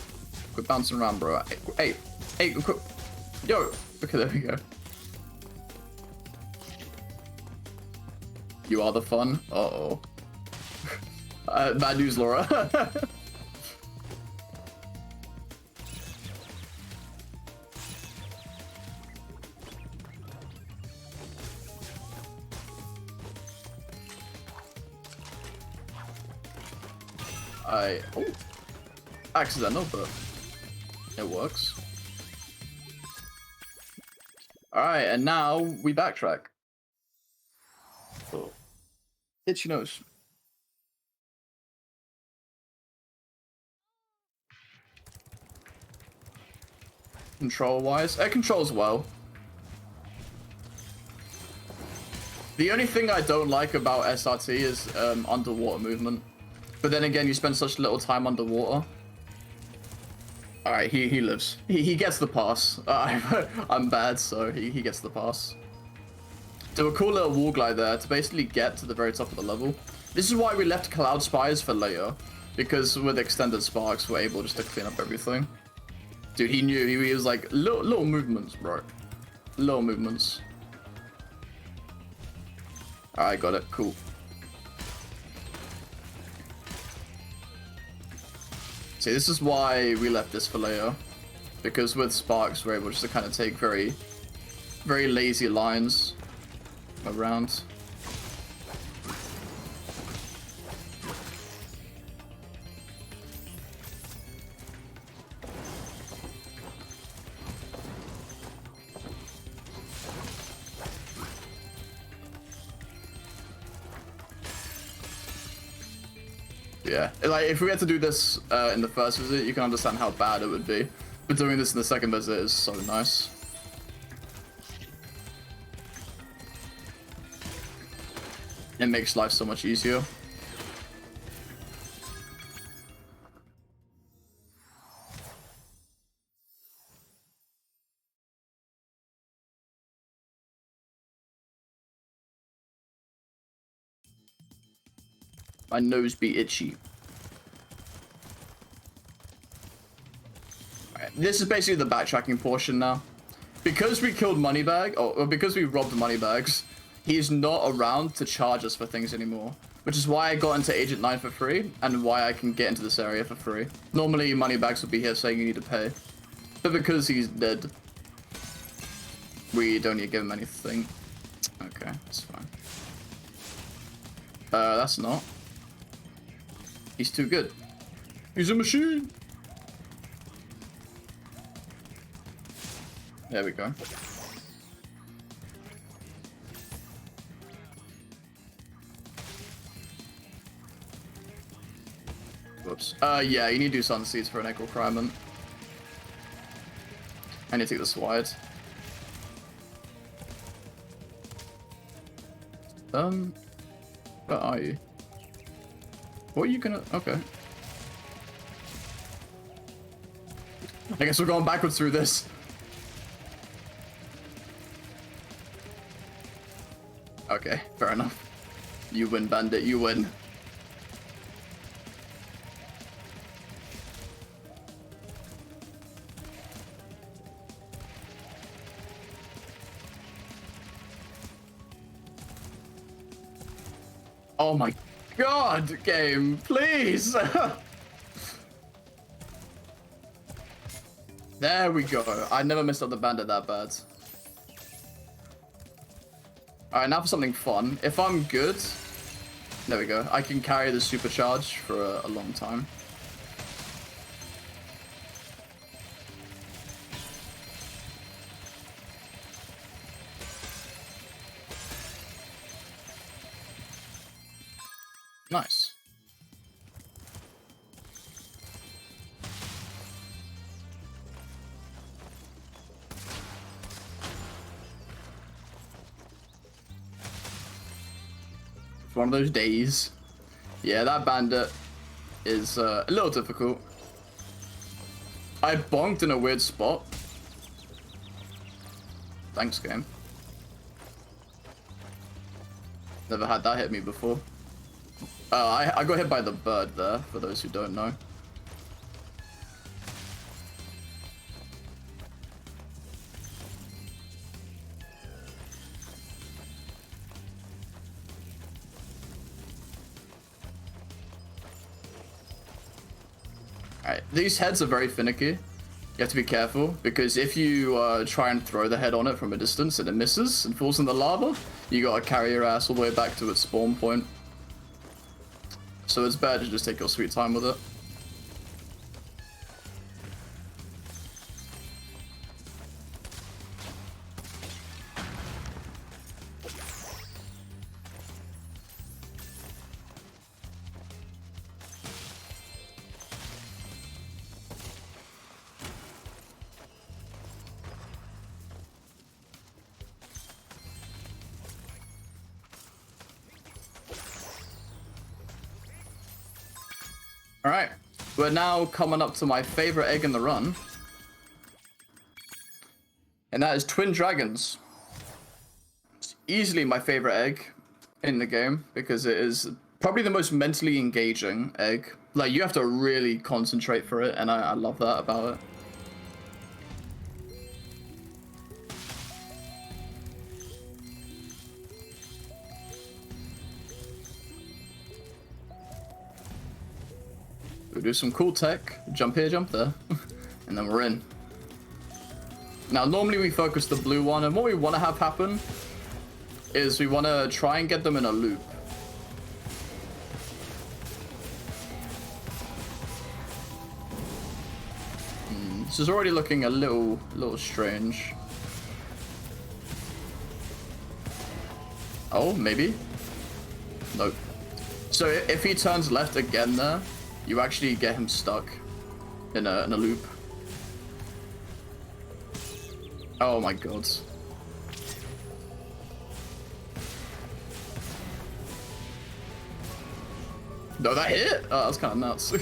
quit bouncing around, bro. Hey, quit... Yo! Okay, there we go. You are the fun? Uh-oh. Bad news, Laura. Oh, accidental, but it works. Alright, and now we backtrack. Oh. Hit your nose. Control-wise, it controls well. The only thing I don't like about SRT is underwater movement. But then again, you spend such little time underwater. Alright, he lives. He gets the pass. I'm bad, so he gets the pass. Do a cool little wall glide there to basically get to the very top of the level. This is why we left Cloud Spires for later. Because with extended sparks, we're able just to clean up everything. Dude, he knew. He was like, little movements, bro. Little movements. Alright, got it. Cool. See, this is why we left this for later. Because with sparks, we're able just to kind of take very lazy lines around. Yeah, like if we had to do this in the first visit, you can understand how bad it would be. But doing this in the second visit is so nice. It makes life so much easier. My nose be itchy. Alright, this is basically the backtracking portion now. Because we killed Moneybag, or because we robbed Moneybags, he's not around to charge us for things anymore. Which is why I got into Agent 9 for free, and why I can get into this area for free. Normally, Moneybags would be here saying you need to pay. But because he's dead, we don't need to give him anything. Okay, that's fine. That's not. He's too good. He's a machine. There we go. Whoops. Yeah, you need to do sun seeds for an egg requirement. I need to take this wide. Where are you? What are you gonna... Okay. I guess we're going backwards through this. Okay, fair enough. You win, bandit, you win. Oh my god, game, please! There we go. I never messed up the bandit that bad. Alright, now for something fun. If I'm good... There we go. I can carry the supercharge for a long time. Nice. It's one of those days. Yeah, that bandit is a little difficult. I bonked in a weird spot. Thanks, game. Never had that hit me before. I got hit by the bird there, for those who don't know. Alright, these heads are very finicky. You have to be careful, because if you try and throw the head on it from a distance and it misses and falls in the lava, you gotta carry your ass all the way back to its spawn point. So it's better to just take your sweet time with it. Alright, we're now coming up to my favorite egg in the run. And that is Twin Dragons. It's easily my favorite egg in the game because it is probably the most mentally engaging egg. Like, you have to really concentrate for it, and I love that about it. We'll do some cool tech, jump here, jump there, and then we're in. Now, normally we focus the blue one, and what we want to have happen is we want to try and get them in a loop. This is already looking a little strange. Oh, maybe? Nope. So if he turns left again there, you actually get him stuck in a loop. Oh my god. No, that hit? Oh, that was kind of nuts.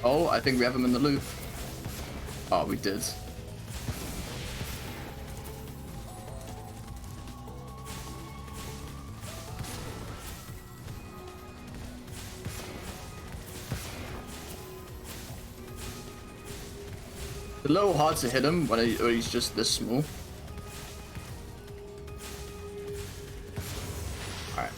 Oh, I think we have him in the loop. Oh, we did. It's a little hard to hit him when he's just this small. Alright.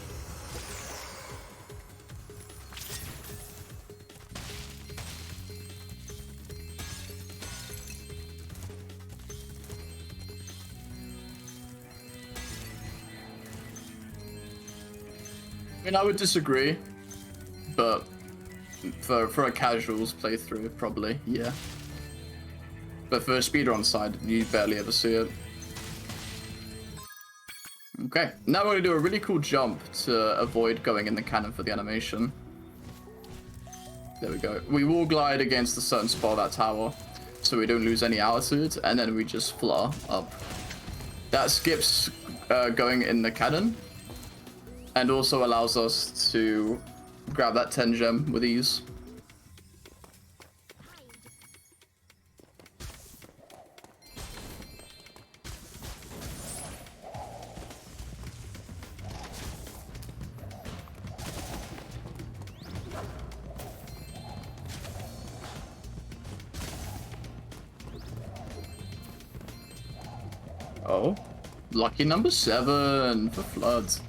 I mean, I would disagree, but for a casuals playthrough, probably, yeah. But for a speedrun side, you barely ever see it. Okay, now we're gonna do a really cool jump to avoid going in the cannon for the animation. There we go. We will glide against a certain spot of that tower, so we don't lose any altitude, and then we just flutter up. That skips going in the cannon, and also allows us to grab that 10 gem with ease. Oh, lucky number 7 for floods.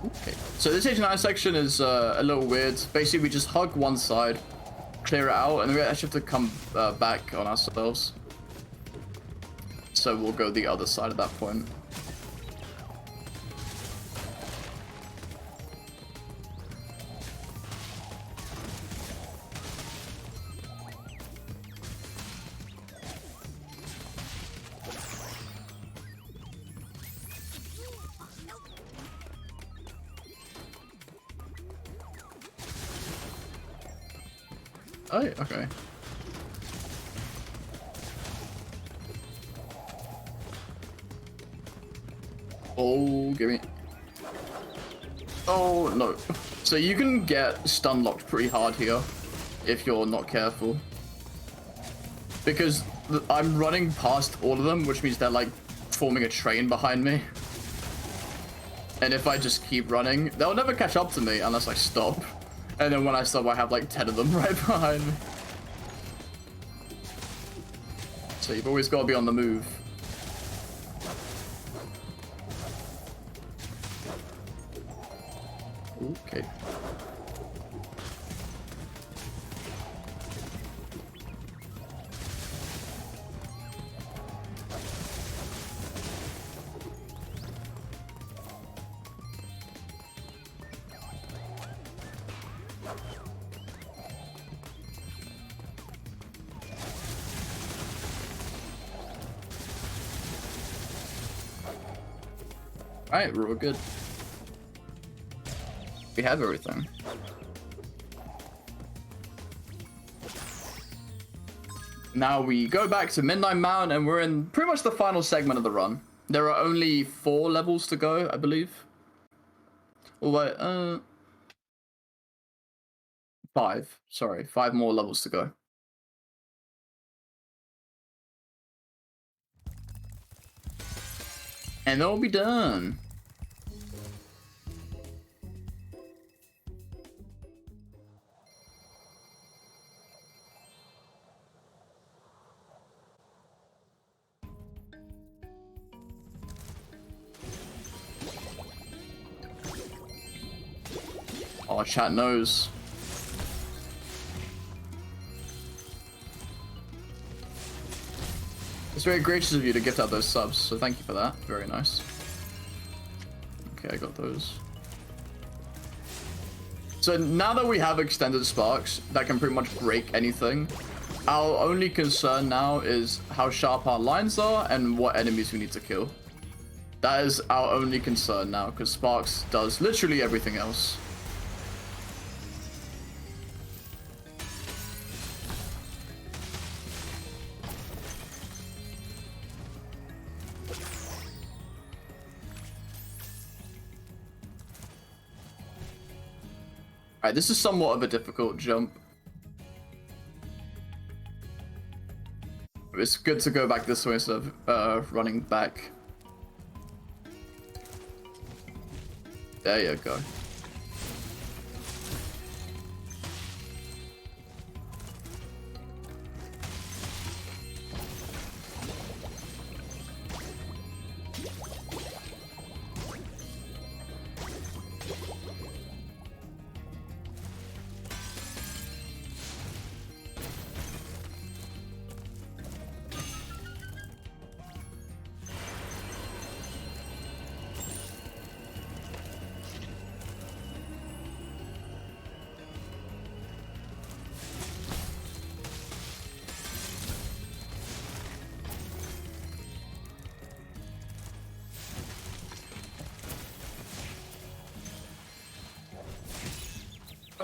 Okay, so this 89 section is a little weird. Basically, we just hug one side, clear it out, and then we actually have to come back on ourselves. So we'll go the other side at that point. Oh, okay. Oh, give me. Oh, no. So you can get stun locked pretty hard here if you're not careful. Because I'm running past all of them, which means they're like forming a train behind me. And if I just keep running, they'll never catch up to me unless I stop. And then when I stop, I have like 10 of them right behind me. So you've always got to be on the move. Okay. Alright, we're all good. We have everything. Now we go back to Midnight Mountain and we're in pretty much the final segment of the run. There are only 4 levels to go, I believe. Oh, wait, 5. Sorry, 5 more levels to go. And then we'll be done. Oh, chat knows. It's very gracious of you to gift out those subs, so thank you for that. Very nice. Okay, I got those. So now that we have extended sparks that can pretty much break anything, our only concern now is how sharp our lines are and what enemies we need to kill. That is our only concern now, because sparks does literally everything else. Alright, this is somewhat of a difficult jump. It's good to go back this way instead of running back. There you go.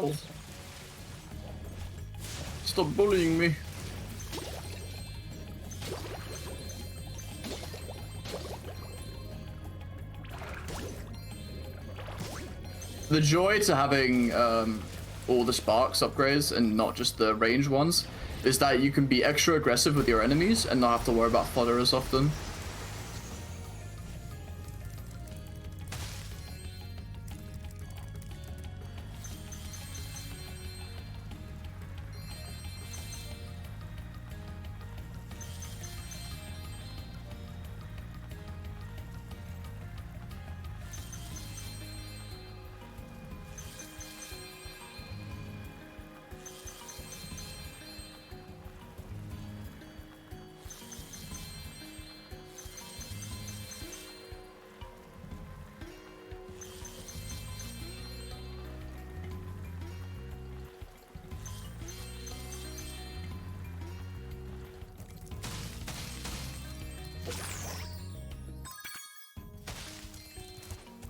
Oh. Stop bullying me. The joy to having all the sparks upgrades and not just the range ones is that you can be extra aggressive with your enemies and not have to worry about fodder as often.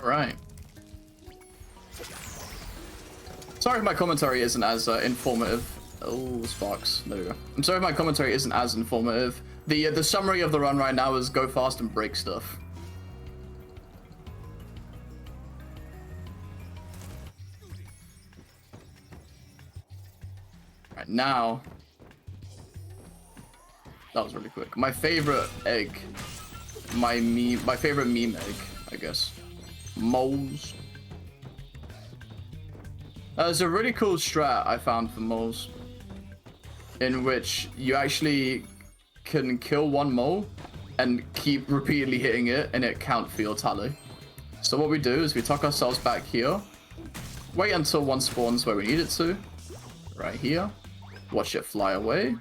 Right. Sorry if my commentary isn't as informative. Oh, sparks. There we go. I'm sorry if my commentary isn't as informative. The summary of the run right now is go fast and break stuff. Right, now. That was really quick. My favorite egg. My favorite meme egg, I guess. Moles. There's a really cool strat I found for moles, in which you actually can kill one mole and keep repeatedly hitting it and it count for your tally. So what we do is we tuck ourselves back here, wait until one spawns where we need it to, right here, watch it fly away.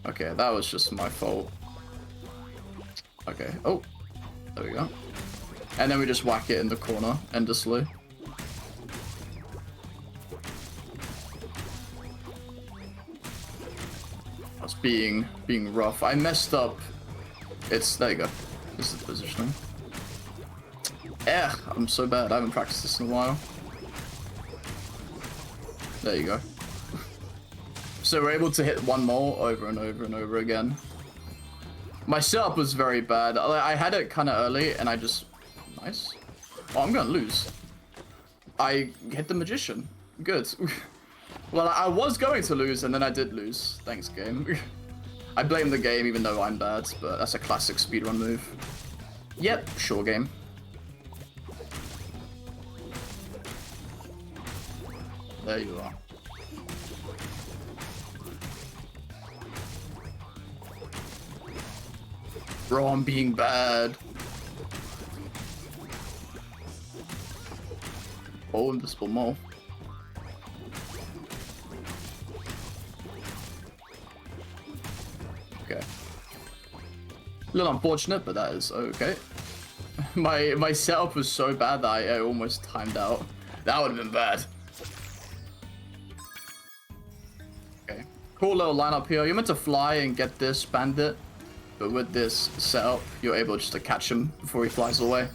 Okay, that was just my fault. Okay, oh, there we go. And then we just whack it in the corner endlessly. That's being rough. I messed up. There you go. This is the positioning. I'm so bad. I haven't practiced this in a while. There you go. So we're able to hit one more over and over and over again. My setup was very bad. I had it kind of early and I just... Nice. Oh, I'm gonna lose. I hit the magician. Good. Well, I was going to lose and then I did lose. Thanks, game. I blame the game even though I'm bad, but that's a classic speedrun move. Yep, sure game. There you are. Bro, I'm being bad. Oh, invisible mole. Okay. A little unfortunate, but that is okay. My setup was so bad that I almost timed out. That would have been bad. Okay. Cool little lineup here. You're meant to fly and get this bandit. But with this setup, you're able just to catch him before he flies away.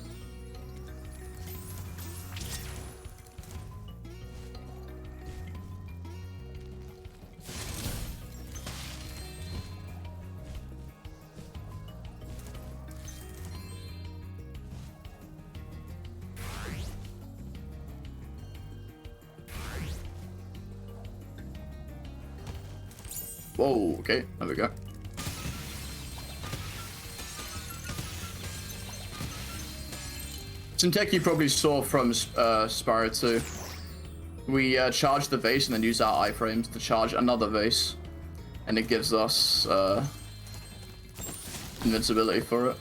Whoa, okay, there we go. Some tech you probably saw from Spyro 2. We charge the vase and then use our iframes to charge another vase. And it gives us invincibility for it.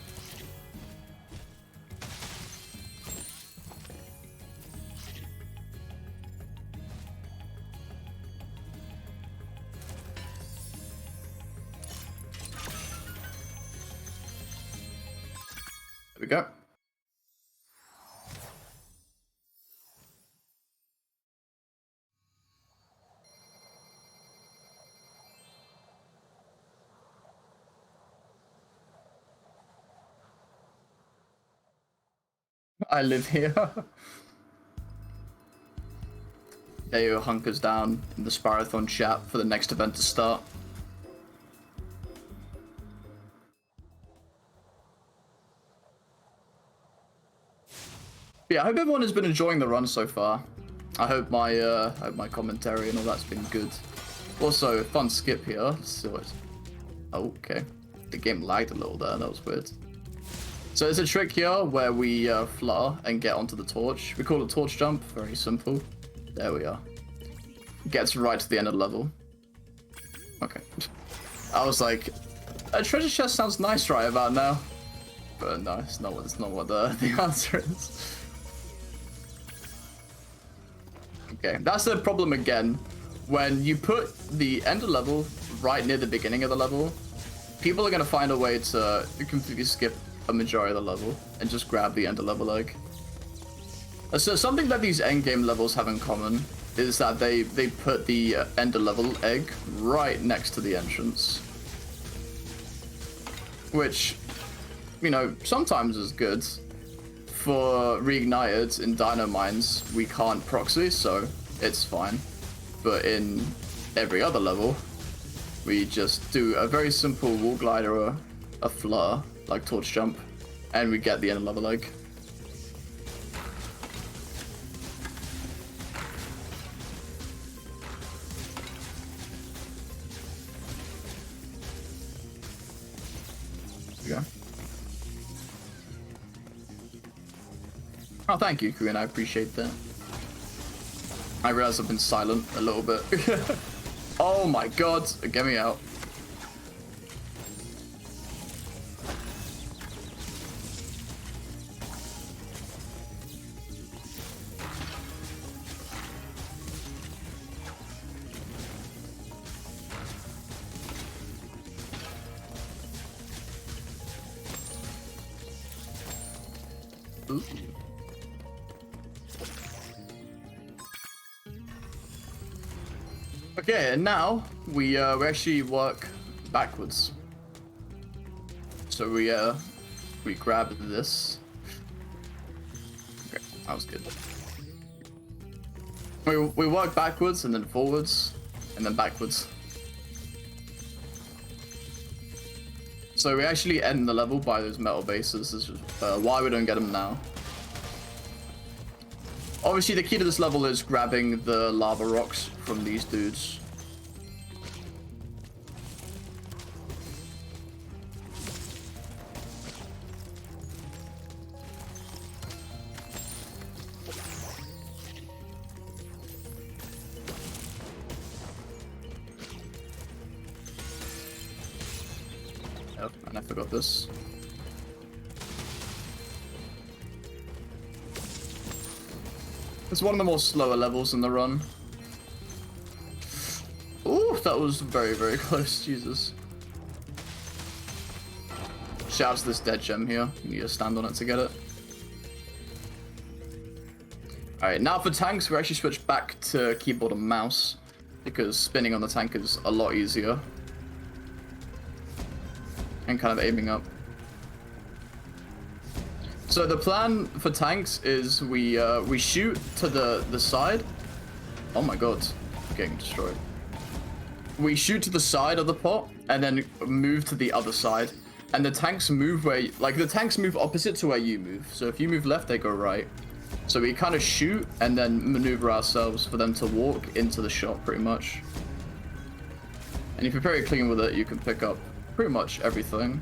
There we go. I live here. Deo hunkers down in the Spyrothon chat for the next event to start. Yeah, I hope everyone has been enjoying the run so far. I hope my commentary and all that's been good. Also, fun skip here. So oh, okay. The game lagged a little there. That was weird. So there's a trick here where we flutter and get onto the torch. We call it torch jump. Very simple. There we are. Gets right to the end of the level. Okay. I was like, a treasure chest sounds nice right about now. But no, it's not what the answer is. Okay, that's the problem again. When you put the end of level right near the beginning of the level, people are going to find a way to completely skip a majority of the level and just grab the end of level egg. So something that these endgame levels have in common is that they put the end of level egg right next to the entrance. Which, you know, sometimes is good. For reignited in Dino Mines, we can't proxy, so it's fine. But in every other level, we just do a very simple wall glider or a flutter, like torch jump, and we get the end of level egg. Yeah. Oh, thank you, Queen. I appreciate that. I realize I've been silent a little bit. Oh my god, get me out. Ooh. Okay, and now we actually work backwards. So we grab this, That was good. We work backwards and then forwards and then backwards. So we actually end the level by those metal bases. This is why we don't get them now. Obviously, the key to this level is grabbing the lava rocks from these dudes. Yep, and I forgot this. It's one of the more slower levels in the run. Ooh, that was very, very close. Jesus. Shout out to this dead gem here. You need to stand on it to get it. Alright, now for tanks, we actually switch back to keyboard and mouse because spinning on the tank is a lot easier. And kind of aiming up. So the plan for tanks is we shoot to the side. Oh my god, I'm getting destroyed. We shoot to the side of the pot and then move to the other side. And the tanks move the tanks move opposite to where you move. So if you move left, they go right. So we kind of shoot and then maneuver ourselves for them to walk into the shot pretty much. And if you're very clean with it, you can pick up pretty much everything.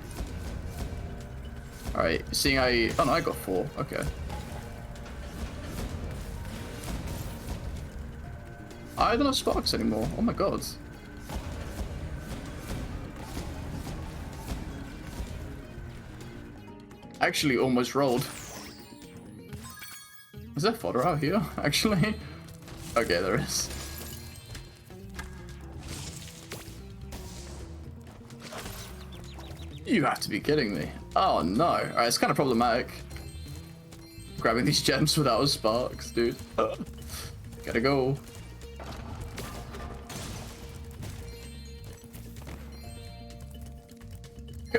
Alright, seeing oh no, I got 4, okay. I don't have sparks anymore, oh my god. Actually almost rolled. Is there fodder out here, actually? Okay, there is. You have to be kidding me. Oh no. Alright, it's kind of problematic. Grabbing these gems without sparks, dude. Gotta go.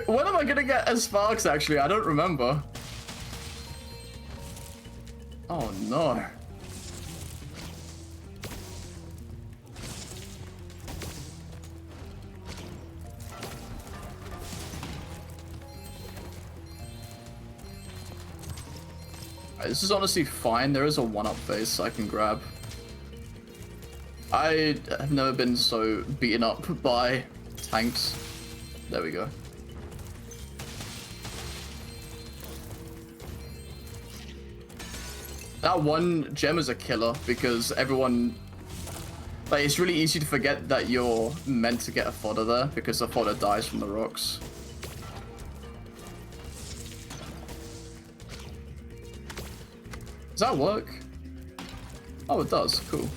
When am I gonna get a sparks actually? I don't remember. Oh no. This is honestly fine. There is a 1-up phase I can grab. I have never been so beaten up by tanks. There we go. That one gem is a killer because everyone... Like, it's really easy to forget that you're meant to get a fodder there because the fodder dies from the rocks. Does that work? Oh, it does. Cool.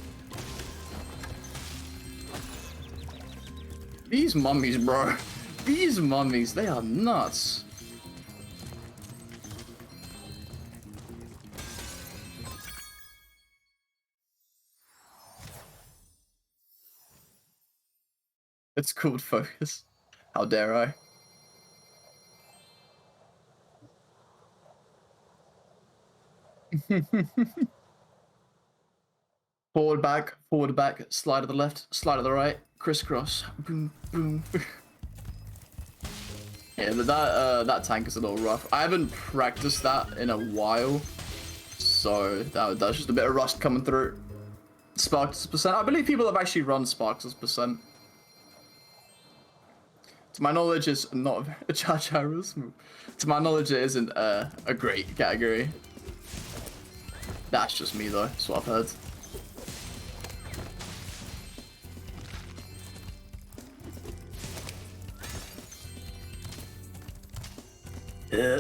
These mummies, bro. These mummies, they are nuts. It's called focus. How dare I? Forward, back, slide to the left, slide to the right, crisscross, boom, boom. Yeah, that tank is a little rough. I haven't practiced that in a while, so that's just a bit of rust coming through. Sparks percent. I believe people have actually run Sparks percent. To my knowledge, it's not a Charcharos. To my knowledge, it isn't a great category. That's just me though, that's what I've heard.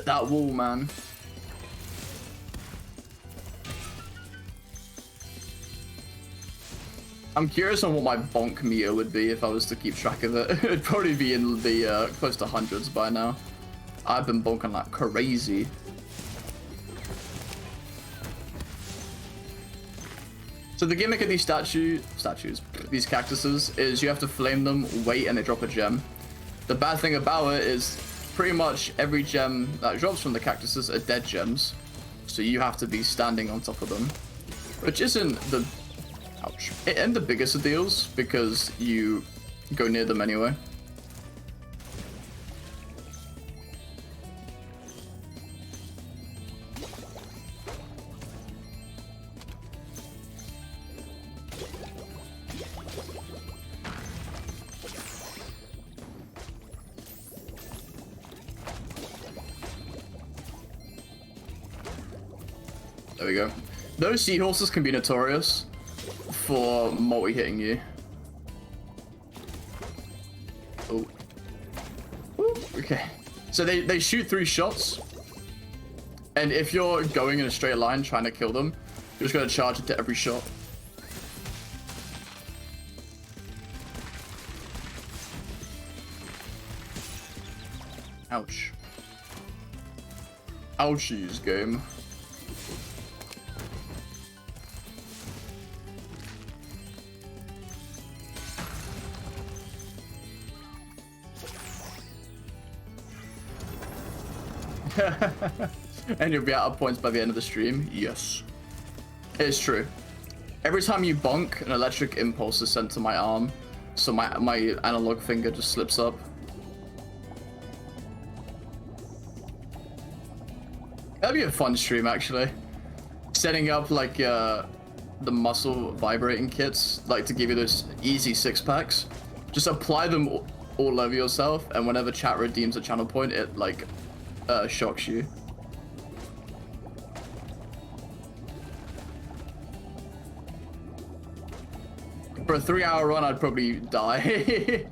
That wall, man. I'm curious on what my bonk meter would be if I was to keep track of it. It'd probably be in the close to hundreds by now. I've been bonking like crazy. So the gimmick of these these cactuses, is you have to flame them, wait, and they drop a gem. The bad thing about it is pretty much every gem that drops from the cactuses are dead gems. so you have to be standing on top of them, which isn't the ouch. It ain't the biggest of deals because you go near them anyway. There we go. Those seahorses can be notorious for multi-hitting you. Oh. Woo. Okay. So they shoot 3 shots. And if you're going in a straight line trying to kill them, you're just going to charge into every shot. Ouch. Ouchies, game. And you'll be out of points by the end of the stream. Yes. It's true. Every time you bonk, an electric impulse is sent to my arm, so my analog finger just slips up. That'd be a fun stream, actually. Setting up, like, the muscle vibrating kits, like, to give you those easy 6-packs. Just apply them all over yourself, and whenever chat redeems a channel point, it, like, shocks you. For a 3-hour run, I'd probably die.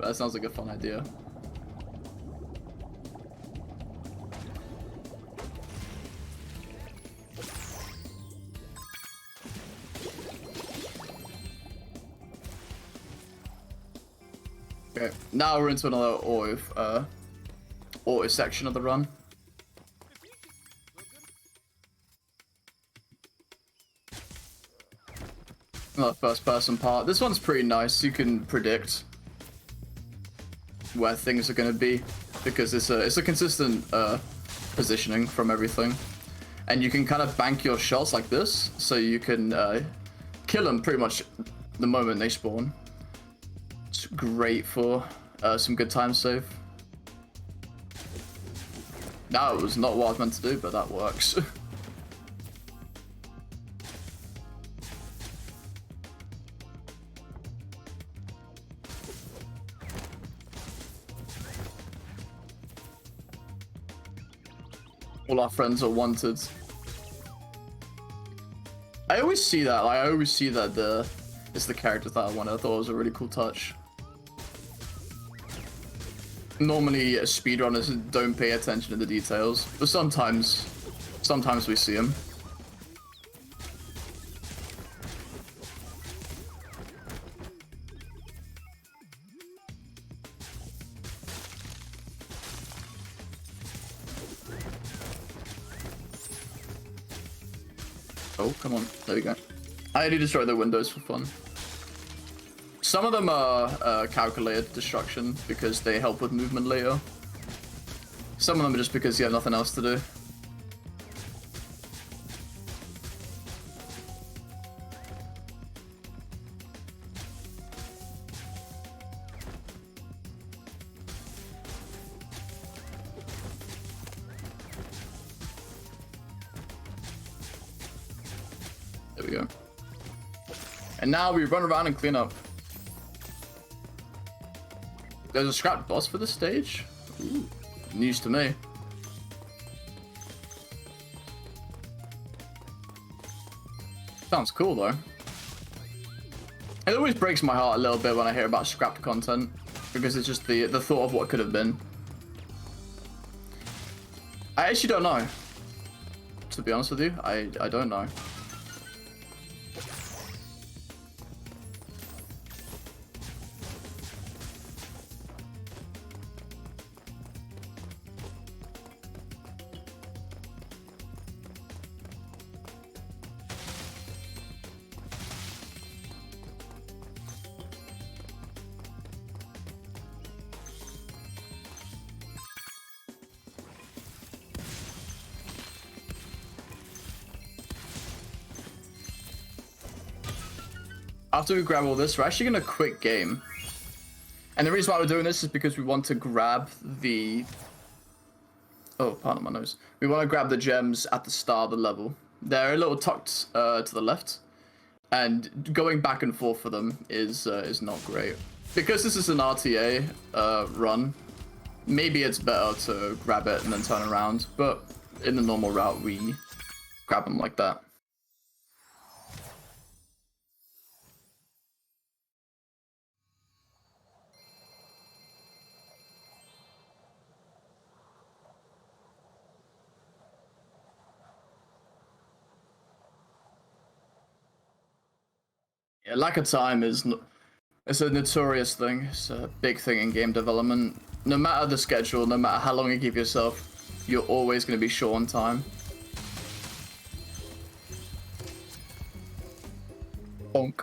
That sounds like a fun idea. Okay, now we're into another auto section of the run. Another first person part. This one's pretty nice. You can predict where things are going to be because it's a consistent positioning from everything, and you can kind of bank your shots like this, so you can kill them pretty much the moment they spawn. It's great for some good time save. That was not what I was meant to do, but that works. All our friends are wanted. I always see that. Like, I always see that it's the characters that I wanted. I thought it was a really cool touch. Normally, speedrunners don't pay attention to the details, but sometimes we see them. Oh, come on. There we go. I only destroy the windows for fun. Some of them are calculated destruction because they help with movement later. Some of them are just because you have nothing else to do. There we go. And now we run around and clean up. There's a scrapped boss for this stage? Ooh, news to me. Sounds cool though. It always breaks my heart a little bit when I hear about scrapped content, because it's just the thought of what could have been. I actually don't know. To be honest with you, I don't know. after we grab all this, we're actually gonna quit game. And the reason why we're doing this is because we want to grab the... Oh, pardon my nose. We want to grab the gems at the start of the level. They're a little tucked to the left. And going back and forth for them is not great. Because this is an RTA run, maybe it's better to grab it and then turn around. But in the normal route, we grab them like that. Yeah, lack of time is it's a notorious thing. It's a big thing in game development. No matter the schedule, no matter how long you give yourself, you're always going to be short on time. Bonk.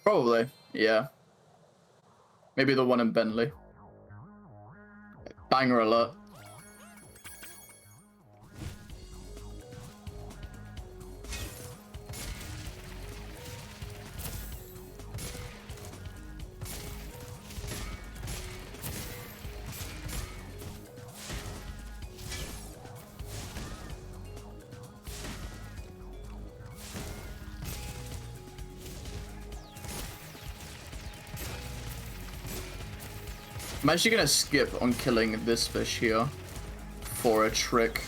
Probably, yeah. Maybe the one in Bentley. Banger alert. I'm actually gonna skip on killing this fish here for a trick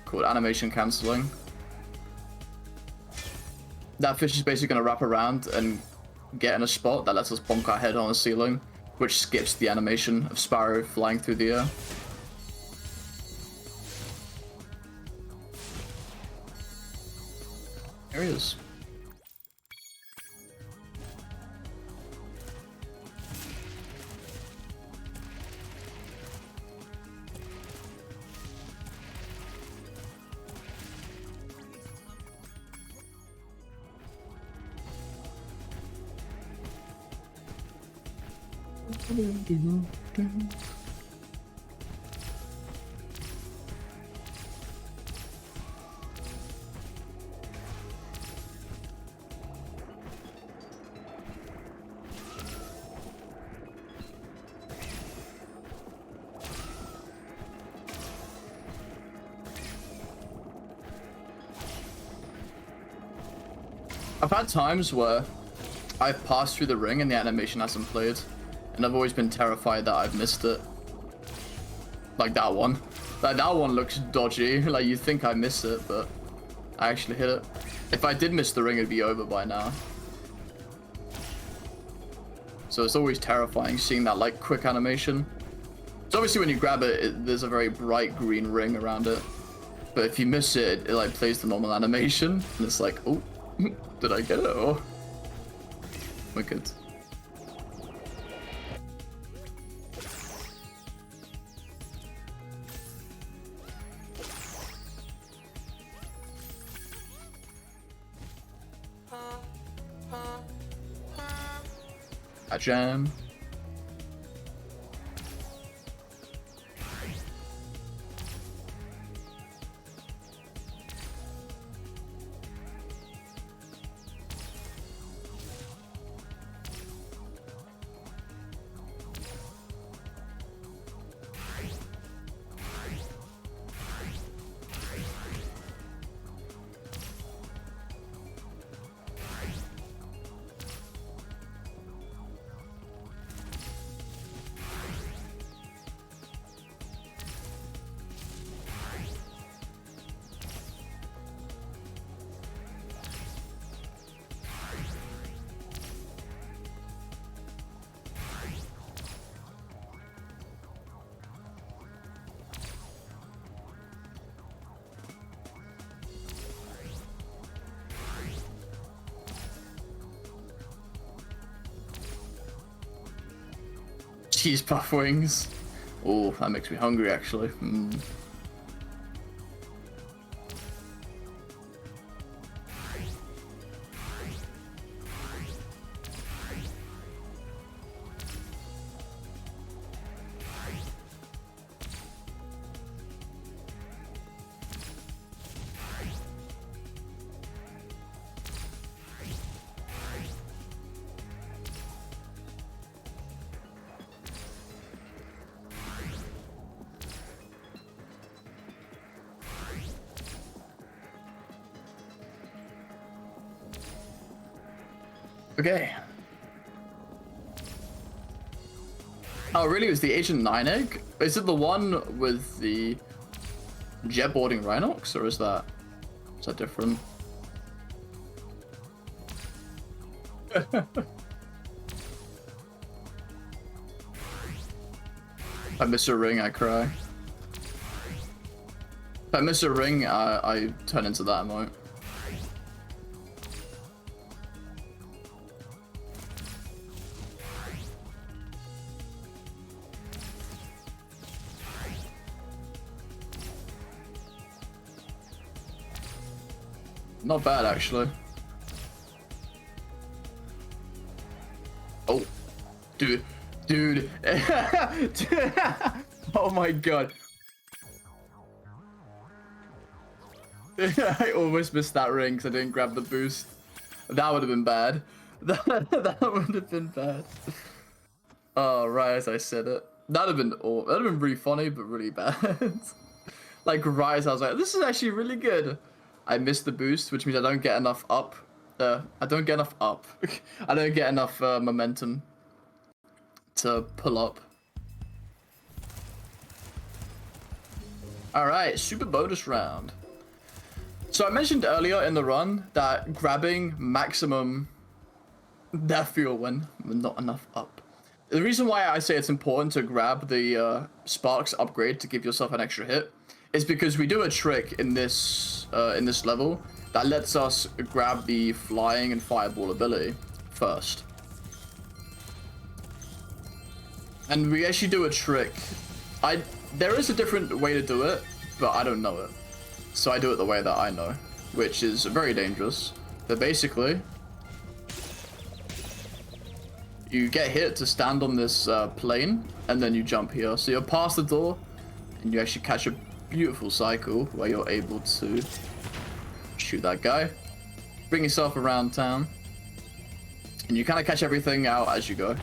called animation cancelling. That fish is basically gonna wrap around and get in a spot that lets us bonk our head on the ceiling, which skips the animation of Spyro flying through the air. There he is. I've had times where I've passed through the ring and the animation hasn't played, and I've always been terrified that I've missed it. Like that one. Like that one looks dodgy, like you think I missed it, but I actually hit it. If I did miss the ring, it'd be over by now. So it's always terrifying seeing that like quick animation. So obviously when you grab it, there's a very bright green ring around it. But if you miss it, it like plays the normal animation, and it's like, oh, did I get it? Oh, wicked. A jam. Cheese puff wings. Oh, that makes me hungry actually. Okay. Oh, really? It was the Agent 9 egg? Is it the one with the jetboarding Rhinox, or is that different? If I miss a ring, I cry. If I miss a ring, I turn into that emote. Not bad, actually. Oh, dude. Oh my god. I almost missed that ring because I didn't grab the boost. That would have been bad. That would have been bad. Oh, right as I said it. That'd have been really funny, but really bad. Like right as I was like, this is actually really good. I missed the boost, which means I don't get enough up. I don't get enough up. I don't get enough momentum to pull up. Alright, super bonus round. So I mentioned earlier in the run that grabbing maximum death fuel when not enough up. The reason why I say it's important to grab the Sparks upgrade to give yourself an extra hit is because we do a trick in this level that lets us grab the flying and fireball ability first. And we actually do a trick. There is a different way to do it, but I don't know it. So I do it the way that I know, which is very dangerous. But basically, you get hit to stand on this plane, and then you jump here. So you're past the door, and you actually catch a beautiful cycle where you're able to shoot that guy, bring yourself around town, and you kind of catch everything out as you go.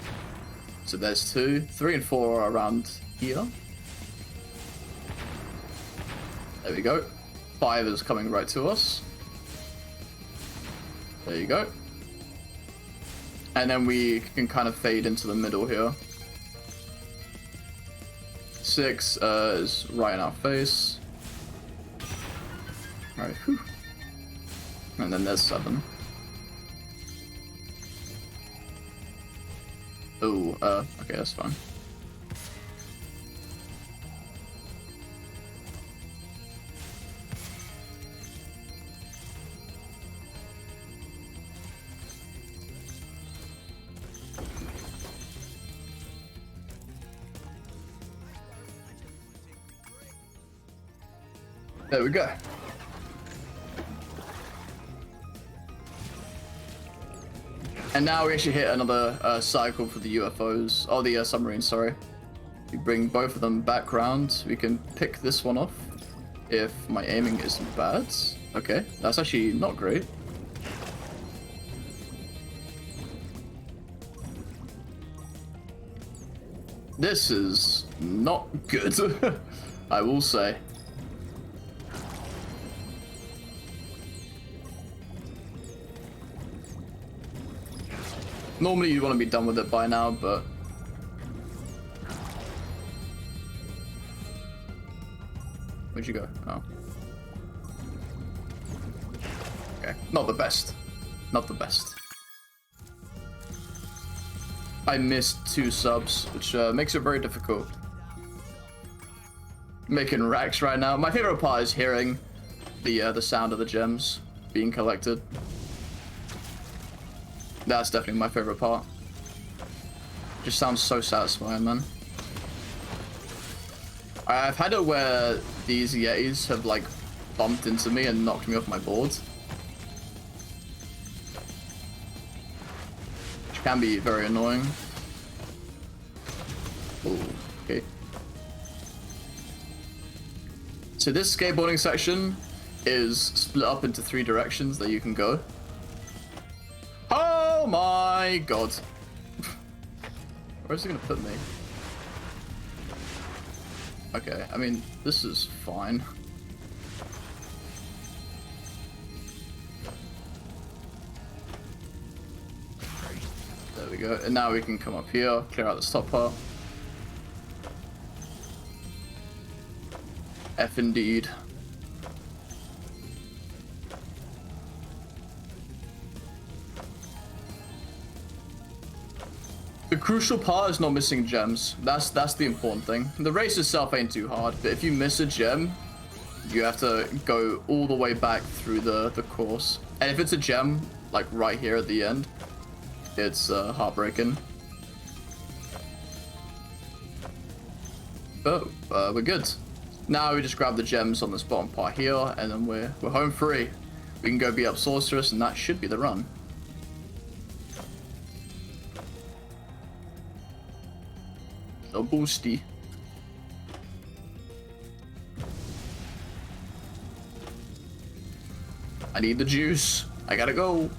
So there's 2, 3, and 4 are around here. There we go. 5 is coming right to us. There you go. And then we can kind of fade into the middle here. 6 is right in our face. Alright, whew. And then there's 7. Oh, okay, that's fine. There we go. And now we actually hit another cycle for the UFOs, or the submarines, sorry. We bring both of them back round. We can pick this one off if my aiming isn't bad. Okay, that's actually not great. This is not good, I will say. Normally you'd want to be done with it by now, but... Where'd you go? Oh. Okay, not the best. Not the best. I missed 2 subs, which makes it very difficult. Making racks right now. My favorite part is hearing the sound of the gems being collected. That's definitely my favorite part. Just sounds so satisfying, man. I've had it where these Yetis have like bumped into me and knocked me off my board, which can be very annoying. Ooh, okay. So this skateboarding section is split up into 3 directions that you can go. Oh my god. Where's it gonna put me? Okay, I mean, this is fine. we go. And now we can come up here, clear out this top part. F indeed. The crucial part is not missing gems. That's the important thing. The race itself ain't too hard, but if you miss a gem, you have to go all the way back through the course. And if it's a gem, like right here at the end, it's heartbreaking. But we're good. Now we just grab the gems on this bottom part here, and then we're home free. We can go beat up Sorceress, and that should be the run. A boosty. I need the juice. I gotta go.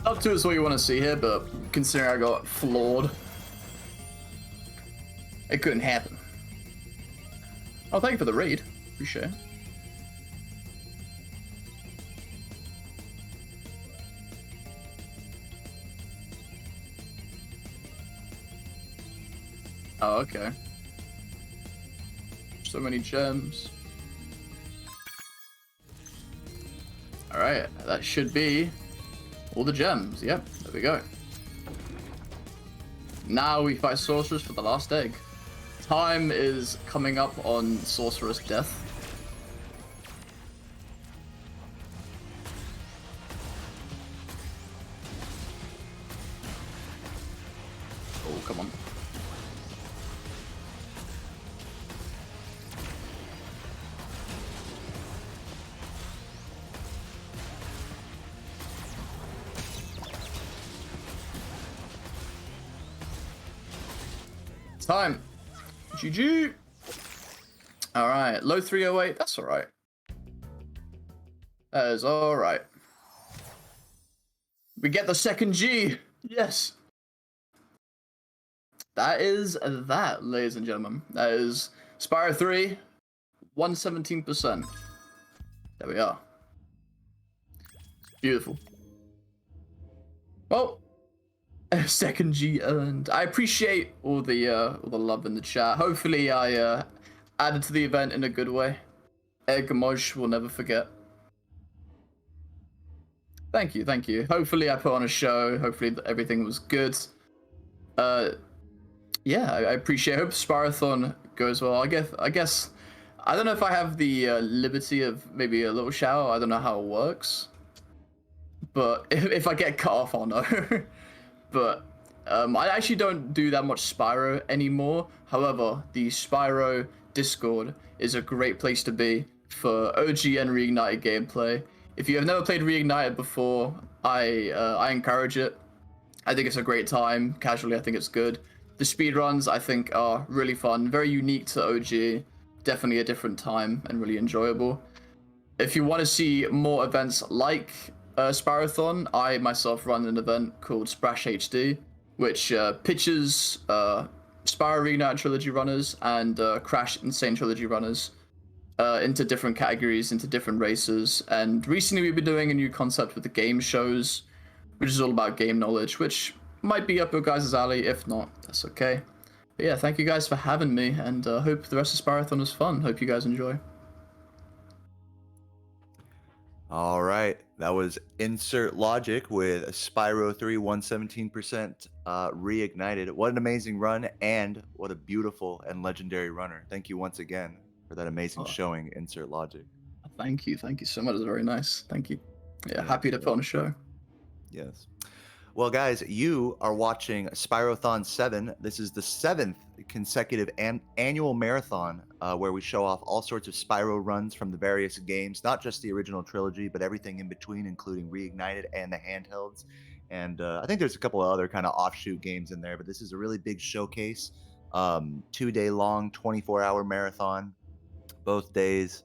Up to is what you want to see here, but considering I got floored, it couldn't happen. Oh, thank you for the raid. Appreciate it. Oh, okay. So many gems. Alright, that should be all the gems. Yep, there we go. Now we fight Sorceress for the last egg. Time is coming up on Sorceress death. Oh, come on. Time. GG. All right, low 308. That's all right. That is all right. We get the second G. Yes. That is that, ladies and gentlemen. That is Spyro 3, 117%. There we are. Beautiful. Well, second G earned. I appreciate all the love in the chat. Hopefully I added to the event in a good way. Egmoj will never forget. Thank you, thank you. Hopefully I put on a show. Hopefully everything was good. Yeah, I appreciate it. I hope Spyrothon goes well. I guess I don't know if I have the liberty of maybe a little shout. I don't know how it works. But if I get cut off, I'll know. But I actually don't do that much Spyro anymore. However, the Spyro Discord is a great place to be for OG and Reignited gameplay. If you have never played Reignited before, I encourage it. I think it's a great time. Casually, I think it's good. The speedruns, I think, are really fun. Very unique to OG. Definitely a different time and really enjoyable. If you want to see more events like Spyrothon, I myself run an event called Splash HD, which pitches Spyro Reignited Trilogy runners and Crash Insane Trilogy runners into different categories, into different races. And recently we've been doing a new concept with the game shows, which is all about game knowledge, which might be up your guys' alley. If not, that's okay. But yeah, thank you guys for having me, and hope the rest of Spyrothon was fun. Hope you guys enjoy. All right, that was InsertLogic with Spyro 3, 117% reignited. What an amazing run, and what a beautiful and legendary runner. Thank you once again for that amazing showing, InsertLogic. Thank you so much. It was very nice. Thank you. Yeah, happy to put on a show. Yes. Well, guys, you are watching Spyrothon 7. This is the 7th consecutive annual marathon where we show off all sorts of Spyro runs from the various games, not just the original trilogy, but everything in between, including Reignited and the handhelds. And I think there's a couple of other kind of offshoot games in there, but this is a really big showcase. 2-day long, 24-hour marathon, both days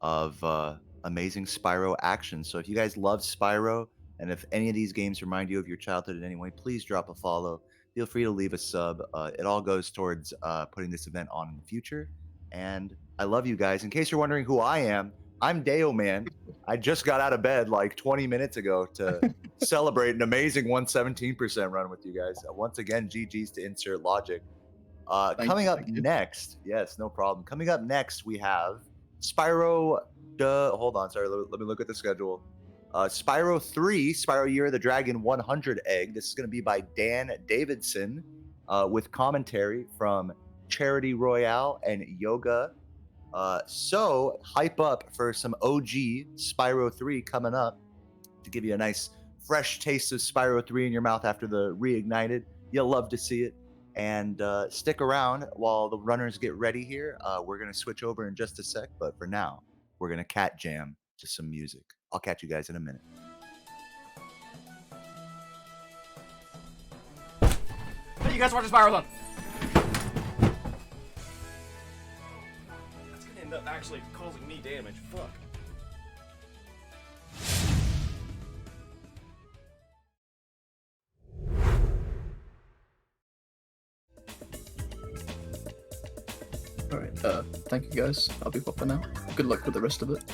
of amazing Spyro action. So if you guys love Spyro, And if any of these games remind you of your childhood in any way, please drop a follow. Feel free to leave a sub. It all goes towards putting this event on in the future. And I love you guys. In case you're wondering who I am, I'm Deo Man. I just got out of bed like 20 minutes ago to celebrate an amazing 117% run with you guys. Once again, GG's to InsertLogic. Coming up next, yes, no problem. Coming up next, we have Spyro. Hold on, sorry. Let me look at the schedule. Spyro 3, Spyro Year of the Dragon 100 Egg. This is going to be by Dan Davidson with commentary from Charity Royale and Yoga. So hype up for some OG Spyro 3 coming up to give you a nice fresh taste of Spyro 3 in your mouth after the reignited. You'll love to see it. And stick around while the runners get ready here. We're going to switch over in just a sec, but for now, we're going to cat jam to some music. I'll catch you guys in a minute. Hey, you guys watch Spyrothon. That's gonna end up actually causing me damage. Fuck. Alright, thank you guys. I'll be popping out. Good luck with the rest of it.